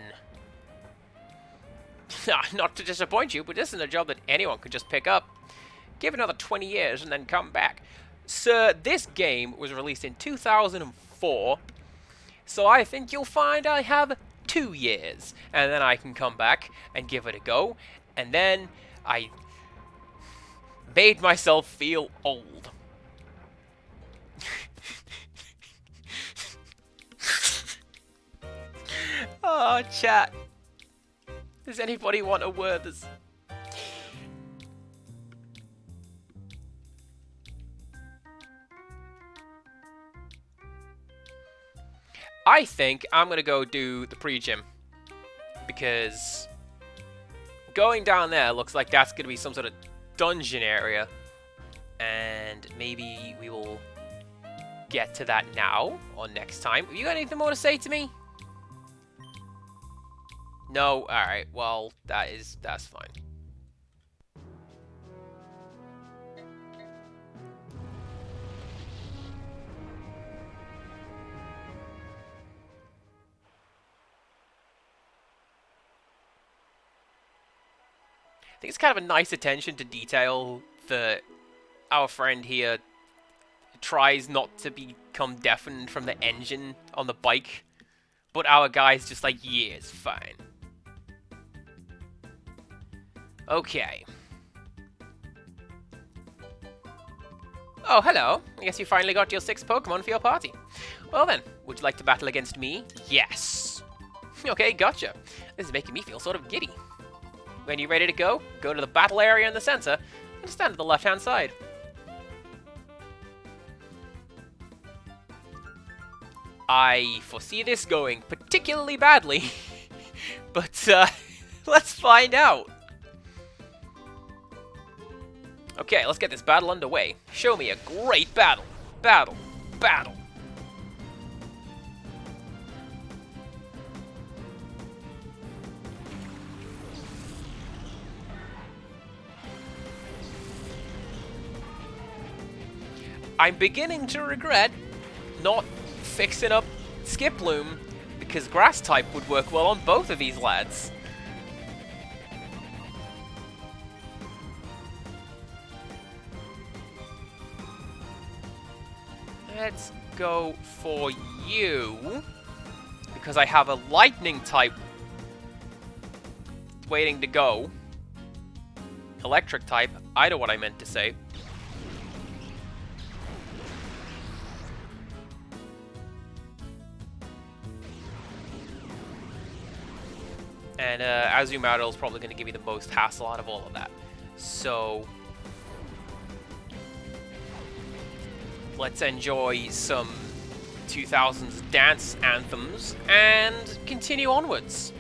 Not to disappoint you, but this isn't a job that anyone could just pick up. Give another 20 years and then come back. Sir, this game was released in 2004, so I think you'll find I have 2 years. And then I can come back and give it a go, and then I made myself feel old. Oh, chat. Does anybody want a word that's... I think I'm gonna go do the pre-gym. Because going down there looks like that's gonna be some sort of dungeon area. And maybe we will get to that now or next time. Have you got anything more to say to me? No? Alright, well, that's fine. I think it's kind of a nice attention to detail that our friend here tries not to become deafened from the engine on the bike, but our guy's just like, yeah, it's fine. Okay. Oh, hello. I guess you finally got your 6th Pokemon for your party. Well then, would you like to battle against me? Yes. Okay, gotcha. This is making me feel sort of giddy. When you're ready to go to the battle area in the center, and stand to the left-hand side. I foresee this going particularly badly, but let's find out. Okay, let's get this battle underway. Show me a great battle. Battle. Battle. I'm beginning to regret not fixing up Skiploom, because Grass type would work well on both of these lads. Let's go for you, because I have a Lightning type waiting to go. Electric type, I know what I meant to say. And Azumarill is probably going to give me the most hassle out of all of that. So let's enjoy some 2000s dance anthems and continue onwards.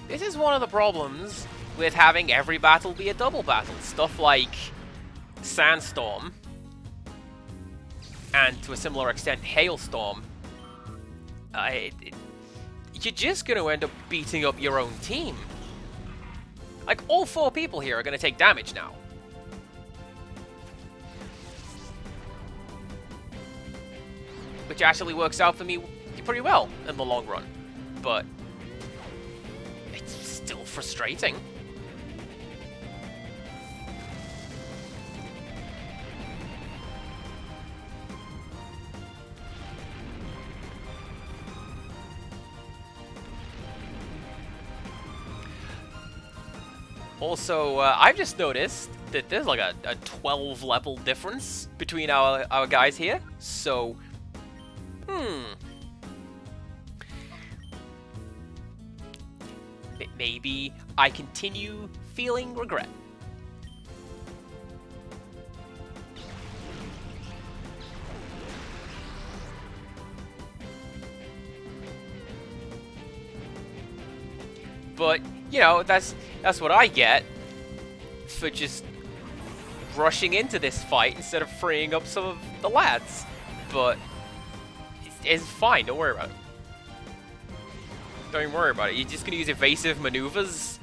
This is one of the problems with having every battle be a double battle. Stuff like Sandstorm, and to a similar extent Hailstorm. You're just going to end up beating up your own team. Like, all 4 people here are going to take damage now. Which actually works out for me pretty well in the long run. But it's still frustrating. Also, I've just noticed that there's like a 12 level difference between our guys here. So, maybe I continue feeling regret. But, you know, that's what I get for just rushing into this fight instead of freeing up some of the lads. But it's fine, don't worry about it. Don't worry about it. You're just going to use evasive maneuvers?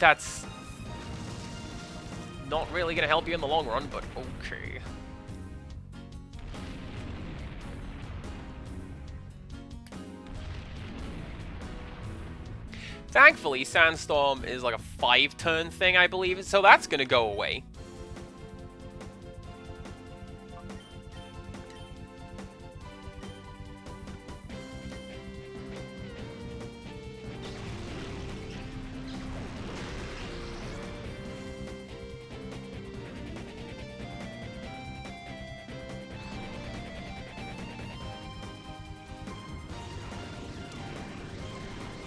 That's not really going to help you in the long run, but okay. Thankfully, Sandstorm is like a 5-turn thing, I believe, so that's going to go away.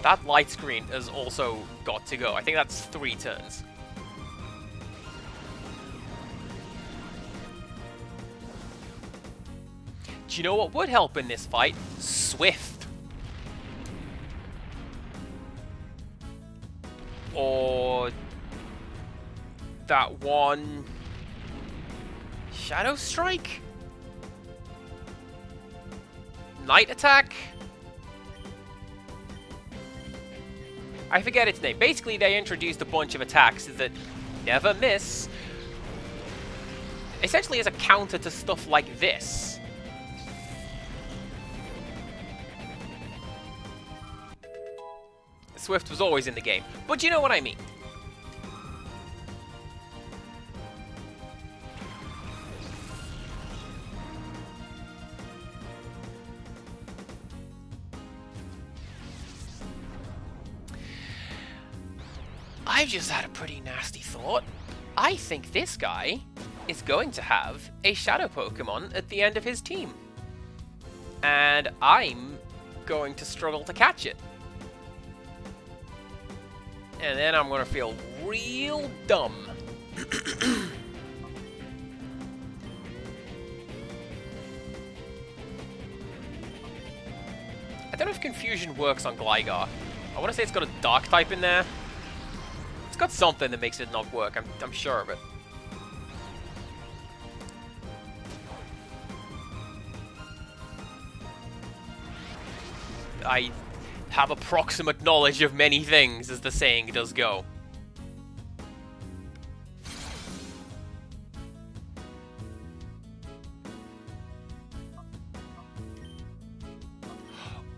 That light screen has also got to go. I think that's 3 turns. Do you know what would help in this fight? Swift. Or that one Shadow Strike? Night Attack? I forget its name. Basically, they introduced a bunch of attacks that never miss. Essentially as a counter to stuff like this. Swift was always in the game, but you know what I mean. I've just had a pretty nasty thought. I think this guy is going to have a Shadow Pokemon at the end of his team. And I'm going to struggle to catch it. And then I'm going to feel real dumb. I don't know if Confusion works on Gligar. I want to say it's got a Dark type in there. It's got something that makes it not work, I'm sure of it. I have approximate knowledge of many things, as the saying does go.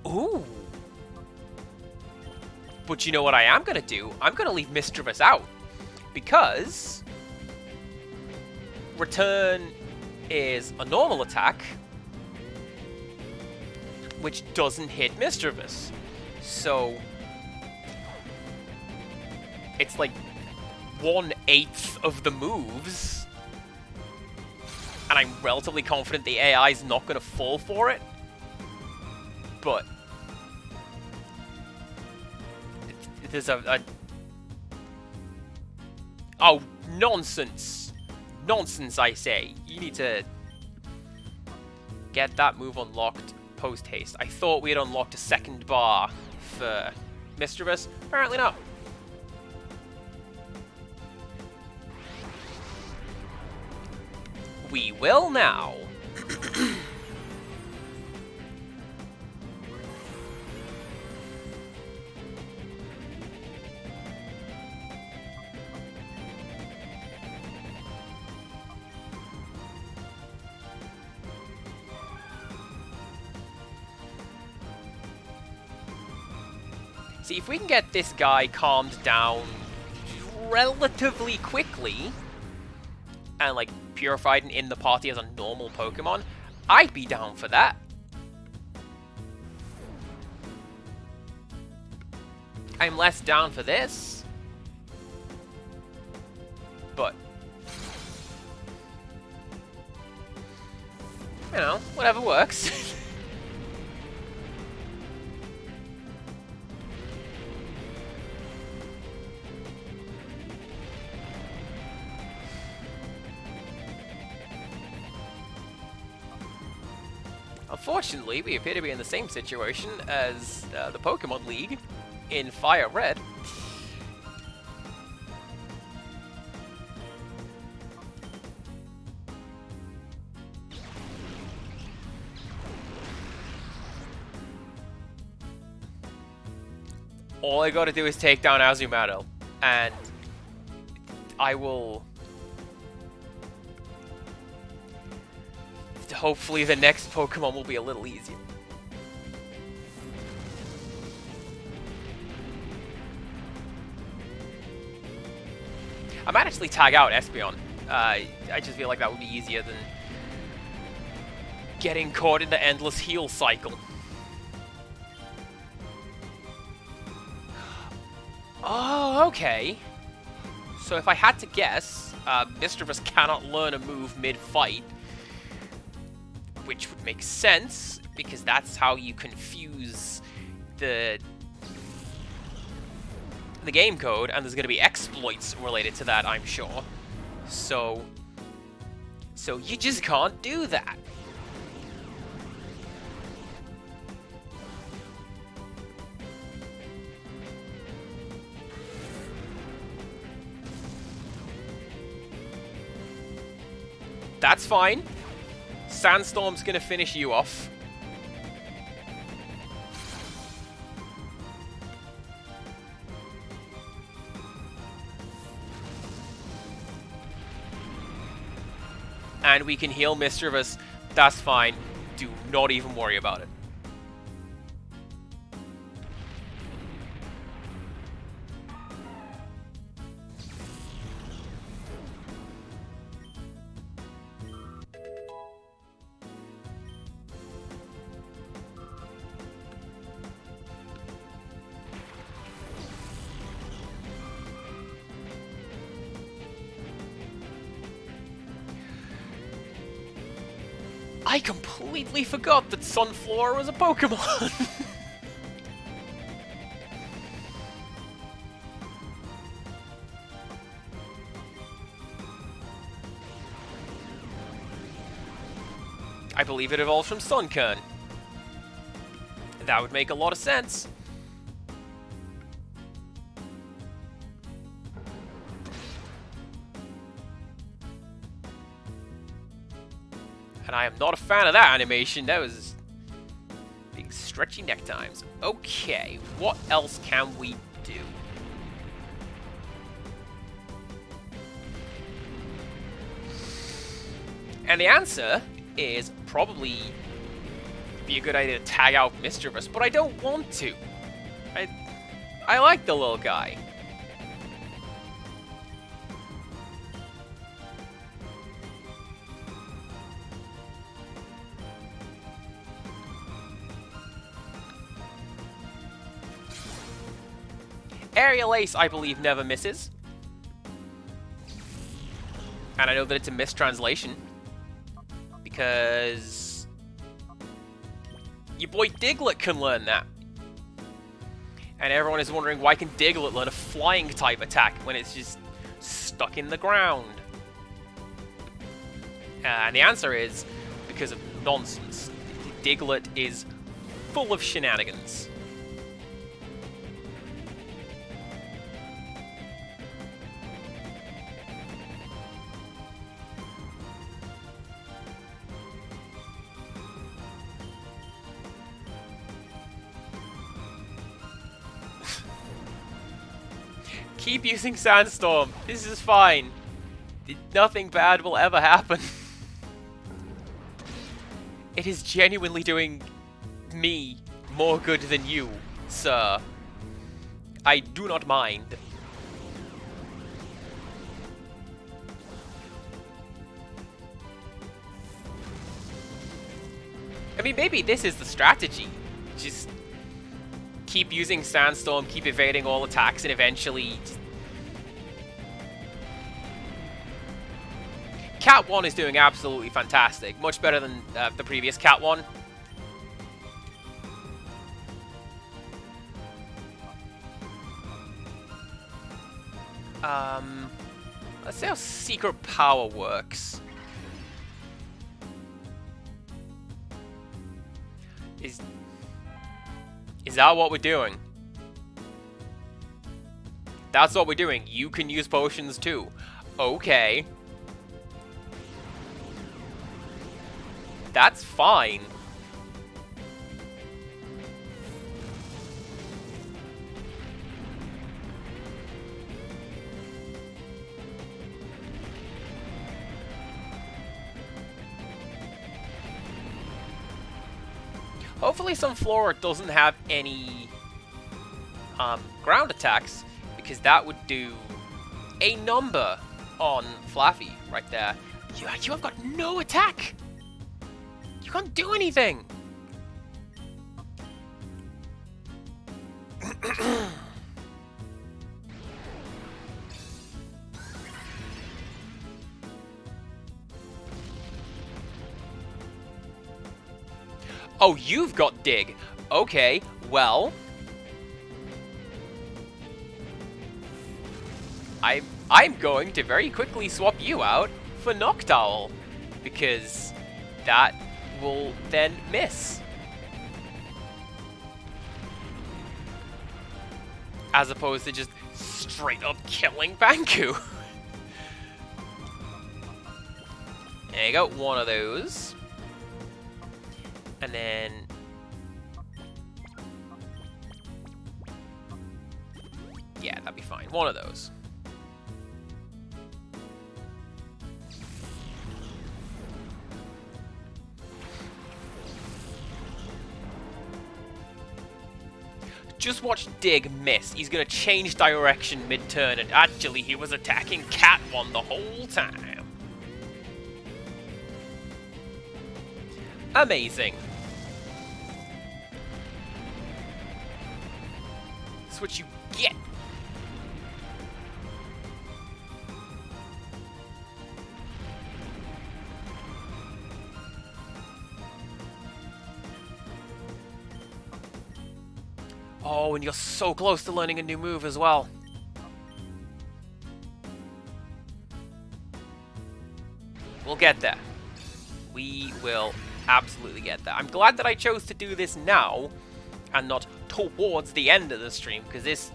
Ooh! But you know what I am going to do? I'm going to leave Mischievous out. Because Return is a normal attack, which doesn't hit Mischievous. So it's like 1/8 of the moves. And I'm relatively confident the AI is not going to fall for it. But there's a... Oh, nonsense! Nonsense, I say. You need to get that move unlocked post-haste. I thought we had unlocked a second bar for Mischievous. Apparently not. We will now. See, if we can get this guy calmed down relatively quickly, and, like, purified and in the party as a normal Pokemon, I'd be down for that. I'm less down for this. But, you know, whatever works. Unfortunately, we appear to be in the same situation as the Pokemon League in Fire Red. All I gotta do is take down Azumarill, and I will... Hopefully the next Pokemon will be a little easier. I might actually tag out Espeon. I just feel like that would be easier than getting caught in the endless heal cycle. Oh, okay. So if I had to guess, Mischievous cannot learn a move mid-fight, which would make sense, because that's how you confuse the game code, and there's going to be exploits related to that, I'm sure. So you just can't do that. That's fine. Sandstorm's gonna finish you off. And we can heal Mischievous. That's fine. Do not even worry about it. I completely forgot that Sunflower was a Pokemon! I believe it evolved from Sunkern. That would make a lot of sense. And I am not a fan of that animation. That was big stretchy neck times. Okay, what else can we do? And the answer is probably be a good idea to tag out Mischievous, but I don't want to. I like the little guy. Aerial Ace, I believe, never misses. And I know that it's a mistranslation. Because your boy Diglett can learn that. And everyone is wondering, why can Diglett learn a flying type attack when it's just stuck in the ground? And the answer is because of nonsense. Diglett is full of shenanigans. Keep using Sandstorm. This is fine. Nothing bad will ever happen. It is genuinely doing me more good than you, sir. I do not mind. I mean, maybe this is the strategy. Just keep using Sandstorm, keep evading all attacks, and eventually... Cat 1 is doing absolutely fantastic. Much better than the previous Cat 1. Let's see how Secret Power works. Is that what we're doing? That's what we're doing. You can use potions too. Okay. That's fine. Hopefully Sunflower doesn't have any ground attacks, because that would do a number on Flaffy right there. You have got no attack! You can't do anything! Oh, you've got Dig. Okay, well... I'm going to very quickly swap you out for Noctowl, because that will then miss. As opposed to just straight up killing Banku. There you go, one of those. And then... yeah, that'd be fine. One of those. Just watch Dig miss. He's gonna change direction mid-turn, and actually he was attacking Cat 1 the whole time. Amazing. That's what you get. Oh, and you're so close to learning a new move as well. We'll get there. We will absolutely get there. I'm glad that I chose to do this now and not towards the end of the stream, because this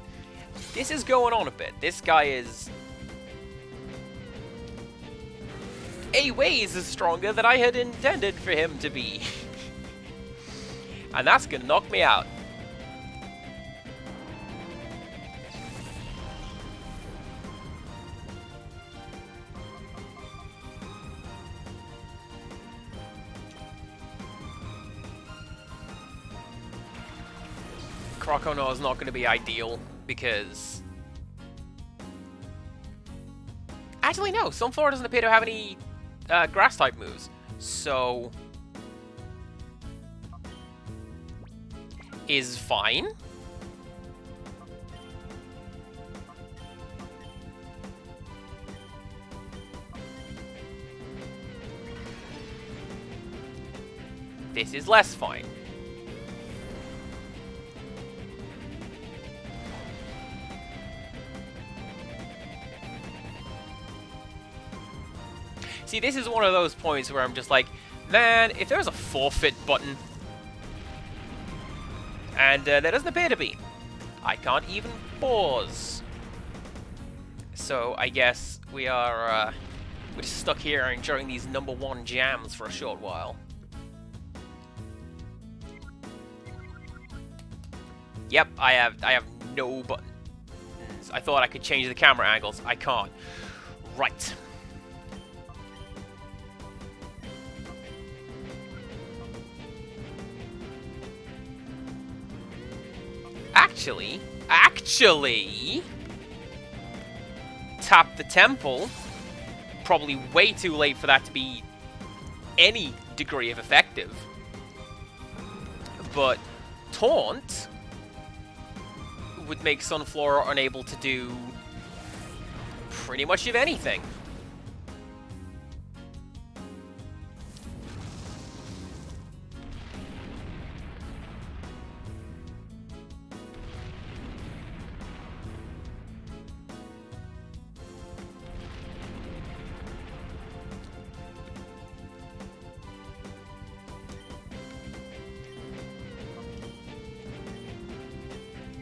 is going on a bit. This guy is a ways stronger than I had intended for him to be. And that's gonna knock me out. Croconaw is not going to be ideal because... Actually, no. Sunflower doesn't appear to have any grass-type moves. So... is fine. This is less fine. See, this is one of those points where I'm just like, man, if there's a forfeit button, and there doesn't appear to be, I can't even pause. So I guess we're just stuck here enjoying these #1 jams for a short while. Yep, I have no buttons. I thought I could change the camera angles. I can't. Right. Actually, tap the temple. Probably way too late for that to be any degree of effective. But taunt would make Sunflora unable to do pretty much of anything.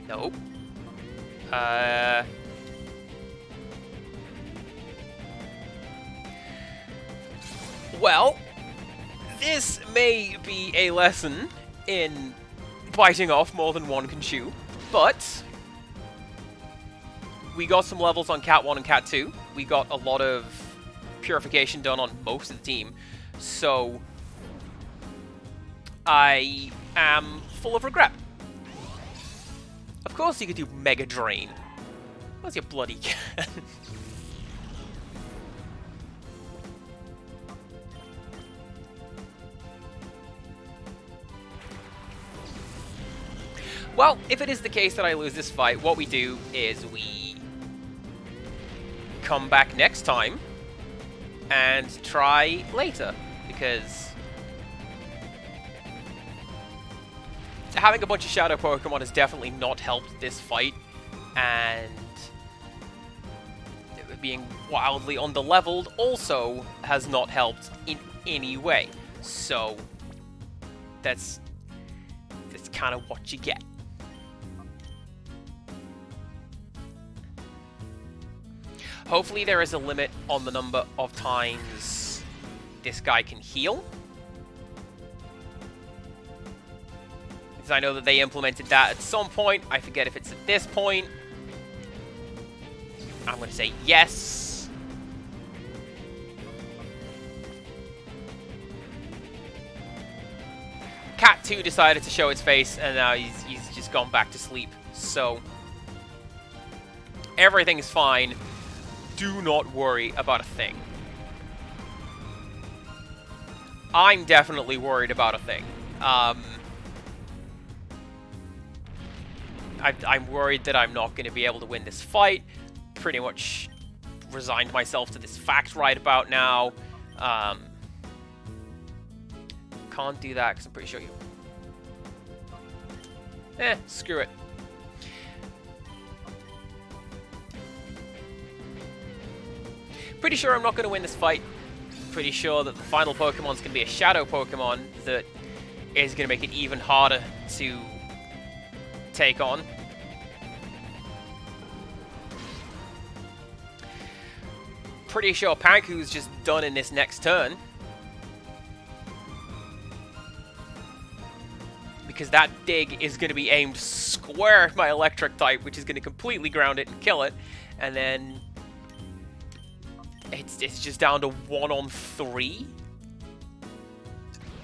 Nope. Well, this may be a lesson in biting off more than one can chew, but we got some levels on Cat 1 and Cat 2. We got a lot of purification done on most of the team, so I am full of regret. Of course you could do Mega Drain. Where's your bloody can? Well, if it is the case that I lose this fight, what we do is we come back next time and try later, because having a bunch of Shadow Pokemon has definitely not helped this fight, and being wildly underleveled also has not helped in any way. So that's kind of what you get. Hopefully there is a limit on the number of times this guy can heal. Because I know that they implemented that at some point. I forget if it's at this point. I'm going to say yes. Cat 2 decided to show its face, and now he's just gone back to sleep. So everything's fine. Do not worry about a thing. I'm definitely worried about a thing. I'm worried that I'm not going to be able to win this fight. Pretty much resigned myself to this fact right about now. Can't do that because I'm pretty sure you... screw it. Pretty sure I'm not going to win this fight. Pretty sure that the final Pokemon's going to be a Shadow Pokemon that is going to make it even harder to take on. Pretty sure Panku's just done in this next turn. Because that dig is going to be aimed square at my electric type, which is going to completely ground it and kill it. And then it's just down to 1 on 3.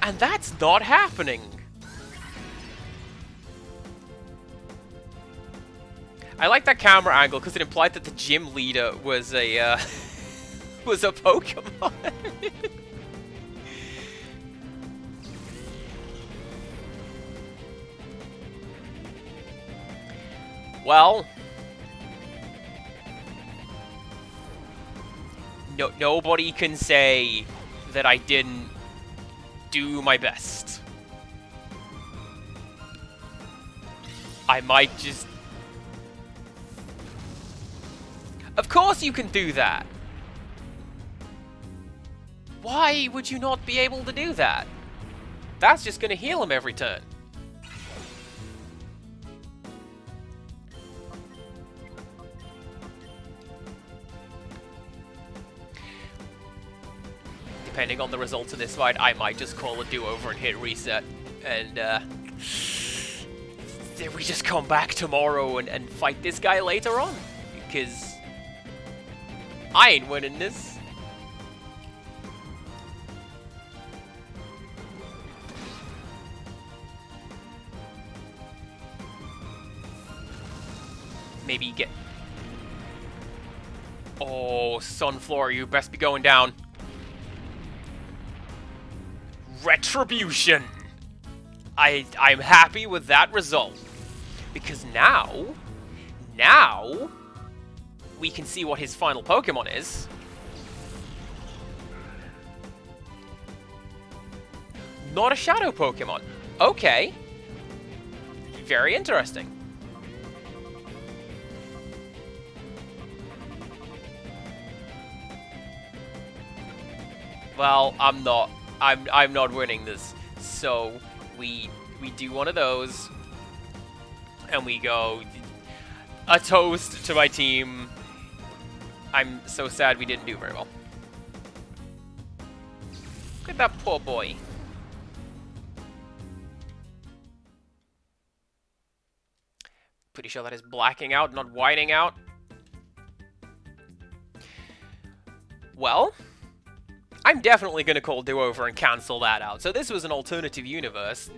And that's not happening. I like that camera angle because it implied that the gym leader was a was a Pokemon. Well, nobody can say that I didn't do my best. I might just... Of course you can do that! Why would you not be able to do that? That's just gonna heal him every turn. Depending on the results of this fight, I might just call a do-over and hit reset. And, we just come back tomorrow and fight this guy later on. Because I ain't winning this. Maybe get... Oh, Sunflower, you best be going down. Retribution! I'm happy with that result. Because now we can see what his final Pokemon is. Not a Shadow Pokemon. Okay. Very interesting. Well, I'm not winning this. So we do one of those, and we go, a toast to my team. I'm so sad we didn't do very well. Look at that poor boy. Pretty sure that is blacking out, not whiting out. Well, I'm definitely going to call do-over and cancel that out. So this was an alternative universe.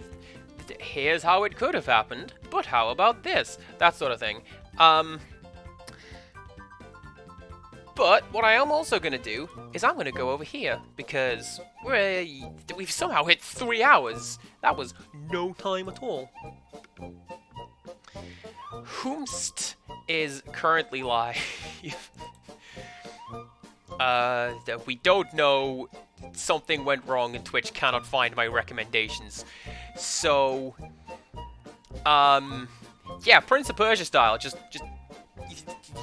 Here's how it could have happened, but how about this? That sort of thing. But what I am also going to do is I'm going to go over here, because we've somehow hit 3 hours. That was no time at all. Whomst is currently live. We don't know. Something went wrong and Twitch cannot find my recommendations. So, yeah, Prince of Persia style. Just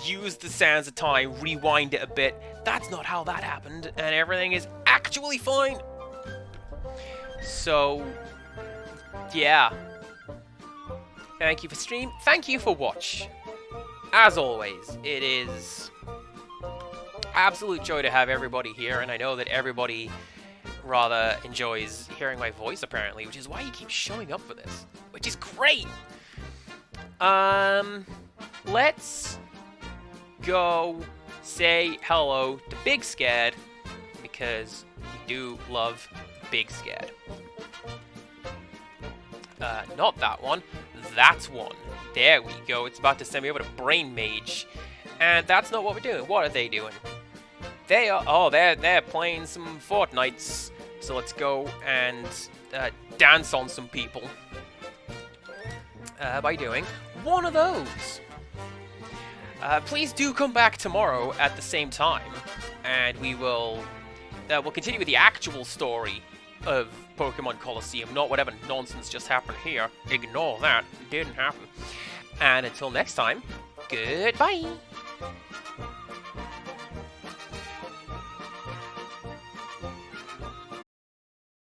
use the sands of time, rewind it a bit. That's not how that happened, and everything is actually fine. So, yeah. Thank you for stream. Thank you for watch. As always, it is absolute joy to have everybody here, and I know that everybody rather enjoys hearing my voice, apparently, which is why you keep showing up for this, which is great. Let's go say hello to Big Scared, because we do love Big Scared. Not that one. That's one. There we go. It's about to send me over to Brain Mage. And that's not what we're doing. What are they doing? They are... Oh, they're playing some Fortnites. So let's go and dance on some people. By doing one of those. Please do come back tomorrow at the same time. And we will... we'll continue with the actual story of Pokemon Colosseum, not whatever nonsense just happened here. Ignore that. It didn't happen. And until next time, goodbye!